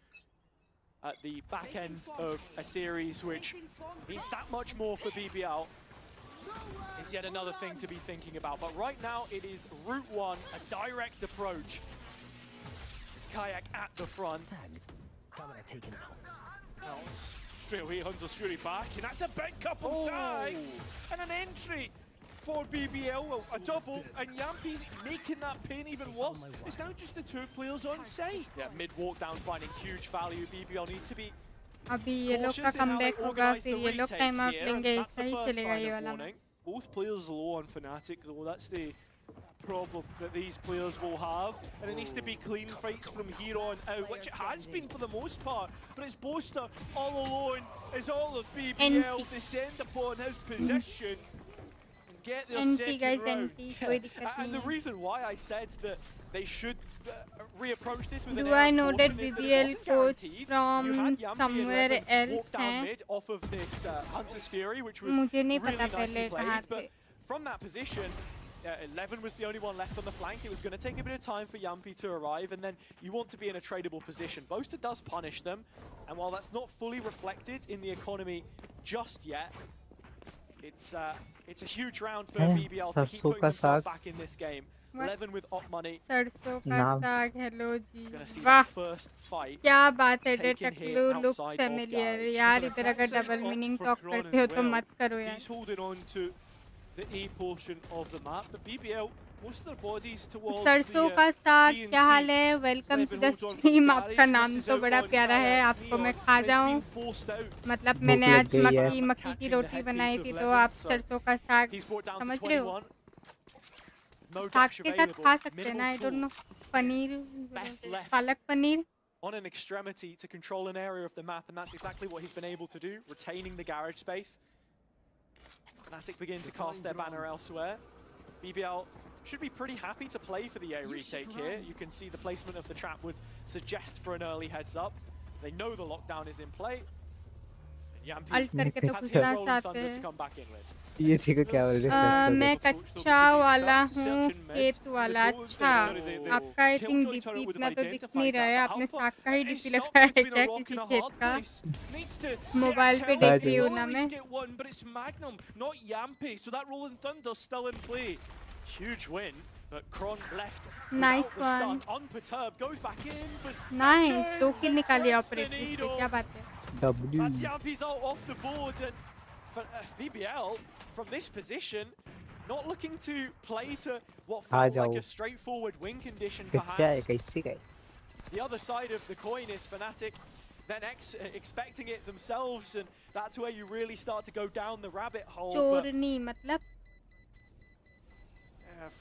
at the back end of a series which means that much more for BBL, it's yet another thing to be thinking about. But right now it is Route 1, a direct approach. Kayak at the front. Camera taken out. Now, straight away Hunter's Fury back, and that's a big couple tags! And an entry for BBL, well, a double, and Yampi's making that pain even worse. It's now just the two players on site. Yeah, mid-walk down finding huge value. BBL need to be अभी ये लोग का comeback होगा फिर ये लोग time out लेंगे सही चलेगा ये वाला. Both players low on Fnatic though, that's the problem that these players will have, and it needs to be clean fights from here on out, which it has been for the most part, but it's Boaster all alone as all of BBL descend upon his position and get their second round. And the reason why I said that they should reapproach this with Do I know that BBL coach from somewhere else है? Off of this Hunter's Fury, which was मुझे नहीं really पता nicely पहले कहाँ played, but from that position 11 was the only one left on the flank. It was going to take a bit of time for Yampi to arrive, and then you want to be in a tradable position. Boaster does punish them, and while that's not fully reflected in the economy just yet, it's a huge round for BBL to keep putting themselves back in this game. 11 with op money. सरसों का साग hello जी. वाह. क्या बात है टकलू looks familiar. यार इधर अगर double meaning talk करते हो तो मत करो यार. He's holding on to the A portion of the map, but BBL, most of their bodies towards सरसों का साग क्या हाल है? Welcome to the stream. आपका नाम तो बड़ा प्यारा है. आपको मैं खा जाऊं. मतलब मैंने आज मक्की की रोटी बनाई थी तो आप सरसों का साग समझ रहे हो? साग के साथ खा सकते हैं ना? I don't know. Paneer, palak paneer. On an extremity to control an area of the map, and that's exactly what he's been able to do, retaining the garage space. Fnatic begin to cast their banner elsewhere. BBL should be pretty happy to play for the A retake here. You can see the placement of the trap would suggest for an early heads up. They know the lockdown is in play. And Yampi has his rolling thunder to come back in with. ये देखो क्या बोल रहे हैं. मैं कच्चा वाला हूँ खेत वाला. अच्छा आपका आई थिंक डीपी इतना तो दिख नहीं रहा है. आपने साग का ही डीपी लगाया है क्या किसी खेत का? मोबाइल पे देख रही हूँ ना मैं. But it's Magnum, not Yampi, so that rolling thunder still in play. Huge win, but Kron left. Nice one. Unperturbed, goes back in for nice. 2 kill निकाली ऑपरेटर से. क्या बात है? That's Yampi's ult off the board, and for BBL from this position not looking to play to what uh felt like जाओ a straightforward win condition for क्या है Hans. कैसे गए The other side of the coin is Fnatic then expecting it themselves, and that's where you really start to go down the rabbit hole. चोरनी मतलब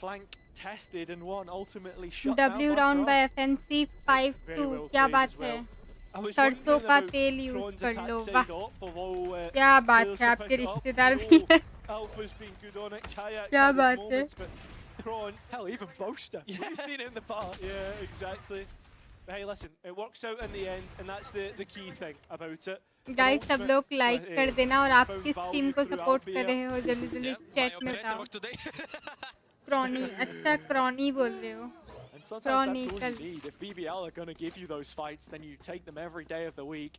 Flank tested and won, ultimately shut W down round by FNC 5-2 क्या बात है सरसों का तेल use कर लो वाह क्या बात है आपके रिश्तेदार भी क्या बात है hell, even Boaster. We've seen it in the past. Yeah, exactly. But hey, listen, it works out in the end, and that's the key thing about it. Guys सब लोग लाइक कर देना और आप किस टीम को सपोर्ट कर रहे हो जल्दी जल्दी चैट में बताओ क्रॉनी अच्छा क्रॉनी बोल रहे हो And sometimes that's all you need. If BBL are going to give you those fights, then you take them every day of the week.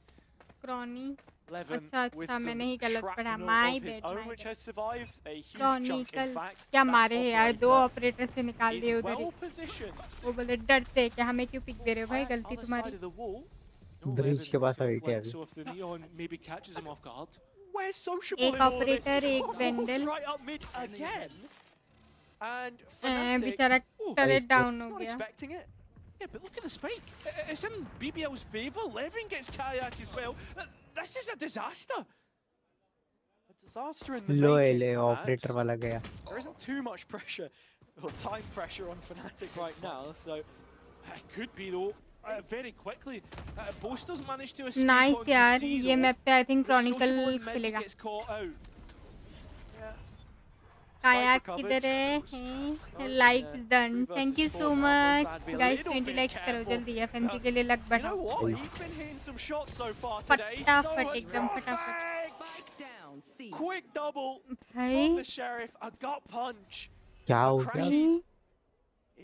Crony Levin with अच्छा some मैंने ही गलत पढ़ा shrapnel my of his bad own, which has survived a huge crony chunk. कल In fact, क्या that मारे हैं यार दो operator ऑपरेटर से निकाल दिए is उधर ही well positioned. वो बोले डरते हैं कि हमें क्यों पिक दे रहे हो भाई गलती Other side तुम्हारी of the wall. ब्रिज के पास वेट है अभी So if the Neon maybe catches him off guard. Where's Sociable एक in all this? Operator It's एक almost वेंडल right up mid again. And Fnatic, बेचारा टरेट डाउन हो not गया expecting it. Yeah, but look at the spike. It's in BBL's favour. Levin gets kayak as well. This is a disaster. A disaster in the low making, ले perhaps. Operator वाला गया There isn't too much pressure or time pressure on Fnatic right now, so It could be though. Very quickly. Boaster's managed to escape nice onto यार C, ये though. Map पे I think But Sociable Chronicle in mid खेलेगा gets caught out. कायाक किधर है likes done thank you so much guys 20 likes करो जल्दी FNC के लिए लक you know बढ़ाओ what? He's been hitting some shots so far today. So फटाफट has एकदम Fnatic. फटाफट Quick double भाई from the Sheriff. A gut punch. क्या हो Crashes गया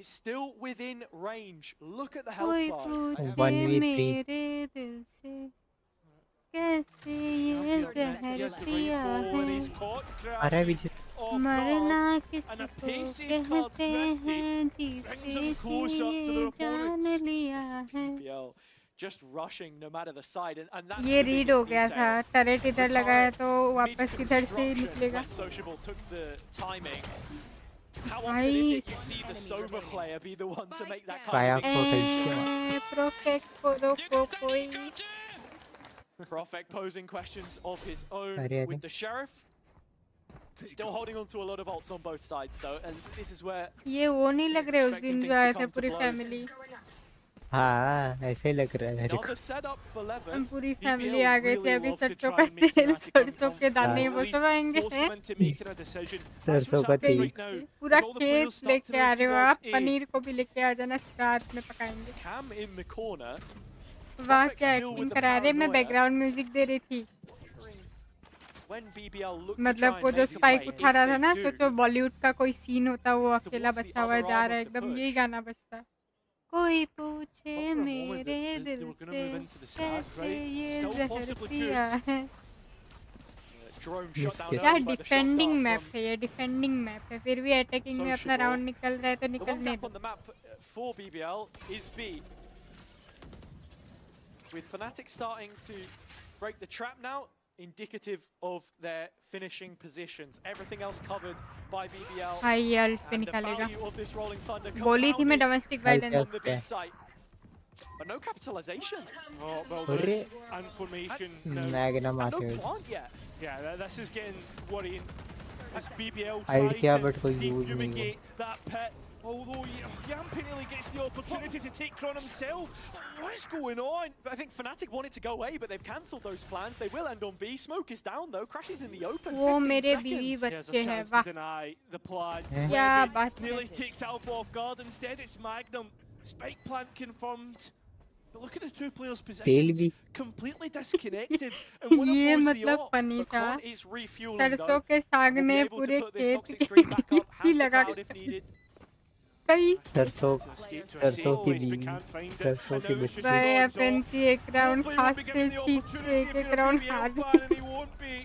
is still within range. Look at the कोई health bars. पूछे मेरे दिल से कैसे ये जहर पिया है अरे विजय मरना किसी को कहते हैं जीते जी जान लिया है BBL just rushing no matter the side, and that's ये the रीड biggest हो गया detail. था टरेट इधर The लगाया turret तो वापस इधर से ही mid-construction निकलेगा when Sociable took the timing. How often भाई is it you see the sober player be the one to make that kind काया of को big कैसे प्रोफेक्ट को कोई Profek posing questions of his own अरे with the Sheriff. Still holding on to a lot of ults on both sides though, and this is where ये वो नहीं लग रहे उस दिन जो आए थे पूरी फैमिली हाँ ऐसे ही लग रहा है मेरे को another setup for Levin. हम पूरी फैमिली आ गए थे अभी सरसों का तेल सरसों के दाने वो सब आएंगे सरसों का तेल पूरा खेत लेके आ रहे हो आप पनीर को भी लेके आ जाना साथ में पकाएंगे Cam in the corner. वाह क्या एक्टिंग करा रहे मैं बैकग्राउंड म्यूजिक दे रही थी When BBL looked to मतलब try वो and जो make a स्पाइक play, उठा रहा if था they ना do, सोचो बॉलीवुड का कोई सीन होता वो towards अकेला the बचा हुआ other जा arm रहा है of the एकदम push. यही गाना बजता कोई पूछे Thought for a moment मेरे that they दिल were gonna से move into the start, कैसे right? ये Still जहर possibly पिया could. है Drone shut down यार early by the defending shot map from है ये डिफेंडिंग मैप है फिर भी अटैकिंग में अपना Sociable. राउंड निकल रहा है तो The one निकलने gap on the map for BBL is B. With Fnatic starting to break the trap now, indicative of their finishing positions. Everything else covered by BBL. भाई ये alt पे And the निकालेगा value of this rolling thunder बोली थी मैं compounded domestic on violence the B site. But no capitalization. Oh, well, अरे there's information now. Magnum And आते no हुए plant yet. Yeah, this is getting worrying. As BBL hide try किया to but कोई use नहीं हुआ defumigate that pit. Although Yampi nearly gets the opportunity to take Kron himself. What's going on? But I think Fnatic wanted to go away, but they've cancelled those plans. They will end on B. Smoke is down though. Crashes in the open. वो 15 मेरे seconds. बीवी Here's a बच्चे हैं chance to वाह deny the plan. क्या Levy बात nearly है takes Alpha off guard. Instead, it's Magnum. Spike plant confirmed. But look at the two players' तेल positions. भी Completely disconnected. And one of ये those the मतलब op. Funny The था Kron is refueling सरसों though. के साग Will be ने able to पूरे put this खेत toxic streak back up. की Has the लगा cloud if needed. कई सरसों Escape to a सरसों safe की place, but बीवी can't find it. सरसों And की now it's just बच्ची भाई nods off. एफएनसी एक राउंड Hopefully won't खास be से given the ठीक opportunity एक if you're a round BBL हार fan, and he won't be.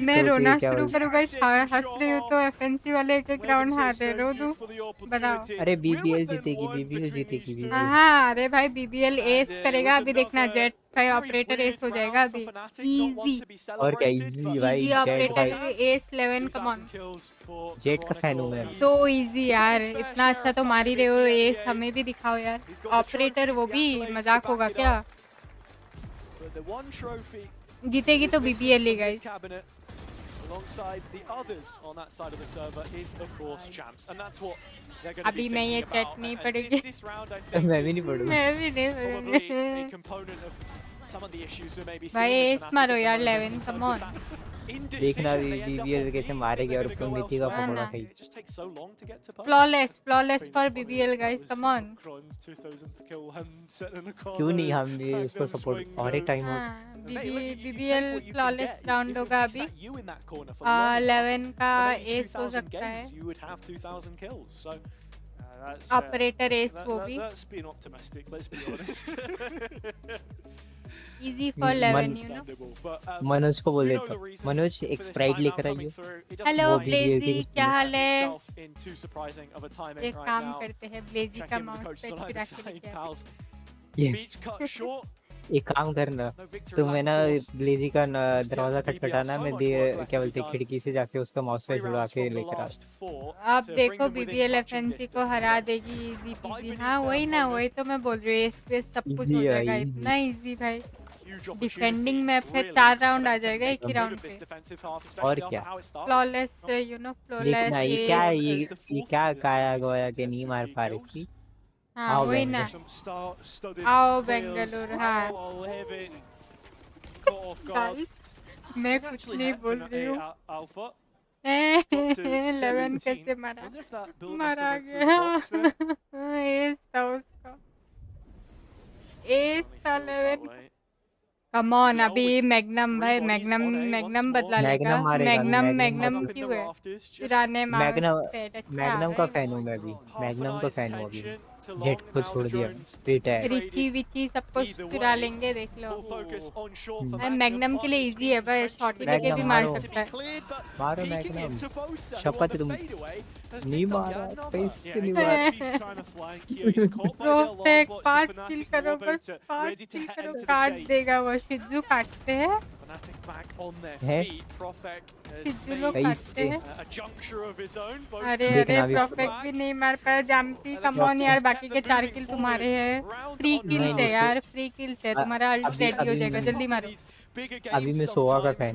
मैं रोना शुरू करूँ गाइस, हंस रही हूँ तो एफएनसी वाले एक राउंड हारे, रो दूँ, बताओ। अरे बीबीएल जीतेगी, बीबीएल जीतेगी, बीबीएल। हाँ अरे भाई बीबीएल एस करेगा अभी, देखना जेट भाई ऑपरेटर एस हो जाएगा अभी, इजी। और क्या इजी भाई, इजी जेट का operator S 11, come on. Jet का फैन हूँ मैं। सो इजी यार, इतना अच्छा तो मार ही रहे हो एस, हमें भी दिखाओ यार। ऑपरेटर वो भी मजाक होगा क्या? जीतेगी तो बीबीएल ही गाइस। अभी मैं ये चैट नहीं पढ़ूंगी। मैं भी नहीं पढ़ूंगा। मैं भी नहीं पढ़ूंगी। भाई एस मारो यार 11, कम ऑन। देखना बीबीएल कैसे मारेगी और नीति का पकौड़ा खाई। Flawless for BBL guys, come on. क्यों नहीं, हम भी उसको सपोर्ट। और एक time out. BBL flawless round होगा अभी। 11 का एस हो सकता है। ऑपरेटर एस वो भी। Easy for 11, you know. Manoj को बोल देता हूँ। मनोज एक स्प्राइट लेकर आइए। हेलो ब्लेजी, क्या हाल है? एक काम करते हैं, ब्लेजी का माउस पैड गिरा के लेके आते। एक काम करना, तो मैं ना ब्लेजी का दरवाजा खटखटाना, मैं क्या बोलते खिड़की से जाके उसका माउस पैड उड़ा के लेकर आ। अब देखो बीबीएल एफएनसी को हरा देगी इजी पीजी। हाँ वही ना, वही तो मैं बोल रही हूँ, इस पे सब कुछ हो जाएगा, इतना इजी भाई। डिफेंडिंग मैप है, 4 राउंड आ जाएगा एक ही राउंड पे। और क्या फ्लॉलेस, यू नो फ्लॉलेस। ये क्या काया गोया के नहीं मार पा रही थी। हाँ वही ना, आओ बेंगलुरु। हाँ मैं कुछ नहीं बोल रही हूँ। 11 कैसे मारा गया। एस था उसका, एस था 11। कम ऑन, अभी मैग्नम भाई, मैग्नम बदला लेगा। मैग्नम क्यों है? पुराने मैग्नम का फैन हूँ मैं भी, मैग्नम का फैन हूँ अभी। जेट को छोड़ दिया, रिटायर। रिची विची सबको चुरा लेंगे, देख लो। मैग्नम के लिए इजी है भाई, शॉट लेके भी मार सकता है। मारो मैग्नम, शपथ तुम नहीं मारा, कैसे नहीं मारा। प्रोफेक्ट 5 किल करो, बस 5 किल करो, काट देगा वो। शिजू काटते हैं, शिजू लोग काटते हैं। अरे प्रोफेक्ट भी नहीं मार पाया। जामती कम ऑन यार, बाकी के 4 किल तुम्हारे हैं। फ्री किल्स है यार, फ्री किल्स है। तुम्हारा अल्ट रेडी हो जाएगा, जल्दी मारो। अभी मैं सोआ का फैन।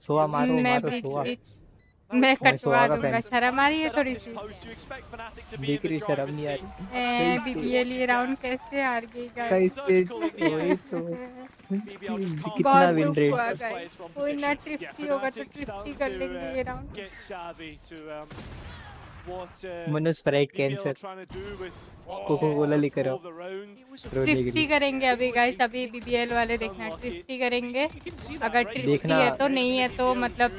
सोआ मारो मारो सोआ। मैं कटवा दूंगा, शर्म आ रही है थोड़ी सी। देख रही शर्म नहीं आ रही। बीबीएल ये राउंड कैसे हार गई गाइस? कितना विन रेट? कोई ना ट्रिफ्टी होगा तो ट्रिफ्टी कर लेंगे ये राउंड। मनोज स्प्राइट कैंसर कोको कोला लेकर आओ। ट्रिफ्टी करेंगे अभी गाइस, अभी बीबीएल वाले देखना ट्रिफ्टी करेंगे। अगर ट्रिफ्टी है तो, नहीं है तो मतलब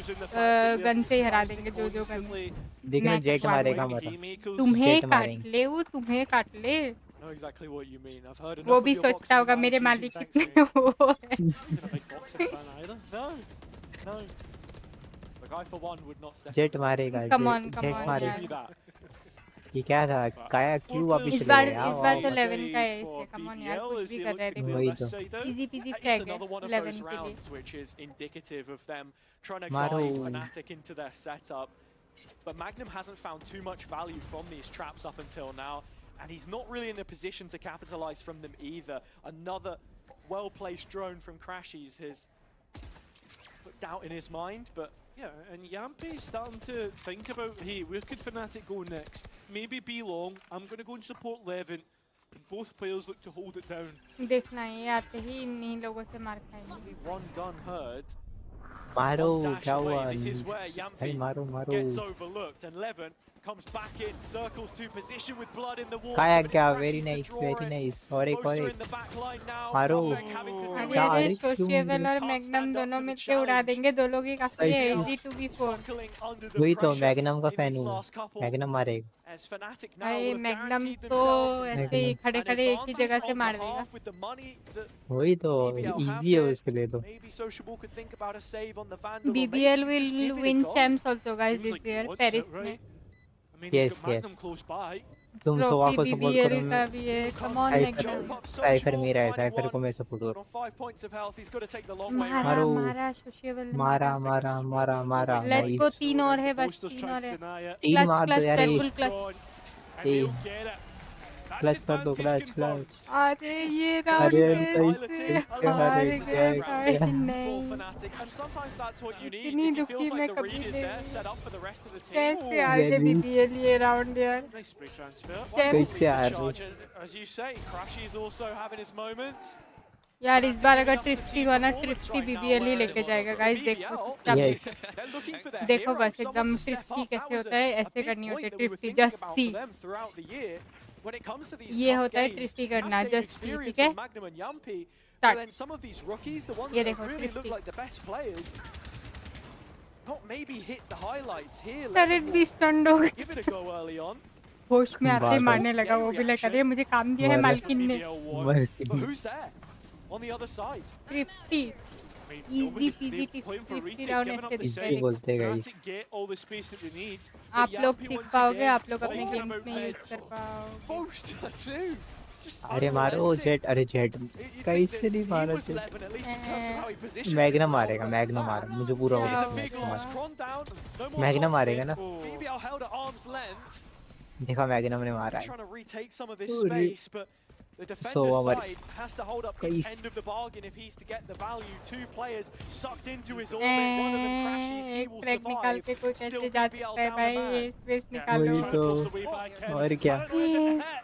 गन से ही हरा देंगे। जो गन देखना जेट मारेगा हमारा। तुम्हें काट ले वो, तुम्हें काट ले। वो भी सोचता होगा मेरे मालिक कितने वो है। जेट मारेगा, जेट मारेगा। ये क्या था? काया क्यों वापस इस बार तो 11 का है इसलिए। कम ऑन यार, कुछ भी कर रहे थे। वही तो इजी पीजी फ्रैग है 11 के लिए। मारो। But Magnum hasn't found too much value from these traps up until now, and he's not really in a position to capitalize from them either. Another well-placed drone from Crashies has put doubt in his mind, but yeah, and Yampe's starting to think about, hey, where could Fnatic go next? Maybe be long. I'm going to go and support Levin. And both players look to hold it down. देखना ये आते ही इन्हीं लोगों से मार खाएंगे। One gun heard. मारो, क्या हुआ? भाई मारो मारो। काया क्या? Very nice, very nice. और एक मारो। अरे सोशिएबल और मैग्नम दोनों मिलके उड़ा देंगे। दो लोग ही काफी है। Easy 2v4। वही तो मैग्नम का फैन हूँ, मैग्नम मारेगा। as Fnatic now भाई will have मैग्नम guaranteed तो themselves ऐसे ही खड़े an खड़े एक ही जगह advantage से on मार the देगा half with the money that वही तो BBL have इजी है here. उसके लिए तो Maybe Sociable could think about a save on the Vandal, or maybe BBL you just will give it a win go. champs also guys Seems this like he year wants Paris it, में right? I mean, he's yes got yes Magnum close by. तुम सोवा trophy को support BBL करो का भी है come on cipher magnum cipher मेरा है cipher को मैं सपोर्ट But करूँ on 5 points of health, he's got to take the long way मारा round. मारो मारा सोशेबल ने मारा मारा मारा मारा मारा लेट्स नाइस गो 3 और है बस Boosters 3 trying और to है deny it. तीन क्लच मार दो क्लच यार रेड ये bull clutch Gone, and A he'll get it. That's clutch कर दो advantage क्लच confirmed. क्लच अरे ये अरे राउंड कैसे पे हार हारे गए क्या भाई क्या नहीं Fnatic, and sometimes that's what you need. इतनी If he दुखी feels मैं like the कभी read is नहीं there, हुई। set up for the rest of the team. कैसे हार गए गली BBL ये राउंड यार Nice spray transfer. कैसे हार Charge, and as you say, Crashy is also having his moments. यार इस बार अगर ट्रिफ्टी हुआ ना ट्रिफ्टी BBL ही लेके जाएगा गाइस देखो चुपचाप Yes. They're looking for their देखो hero, बस someone एकदम to step ट्रिफ्टी up. That कैसे was होता है a ऐसे big करनी होती है point that we were thrifty thinking just about सी for them throughout the year. When it comes to these ये tough होता है games, ट्रिफ्टी you have करना to gain जस्ट सी ठीक experience है of Magnum and Yumpy. But start then some of these rookies, the ones ये that देखो really look ट्रिफ्टी like the best players, not maybe hit the highlights here. Let turret them भी stunted हो गई give it a go early on. होश में आते ही बात है। मारने लगा वो भी लगा रही है मुझे काम दिया है मर- मालकिन ने मर But who's there on the other side? Thrifty easy PG thrifty round ऐसे दिखता है इजी बोलते हैं guys Fnatic get all the space that they need. आप But लोग Yappy सीख once पाओगे again, आप लोग अपने thinking गेम्स about में यूज this. कर पाओगे Booster too. Just अरे मारो unrelenting. जेट अरे जेट You'd think कैसे that नहीं he मारा was jet 11, at least in terms of how he positions Magna himself, मारेगा but मैग्ना that मारा मुझे पूरा हो is गया a big मैग्ना loss. मारा Cron down, no more Magna toxic. मारेगा ना BBL held at arm's length, देखा मैग्ना ने मारा है trying to retake some of this अरे space, but the defender's So, side has to hold up his Guys. end of the bargain if he's to get the value. Two players sucked into his orbit, one of them crashes, he एक will track निकाल survive. के कोई Still कैसे जा BBL सकता है down the भाई man. ये स्पेस निकालो वही तो और क्या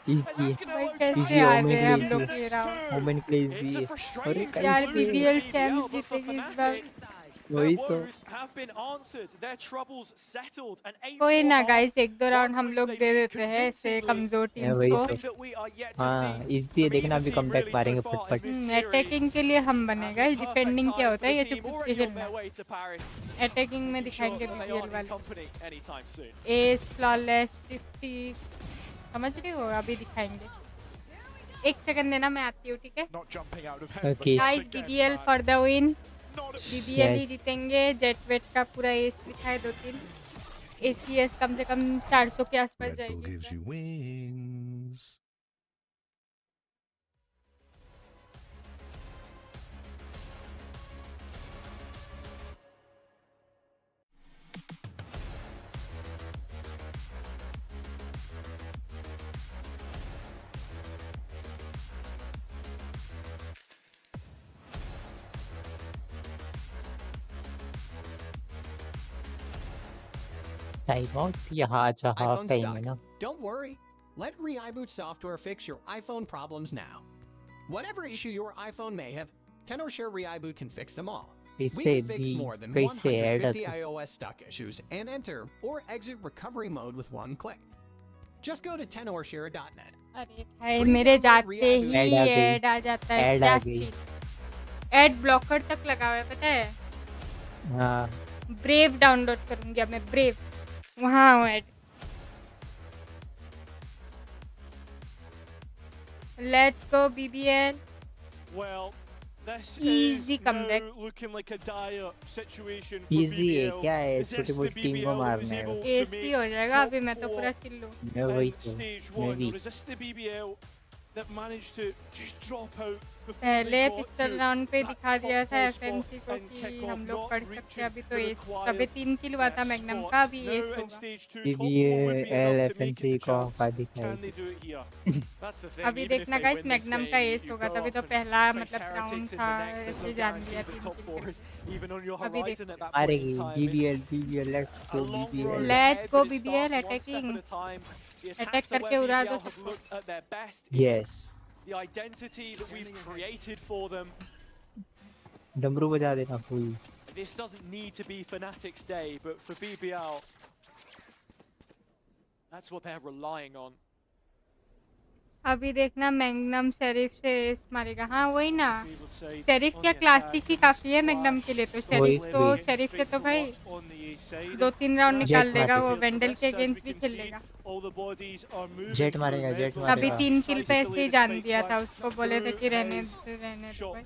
इजी भाई कैसे इजी आ ओमेन गए हम के लोग इजी ये राउंड ओमेन के It's इजी a अरे frustrating यार lose कैसे BBL for champs BBL, but for जीतेगी इस बार Fnatic, वही their तो woes have been answered, their troubles settled, and कोई ना 8-4 गाइस एक दो राउंड हम which लोग they दे lead देते हैं ऐसे convincingly. कमजोर टीम्स वही को तो Something that we are yet to हाँ see इजी है from देखना either अभी team कमबैक really मारेंगे so far in फटफट this series. Attacking के लिए हम बने And the guys perfect defending क्या time होता for है ये the team चुप के already on खेलना their way to Paris. Attacking में Sure दिखाएंगे that they BBL aren't in वाले company anytime soon. S flawless 50 समझ रही हो अभी दिखाएंगे एक सेकंड देना मैं आती हूँ ठीक है Not jumping out of heaven. Okay. Guys Again, BBL man. For the win Not a BBL he Yes. जीतेंगे जेट वेट का पूरा एस दिखाए 2-3 ACS कम से कम 400 के आसपास Red Bull जाएगी gives you wings. Time out यहाँ जहाँ iPhone कहीं stuck. है ना Don't worry. Let Reiboot software fix your iPhone problems now. Whatever issue your iPhone may have, Ken or Share Reiboot can fix them all. We इससे can fix more than कैसे add 150 iOS stuck issues and enter or exit recovery mode with one click. Just go to tenorshare.net. अरे भाई मेरे जाते ही add आ जाता है add आ क्या गई सीन ऐड ब्लॉकर तक लगा हुआ है पता है हाँ ब्रेव डाउनलोड करूंगी अब मैं ब्रेव वहाँ हूँ add let's go BBL Well, this Easy is comeback. now looking like a dire situation for easy है BBL. क्या है Is छोटी this the मोटी टीम को BBL that was मारना है able वो। to एसी make हो जाएगा top अभी मैं तो four पूरा चिल्लू मैं वही in तो stage मैं one, भी or is this the BBL that managed to just drop out before पहले they got pistol to round पे that दिखा दिया top था four spot FNC को and कि kick हम off, लोग not पढ़ सकते हैं reaching अभी तो the एस required अभी 3 किल हुआ था मैग्नम का अभी Now एस in होगा stage two, top four ये would be L enough to F N make C it to को champs. का Can दिखाएगी they do it here? That's the thing. अभी Even if देखना they guys win this magnum game, का S you होगा go तभी off तो and पहला face मतलब राउंड Heretics in था the next. There's ऐसे no जान guarantee लिया the 3 top किल four के is even on your अभी horizon देखो at that point मारेगी in time. BBL let's A go long road BBL Let's ahead, go but it BBL starts one step attacking. at a time. The attack attacks are करके where उड़ा BBL दो have सबको looked at their best. It's yes the identity that we've created for them. डमरू बजा देना full This doesn't need to be Fnatic's day, but for BBL, that's what they're relying on. अभी देखना magnum sheriff से S मारेगा हाँ वही ना We will say sheriff on क्या the क्लासिक ही attack, काफी है मैग्नम के लिए तो वही शेरिफ तो वही शेरिफ से तो भाई on the A side. 2-3 round निकाल Jet लेगा मारेगा। वो वेंडल के As we अगेंस्ट भी can खेल see, लेगा all the bodies are moving. Jet मारेगा जेट अभी मारेगा 3 किल पे ऐसे ही जान दिया था उसको, बोले थे कि रहने दो भाई।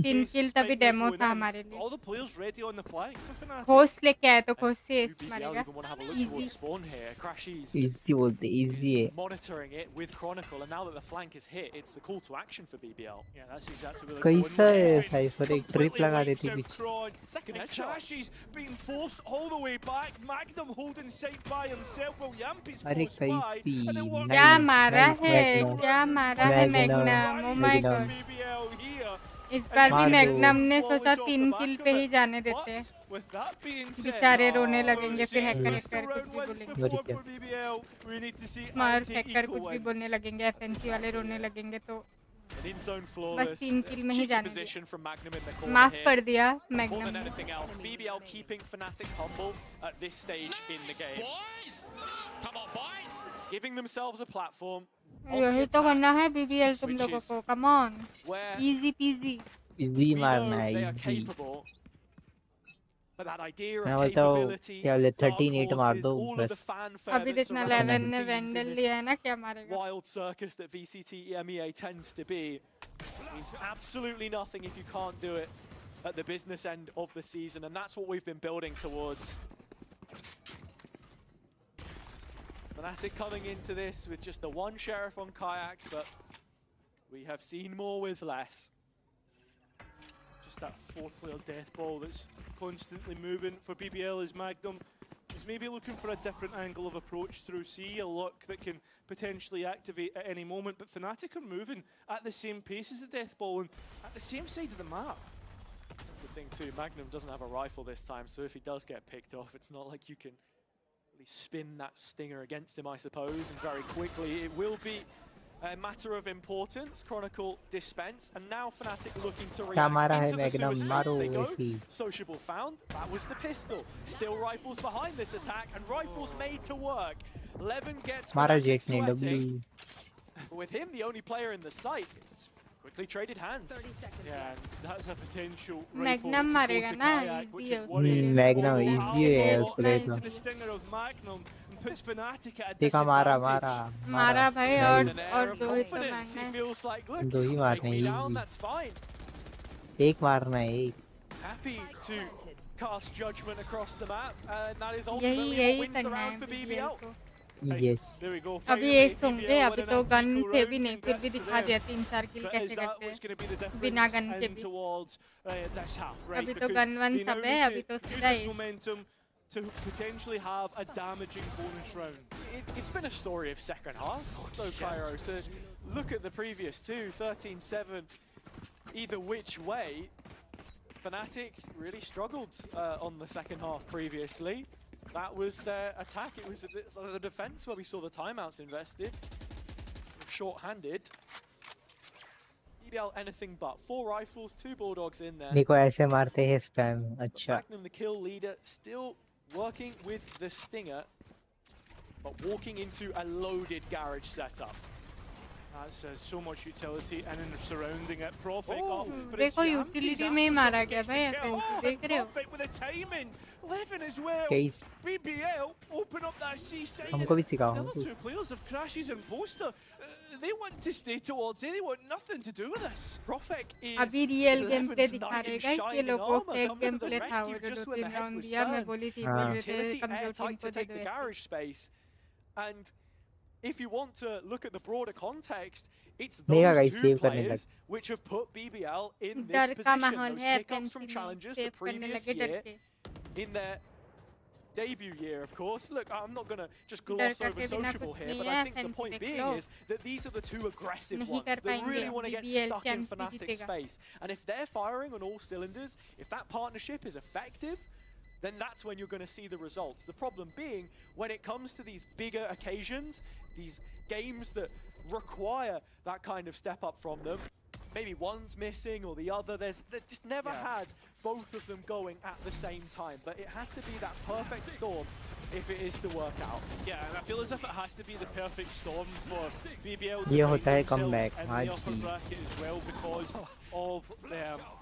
3 किल तभी डेमो था हमारे लिए। All the players ready on the flank for Fnatic. Host लेके आए तो होस्ट से एस BBL मारेगा। even want to have a look towards spawn here. Crashies easy बोलते इजी है is monitoring it with Chronicle, and now that the flank is hit, it's the call to action for BBL. Yeah, that's exactly where कैसा है cipher एक trip लगा देती पीछे Second headshot. Crashies being forced all the way back. Magnum holding sight by himself while Yampi's अरे close by. कैसी And it works. क्या मारा है, मैग्नम क्या मारा है magnum, oh my God. BBL here. इस बार भी मार दो। मैग्नम ने सोचा 3 किल पे ही जाने देते हैं। With that being said, बेचारे रोने लगेंगे फिर हैकर Just the हैकर कुछ round भी wins बोलेंगे। the board for BBL. We need to see smart anti hacker equal कुछ भी बोलने wins. लगेंगे, एफएनसी वाले रोने लगेंगे, तो An in-zone बस flawless. 3 किल में ही Cheeky जाने position दिया। from Magnum in the corner माफ here. कर दिया More मैग्नम than ने। anything else, BBL keeping Fnatic humble at this stage in the game. Come on, boys! Giving themselves a platform. on the यही तो attack, करना है BBL तुम which लोगों is को, come on, where easy PG. Easy we मारना know है they are easy capable. But that idea मैं of बताओ capability, क्या बोले dark 13-8 मार horses, दो all of the बस fanfare अभी that जितना surrounds 11 the ने teams in वेंडल this लिया है ना, क्या मारेगा। wild circus that VCT EMEA tends to be means absolutely nothing if you can't do it at the business end of the season, and that's what we've been building towards. Fnatic coming into this with just the one sheriff on Kayak, but we have seen more with less. Just that 4-player death ball that's constantly moving for BBL as Magnum is maybe looking for a different angle of approach through C, a look that can potentially activate at any moment, but Fnatic are moving at the same pace as the death ball and at the same side of the map. That's the thing too, Magnum doesn't have a rifle this time, so if he does get picked off, it's not like you can really spin that stinger against him, I suppose, and very quickly it will be a matter of importance. Chronicle dispense, and now Fnatic looking to क्या react मारा है into the magnum sewer मारो space. They go. वैसी Sociable found. That was the pistol. Still rifles behind this attack, and rifles made to work. Levin gets मारा Fnatic jet ने sweating. W But with him, the only player in the site, it's quickly traded hands. Yeah, and that's a potential rifle magnum to go मारेगा to ना, Kayak, which easy is है worrying. उसके लिए। Magnum Although easy है Alpha उसको locks ले into तो the stinger of Magnum and puts Fnatic at a देखा मारा disadvantage. मारा मारा भाई, And an और air of 2 ही तो confidence. मारना He है। feels like, look, दो ही take मारने me हैं down, इजी that's fine. एक मारना है एक Happy to cast judgment across the map, and that is यही ultimately what यही wins the करना है round for बीबीएल BBL. को। Yes There we go. अभी Finally, एस होंगे, BBL अभी with तो an गन anti-equal थे भी round. नहीं, फिर भी Congrats to दिखा them. दिया 3-4 किल But कैसे is that करते what's going to be the हैं बिना difference गन के in भी। towards this half, right? अभी तो Because gun one they now सब है, need अभी to तो use सीधा this S. momentum to potentially have a damaging bonus round. It's been a story of second halves, though, Cairo. To look at the previous two, 13-7, either which way, Fnatic really struggled on the second half previously. That was their attack. It was the defense where we saw the timeouts invested. Short-handed. BBL anything but. 4 rifles, 2 bulldogs in there. देखो ऐसे मारते हैं spam अच्छा Magnum, the kill leader, still working with the stinger, but walking into a loaded garage setup. That's so much utility and in surrounding it. Profit Oh, but it's देखो Yampi's utility after में ही some मारा गया gets the भाई, kill. FNC Oh, देख and रहे हो। Profit with the timing. Levin as well. Case BBL open up that C side. हमको भी सिखाओ The other two players have crashes and poster. They want to stay towards it. They want nothing to do with this. Profek is अभी real game play 11's दिखा knight in रहेगा ये shining लोगों को armor fake comes game to the play था वो rescue जो just 2 when the 3 head round was दिया मैं turned. बोली थी हाँ बोल रहे थे Utility कमजोर टीम airtight को to दे take दो the ऐसे। garage space, and if you want to look at the broader context, it's देखा those गाइस two सेव करने लग players which have put BBL in this डर का position. माहौल Those है pickups एफएनसी from में, challengers the सेव करने previous लगे डर year के। in their debut year, of course. Look, I'm not going to just डर gloss का over के बिना sociable कुछ here, नहीं but है, I think the FNC point देख being low. is that these are the two aggressive नहीं ones कर that पाएंगे, really want to get BBL stuck in champion Fnatic's जीतेगा। face. And if they're firing on all cylinders, if that partnership is effective, then that's when you're going to see the results. The problem being, when it comes to these bigger occasions, these games that require that kind of step up from them, maybe one's missing or the other, they've just never had both of them going at the same time, but it has to be that perfect storm if it is to work out. Yeah, and I feel as if it has to be the perfect storm for BBL to ये find होता है themselves comeback in the आज upper की bracket as well because of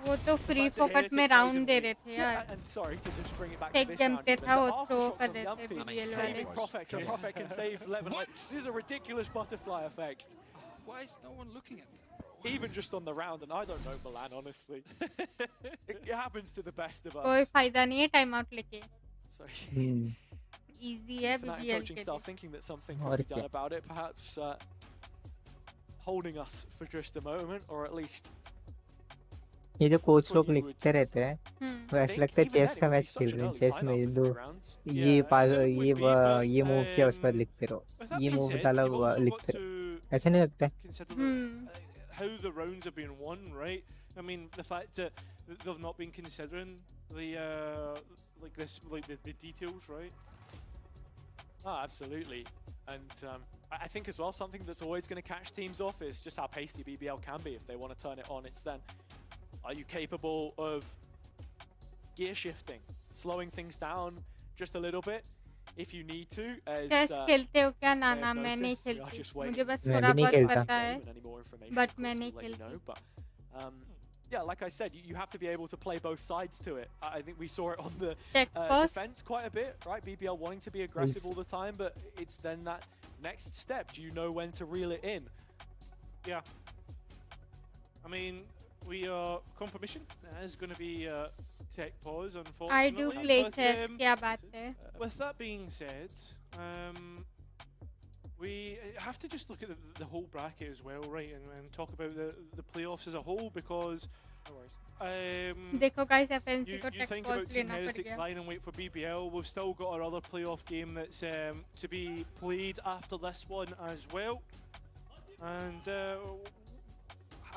वो तो free फोकट में round दे रहे थे यार and sorry to just bring it back to fake this जम round पे even, था the वो aftershock थ्रो कर from रहे थे Yumpy BBL saving वाले Prophet, so Prophet can save 11. Like, this is a ridiculous butterfly effect. Why is no one looking at that? Even just on the round, and I don't know Milan, honestly. It happens to the best of कोई us. फायदा नहीं है time out लेके So, easy है Fnatic BBL coaching के staff लिए thinking that something और could be done क्या? about it, perhaps holding us for just a moment, or at least ये जो कोच That's what लोग you लिखते रहते हैं वो ऐसा think. लगता है Even चेस then, it का would be मैच such खेल an रहे हैं early चेस timeout में for दो 3 rounds. ये पास it would ये be, but, ये मूव किया उस पर लिखते रहो with that ये being मूव said, डाला you've हुआ also got लिखते to रहो ऐसा नहीं लगता है consider how the rounds have been won, right? I mean, the fact that they've not been considering the the details, right? Oh, absolutely. And I think as well, something that's always going to catch teams off is just how pacey BBL can be if they want to turn it on. It's then, are you capable of gear shifting, slowing things down just a little bit if you need to? As chess खेलते हो क्या? ना may ना have मैं नहीं noticed, we are खेलती just मुझे waiting बस मैं थोड़ा भी नहीं बहुत खेलता पता है and any more information, but of मैं course, नहीं we'll let you खेलती know. But yeah, like I said, you have to be able to play both sides to it. I think we saw it on the defense quite a bit, right? BBL wanting to be aggressive all the time, but it's then that next step. Do you know when to reel it in? Yeah. I mean, we are confirmation. There's going to be a tech pause, unfortunately. I do play but, chess क्या बात है with that being said, we have to just look at the whole bracket as well, right, and talk about the playoffs as a whole because. No worries. देखो guys FNC You, को you tech think pause about Team लेना पड़ Heretics गया line and wait for BBL. We've still got our other playoff game that's to be played after this one as well. And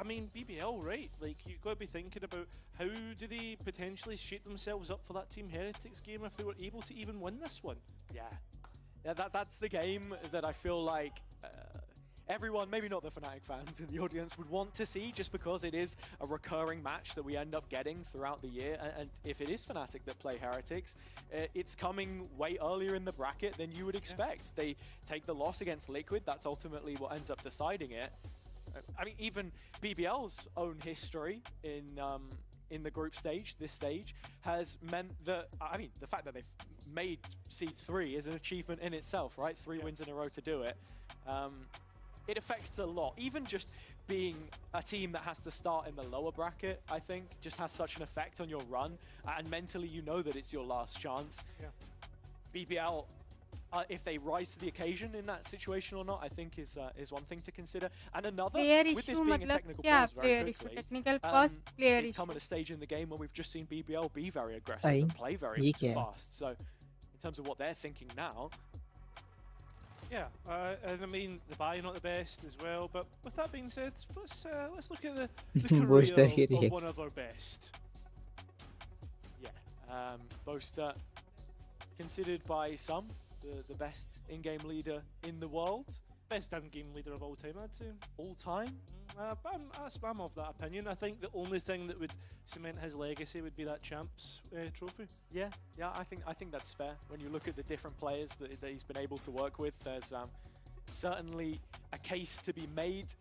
I mean BBL, right? Like you've got to be thinking about how do they potentially shape themselves up for that Team Heretics game if they were able to even win this one. Yeah, that's the game that I feel like everyone, maybe not the Fnatic fans in the audience, would want to see just because it is a recurring match that we end up getting throughout the year. And if it is Fnatic that play Heretics, it's coming way earlier in the bracket than you would expect. They take the loss against Liquid, that's ultimately what ends up deciding it. I mean, even BBL's own history in the group stage, this stage, has meant that, I mean, the fact that they've made Seed 3 is an achievement in itself, right? 3 wins in a row to do it. It affects a lot. Even just being a team that has to start in the lower bracket, I think, just has such an effect on your run. And mentally, you know that it's your last chance. BBL, if they rise to the occasion in that situation or not, I think is one thing to consider. And another, player with this issue being a मतलब technical क्या pause very player issue quickly, technical pause player it's issue come at a stage in the game where we've just seen BBL be very aggressive Aye, and play very ये क्या है? fast. So, in terms of what they're thinking now, Yeah, and I mean the buy not the best as well. But with that being said, let's look at the Boaster career he of one of our best. yeah, Boaster, considered by some the best in-game leader in the world. Best in-game leader of all time, I'd say. All time? But I'm of that opinion. I think the only thing that would cement his legacy would be that champs trophy. Yeah, I think that's fair. When you look at the different players that he's been able to work with, there's certainly a case to be made.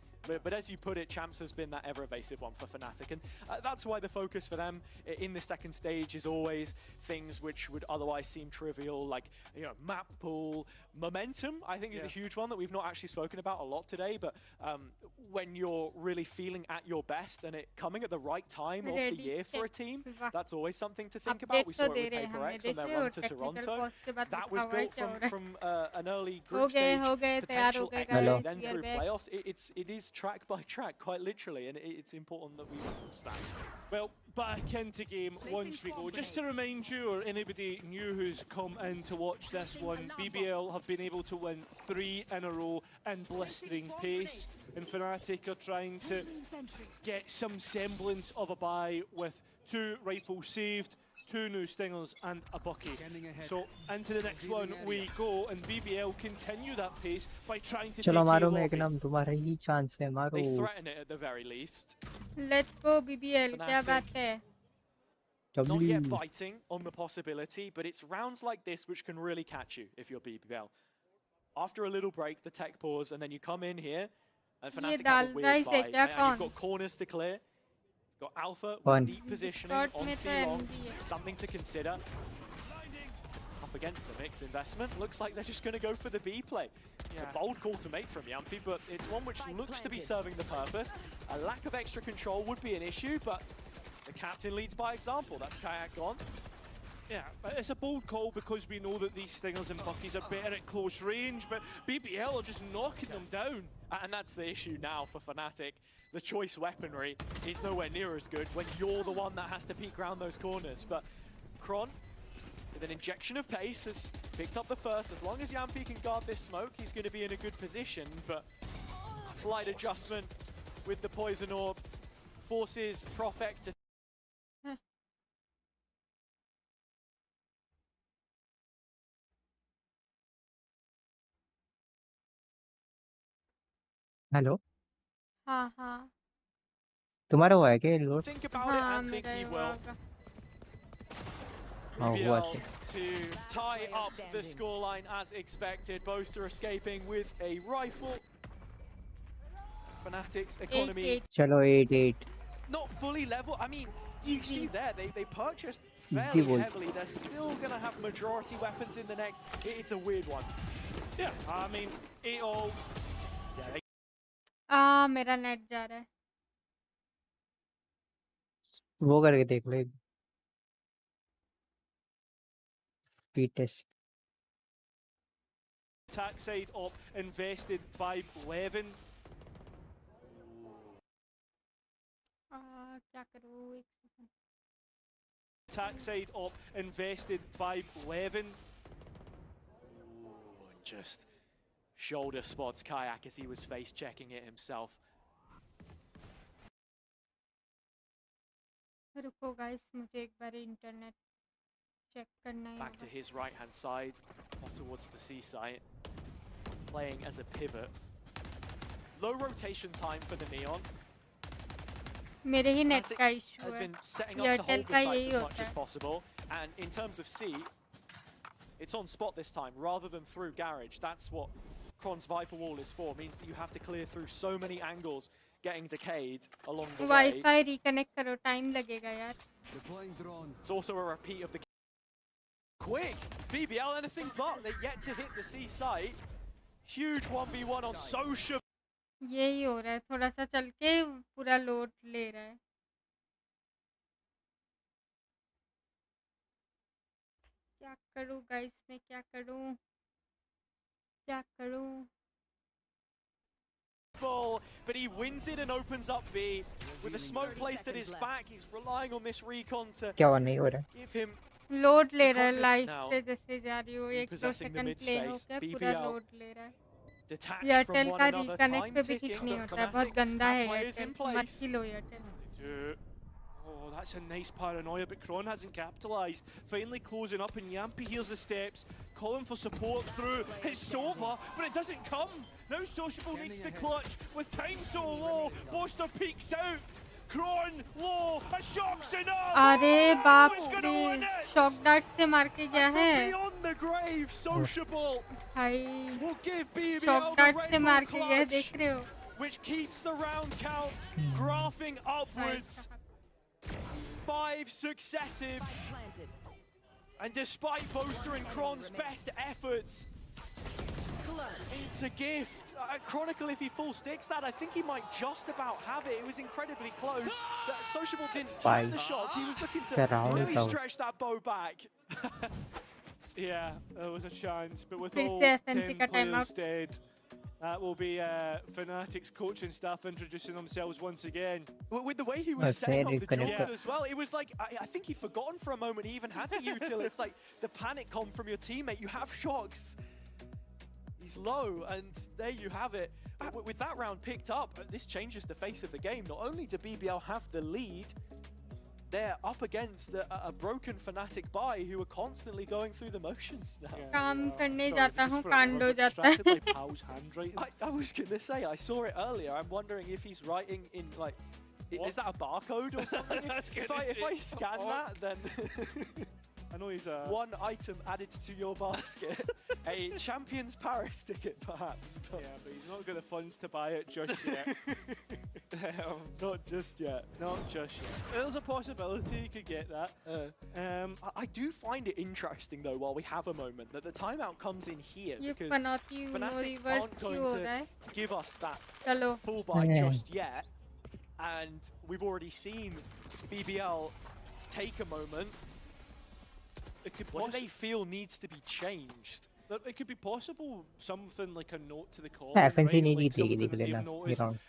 But as you put it, champs has been that ever-evasive one for Fnatic, and that's why the focus for them in the second stage is always things which would otherwise seem trivial, like map pool, momentum. I think is a huge one that we've not actually spoken about a lot today. But when you're really feeling at your best and it coming at the right time of the year for a team, that's always something to think about. We saw it with PaperX on their run to Toronto. That was built from an early group stage potential exit, then through playoffs. It is track by track, quite literally, and it's important that we understand. Well, back into game once we go. Just to remind you, or anybody new who's come in to watch this one, BBL have been able to win 3 in a row in blistering pace, and Fnatic are trying to get some semblance of a bye with 2 rifles saved, 2 new stingers and a bucky. So into the next one we go, and BBL continue that pace by trying to चलो take मारो A lobby. Magnum तुम्हारा ही chance है मारो They threaten it at the very least. let's go BBL क्या बात है Not yet biting on the possibility, but it's rounds like this which can really catch you if you're BBL. After a little break, the tech pause, and then you come in here, and Fnatic have a weird fight. And you've got corners to clear. You've got Alpha with deep positioning on C-Long. Something to consider. Up against the mixed investment. Looks like they're just going to go for the B play. It's a bold call to make from Yampi, but it's one which looks to be serving the purpose. A lack of extra control would be an issue, but the captain leads by example. That's Kayak gone. Yeah, it's a bold call because we know that these Stingers and Buckies are better at close range, but BBL are just knocking them down. And that's the issue now for Fnatic. The choice weaponry is nowhere near as good when you're the one that has to peek around those corners. But Kron, with an injection of pace, has picked up the first. As long as Yampi can guard this smoke, he's going to be in a good position. But slight adjustment with the Poison Orb forces Profect to... hello हाँ तुम्हारा हुआ है क्या load Think about it and think he will. हुआ BBL से to tie up the scoreline as expected. Boaster escaping with a rifle. Fnatic's economy चलो 8-8 not fully level. I mean, you see there, they purchased Easy fairly volt. heavily. They're still going to have majority weapons in the next. It's a weird one. Yeah, I mean, it all... Yeah, मेरा net जा रहा है वो करके देख लो एक speed test Attack side up invested by Levin. क्या करूँ एक second Attack side up invested by Levin. just shoulder spots Kayak as he was face checking it himself. रुको गाइस मुझे एक बार इंटरनेट चेक करना है Back to his right hand side, off towards the C site, playing as a pivot. Low rotation time for the Neon. मेरे ही net का issue Has है been setting up to Airtel hold the का sites यही as much होता as है possible. And in terms of C, it's on spot this time rather than through garage. That's what Kron's Viper Wall is for. Means that you have to clear through so many angles, getting decayed along the way. Wifi reconnect करो time लगेगा यार It's also a repeat of the quick BBL, anything but. They're yet to hit the C site. Huge 1v1 on social. यही हो रहा है थोड़ा सा चल के पूरा लोड ले रहा है क्या करूं गाइस मैं क्या करूं But he wins it and opens up B. With the smoke placed at his back, he's relying on this recon to क्या हुआ नहीं हो रहा give him लोड ले रहा है लाइट now. पे जैसे जा रही हूँ एक दो Possessing the सेकंड प्ले हो mid-space, गया पूरा BBL लोड ले रहा है detached from एयरटेल one का another, रिकनेक्ट time पे भी ठीक ticking, नहीं but होता है बहुत Fnatic गंदा have है players in एयरटेल मत place. Kilo Airtel Oh, that's a nice paranoia, but Kron hasn't capitalised. Finally closing up, and Yampi hears the steps, calling for support through. It's over, but it doesn't come. Now Sociable needs to clutch with time so low. Boaster peeks out. Kron low. A shock's enough. अरे बाप रे shock dart से मार के गया है Beyond the grave, Sociable भाई will give BBL shock the dart से मार rainbow के गया है clutch, देख रहे हो which keeps the round count graphing upwards. 5 successive, and despite Boaster and Kron's best efforts, it's a gift. Chronicle, if he full sticks that, I think he might just about have it. It was incredibly close. That Sociable didn't time the shot. He was looking to really stretch that bow back. Yeah, there was a chance, but with फिर all से 10 FNC का time players out dead, that will be Fnatic's coaching staff introducing themselves once again. With the way he was setting up the jumps as well, it was like, I think he'd forgotten for a moment he even had the util. It's like the panic come from your teammate. You have shocks. He's low, and there you have it. With that round picked up, this changes the face of the game. Not only do BBL have the lead, they're up against a broken Fnatic buy who are constantly going through the motions now. काम करने जाता हूँ कांड हो जाता है I was gonna say, I saw it earlier. I'm wondering if he's writing in like Is that a barcode or something? if I scan that, then I know he's one item added to your basket. A Champions Paris ticket, perhaps. Yeah, but he's not got the funds to buy it just yet. Not just yet. Not just yet. There's a possibility you could get that. I do find it interesting, though, while we have a moment, that the timeout comes in here ये because Panauti Fnatic reverse aren't क्यों going हो to रहा है? give us that चलो. full buy just yet. And we've already seen BBL take a moment. What do they feel needs to be changed? It could be possible something like a note to the call. FNC right? नहीं Like जीतेगी something देख that लेना you've noticed. round.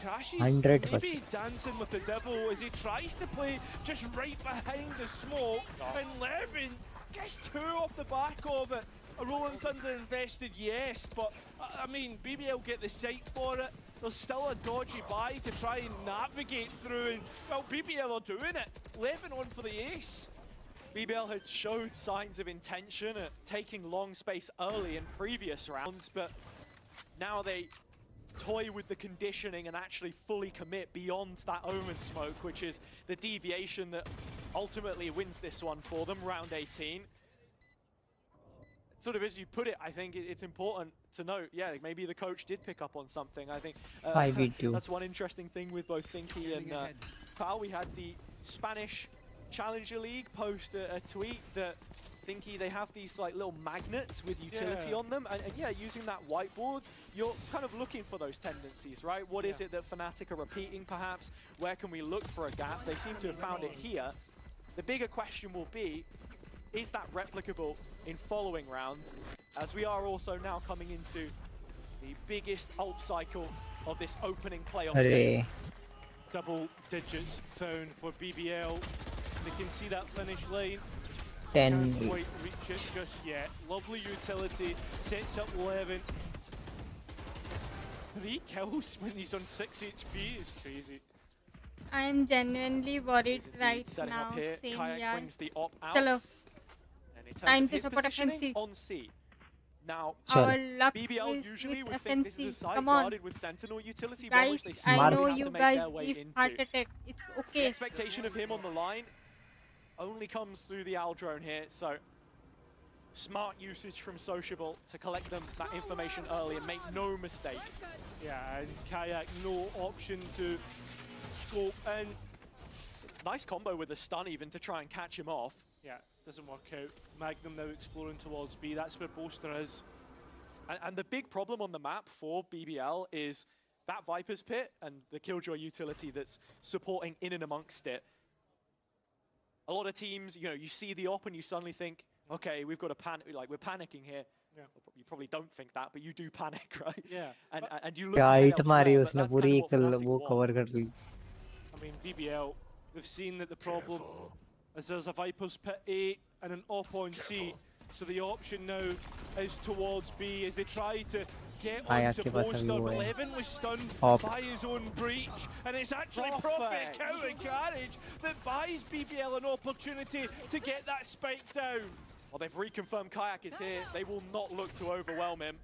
Crashes 100%. maybe dancing with the devil as he tries to play just right behind the smoke, and Levin gets two off the back of it. A Rolling Thunder invested, yes, but I mean, BBL get the sight for it. There's still a dodgy buy to try and navigate through, and well, BBL are doing it. Levin on for the ace. BBL had showed signs of intention at taking long space early in previous rounds, but now they toy with the conditioning and actually fully commit beyond that Omen smoke, which is the deviation that ultimately wins this one for them, round 18. Sort of as you put it, I think it's important to note, yeah, maybe the coach did pick up on something. I think 5v2. that's one interesting thing with both Thinky and Pal. We had the Spanish Challenger League post a tweet that Thinky, they have these like little magnets with utility on them, and yeah, using that whiteboard, you're kind of looking for those tendencies, right? What is it that Fnatic are repeating perhaps? Where can we look for a gap? They seem to have found it here. The bigger question will be, is that replicable in following rounds? As we are also now coming into the biggest ult cycle of this opening playoffs game. Double digits found for BBL. They can see that finish line. 10. Can't quite reach it just yet. Lovely utility, sets up 11. 3 kills when he's on 6 HP is crazy. I am genuinely worried right Setting now. up here, Same Kayak यार. brings the op out. चलो. And in terms Time of to his support positioning, FNC. on C. Now, Our luck BBL is usually with would think this is a FNC. side Come on. guarded with Sentinel utility, one which Guys, they I seem know to you make guys their way give into. heart attack. It's The okay. expectation of him on the line only comes through the Al drone here, so smart usage from Sociable to collect them that information early and make no mistake. Yeah, and Kayak no option to scope in. Nice combo with the stun even to try and catch him off. Yeah, doesn't work out. Magnum now exploring towards B. That's where Bolster is. And the big problem on the map for BBL is that Viper's Pit and the Killjoy utility that's supporting in and amongst it. A lot of teams, you know, you see the op and you suddenly think, okay, we've got to panic, like we're panicking here. Yeah. You probably don't think that, but you do panic, right? Yeah. And you look क्या to hit get मारी elsewhere, उसने but पूरी that's kind of what वो Fnatic cover want. कर ली. I mean, BBL, they've seen that the problem is there's a Viper's Pit A and an op on C. So the option now is towards B as they try to get Kayak onto के पास अभी Bolster, वो but है. Levin was stunned Op. by his own breach, and it's actually Perfect. Prophet out in carriage that buys BBL an opportunity to get that spike down. Well, they've reconfirmed Kayak is here. They will not look to overwhelm him.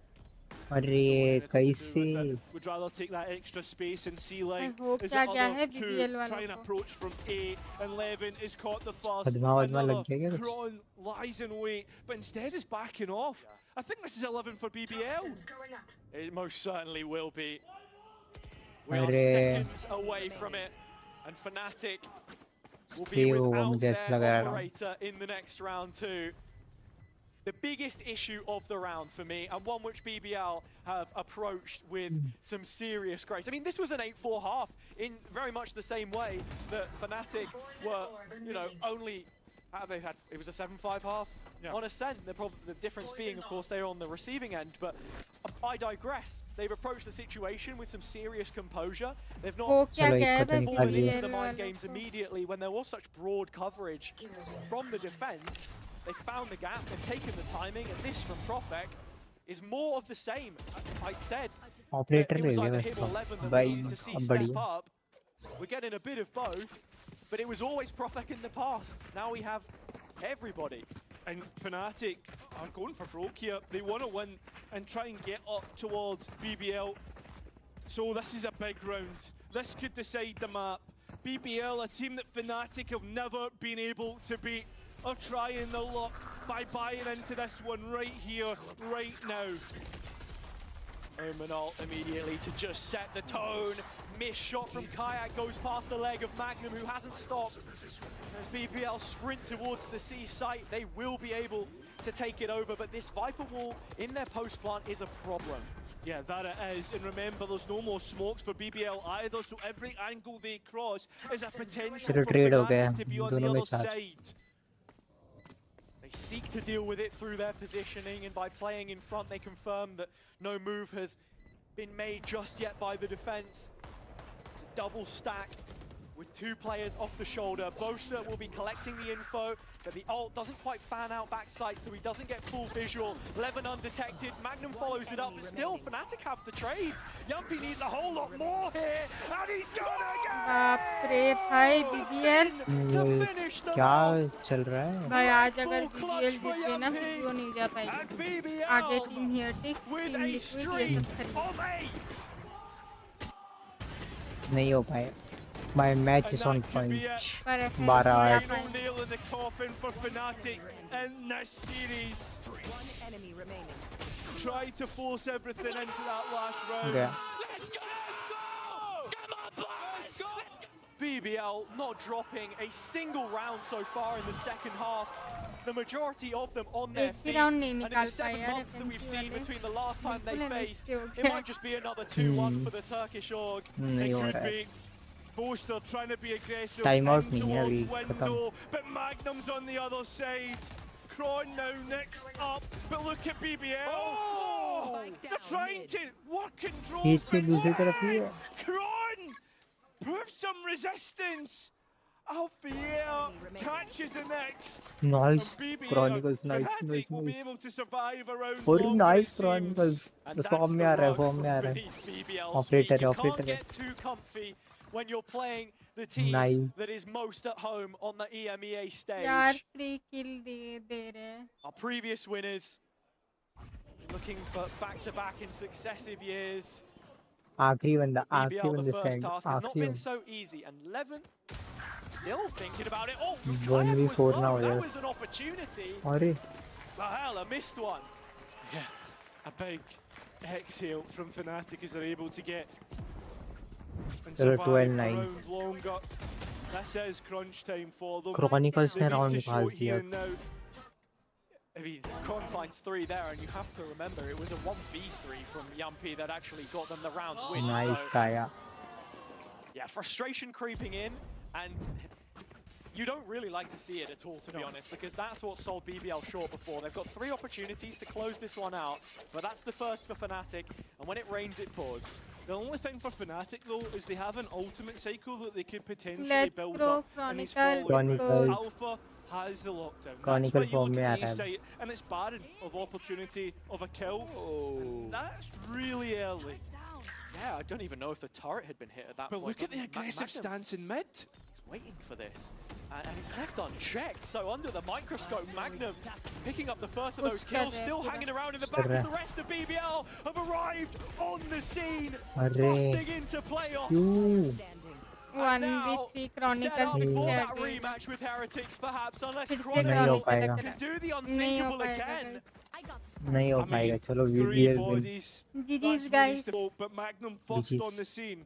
अरे कैसे? Would rather take that extra space in C line. hope As क्या the क्या other है two BBL वालों try and को. approach from A, and Levin is caught the first. अदमा लग Another गया क्या कुछ? Kron lies in wait, but instead is backing off. I think this is 11 for BBL. It most certainly will be. We are अरे seconds away from it, and Fnatic will be ये वो without मुझे ऐसा their लग रहा है. operator in the next round too. The biggest issue of the round for me, and one which BBL have approached with some serious grace. I mean, this was an 8-4 half in very much the same way that Fnatic were, you know, only. They had, it was a 7-5 half on Ascent. The difference being, of course, they're on the receiving end. But I digress. They've approached the situation with some serious composure. They've not fallen into the mind games immediately when there was such broad coverage from the defense. They found the gap, they've taken the timing, and this from Profek is more of the same. I said Operator it was ले either गया him or वैसा. Levin that we भाई needed to see अब step बढ़िया. up. We're getting a bit of both, but it was always Profek in the past. Now we have everybody. And Fnatic are going for broke here. They want to win and try and get up towards BBL. So this is a big round. This could decide the map. BBL, a team that Fnatic have never been able to beat, are trying the lot by buying into this one right here, right now. Omanol immediately to just set the tone. Missed shot from Kayak goes past the leg of Magnum, who hasn't stopped. As BBL sprint towards the C site, they will be able to take it over, but this Viper wall in their post plant is a problem. Yeah, that it is, and remember, there's no more smokes for BBL either, so every angle they cross is a potential for Fnatic to be on the other side. They seek to deal with it through their positioning, and by playing in front, they confirm that no move has been made just yet by the defense. It's a double stack with two players off the shoulder. Boaster will be collecting the info, but the ult doesn't quite fan out backside, so he doesn't get full visual. Levin undetected, Magnum follows it up, but still Fnatic have the trades. Yumpy needs a whole lot more here, and he's gonna बाप रे भाई BBL क्या चल रहा है भाई आज अगर BBL जीत गए ना फिर वो नहीं जा पाएगी आगे टीम हेरेटिक्स टीम लिक्विड ये सब खरीद नहीं हो पाए My match is on point. 12-8. Final nail in the coffin for Fnatic in this series. One enemy remaining. Try to force everything into that last round. Yeah. Let's go! Come on, boys! Let's go! BBL not dropping a single round so far in the second half. The majority of them on their feet. And in the 7 months that we've seen between the last time they faced, it might just be another 2-1 for the Turkish org. It could be. Boaster trying to be aggressive. Timeout in नहीं है अभी towards window, but Magnum's on the other side. Kron now next up, but look at BBL. Oh! They're trying to work and draw. He's के दूसरी तरफ ही है Kron! Prove some resistance. Alfier catches the next. Nice Chronicles, nice. Will be able to survive around और long nice this Chronicles. series. Form में आ रहा है form में आ रहा है operator You operator can't get too comfy when you're playing the team Nice. that is most at home on the EMEA stage. यार free kill दे रहे हैं Our previous winners looking for back-to-back in successive years. आखिरी बंदा BBL, the first stand task has not आखिरी been so easy, and Levin still thinking about it. Oh, 1v4 ना हो that जाए was an opportunity. अरे Valhalla missed one. Yeah, a big exhale from Fnatic as they're able to get and चलो survive 12-9 around longer. This is crunch time for them. Chronicles They ने need round to निकाल show it here दिया and now. I mean, Kron finds 3 there, and you have to remember it was a 1v3 from Yumpy that actually got them the round win. Nice So, काया yeah, frustration creeping in, and you don't really like to see it at all, to be honest, because that's what sold BBL short before. They've got 3 opportunities to close this one out, but that's the first for Fnatic, and when it rains, it pours. The only thing for Fnatic though is they have an ultimate cycle that they could potentially Let's build go up in these Chronicle. following rounds. Chronicle. Alpha has the lockdown. Chronicle That's why you form look में at uh the रहा A है site and it's barren of opportunity of a kill. And that's really early. Yeah, I don't even know if the turret had been hit at that But point. look at the aggressive Magnum, stance in mid. he's waiting for this, and it's left unchecked. So under the microscope, Magnum picking up the first of those kills, still hanging around in the back as the rest of BBL have arrived on the scene, busting into playoffs. क्यों 1v3 Chronicles Before से that आगे rematch with Heretics, perhaps, unless फिर से Chronicle नहीं हो Chronicle पाएगा can do the नहीं हो unthinkable पाएगा again. guys नहीं हो पाएगा चलो 3 BBL win bodies. GG's That's guys really simple, but Magnum first GG's. on the scene.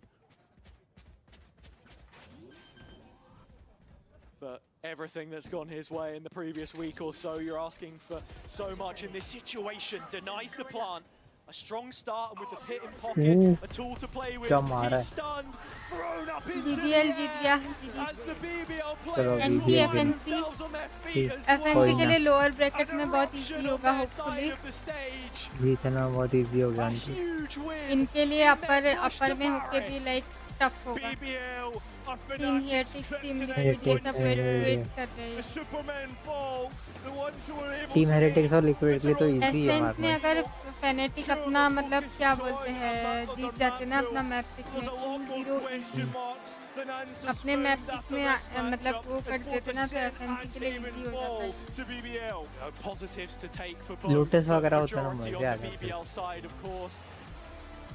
But everything that's gone his way in the previous week or so, you're asking for so much in this situation. Denies the plant. A strong start and with the pit in pocket, a tool to play with. क्या मारा He's है stunned, thrown up into the BBL Jeet air गया as the BBL चलो players NT pull BBL win FNC themselves on their feet ठीक as FNC well. कोई के ना लिए लोअर An ब्रैकेट में बहुत eruption इजी on होगा their side hopefully of the stage. जीतना बहुत इजी हो गया A उनकी huge win. इनके लिए And upper they push upper to में होके भी Paris. लाइक टफ होगा BBL are team Fnatic's Heretics team kryptonite Liquid ये once सब again. वेट कर रहे The हैं Supermen fall. The ones who were able team to heretics make और लिक्विड के लिए तो इजी है एसेंट में मारना अगर फेनेटिक अपना मतलब क्या बोलते हैं जीत जाते ना अपना map pick There's a lot में more question marks than answers अपने मैप found पिक after में this मतलब matchup वो as कर both देते ना तो Ascent एफएनसी and के लिए Damon इजी हो जाता fall है to BBL. Positives to take for both. Lotus but वगैरह होता है ना majority मजा आ on the जाता है BBL side, of course.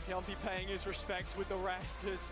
Yumpy paying his respects with the rest as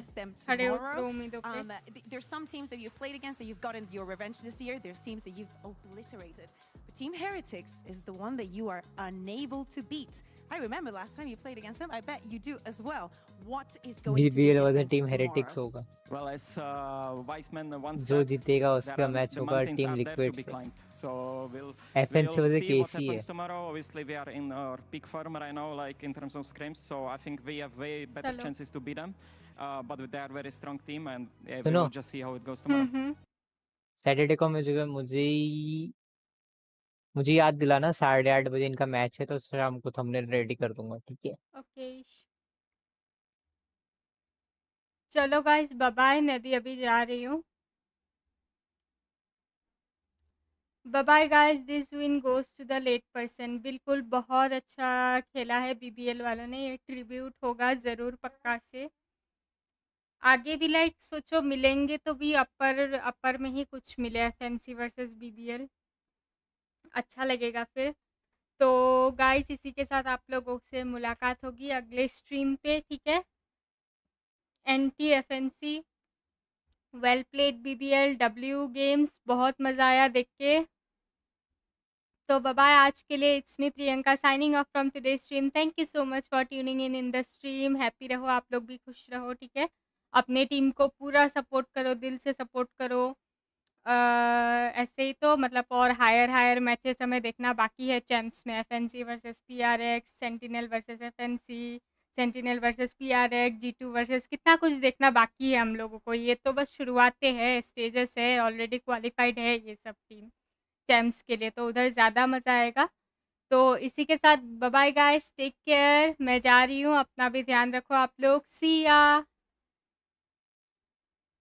against them खड़े हो tomorrow. उम्मीदों पे। There's some teams that you've played against that you've gotten your revenge this year. There's teams that you've obliterated. But Team Heretics is the one that you are unable to beat. I remember last time you played against them. I bet you do as well. What is going to be BBL वाला different team tomorrow? Heretics होगा। Well, as Wiseman once जो said, जीतेगा there उसका are match the होगा mountains team are there to liquid be से। climbed. So we'll FNC we'll वाले see what KC happens है। tomorrow. Obviously, we are in our peak form right now, like in terms of scrims. So I think we have way better चलो। chances to beat them. But they are a very strong team, and we सुनो will just see how it goes tomorrow. Saturday को मुझे याद दिलाना 8:30 बजे इनका match है तो शाम को थंबनेल रेडी कर दूंगा, ठीक है? ओके चलो गाइस बाय बाय, मैं भी अभी जा रही हूँ। Bye bye guys, this win goes to the late person. बिल्कुल बहुत अच्छा खेला है बीबीएल वालों ने, ये ट्रिब्यूट होगा ज़रूर पक्का से। आगे भी लाइक सोचो मिलेंगे तो भी अपर में ही कुछ मिले, एफएनसी वर्सेस बीबीएल, अच्छा लगेगा फिर। तो गाइस इसी के साथ आप लोगों से मुलाकात होगी अगले स्ट्रीम पे, ठीक है। NT FNC, well played BBL, W games, बहुत मज़ा आया देख के। तो बाय बाय आज के लिए, it's me Priyanka signing off from today stream. Thank you so much for tuning in the stream. Happy रहो, आप लोग भी खुश रहो, ठीक है। अपने टीम को पूरा सपोर्ट करो, दिल से सपोर्ट करो। ऐसे ही तो मतलब और हायर मैचेस हमें देखना बाकी है चैम्प्स में। FNC versus PRX, Sentinel versus FNC, Sentinel versus PRX, G2 versus, कितना कुछ देखना बाकी है हम लोगों को। ये तो बस शुरुआतें हैं, स्टेजेस है, ऑलरेडी क्वालिफाइड है ये सब टीम चैम्प्स के लिए, तो उधर ज़्यादा मज़ा आएगा। तो इसी के साथ bye bye guys, take care. मैं जा रही हूँ, अपना भी ध्यान रखो आप लोग। सी या।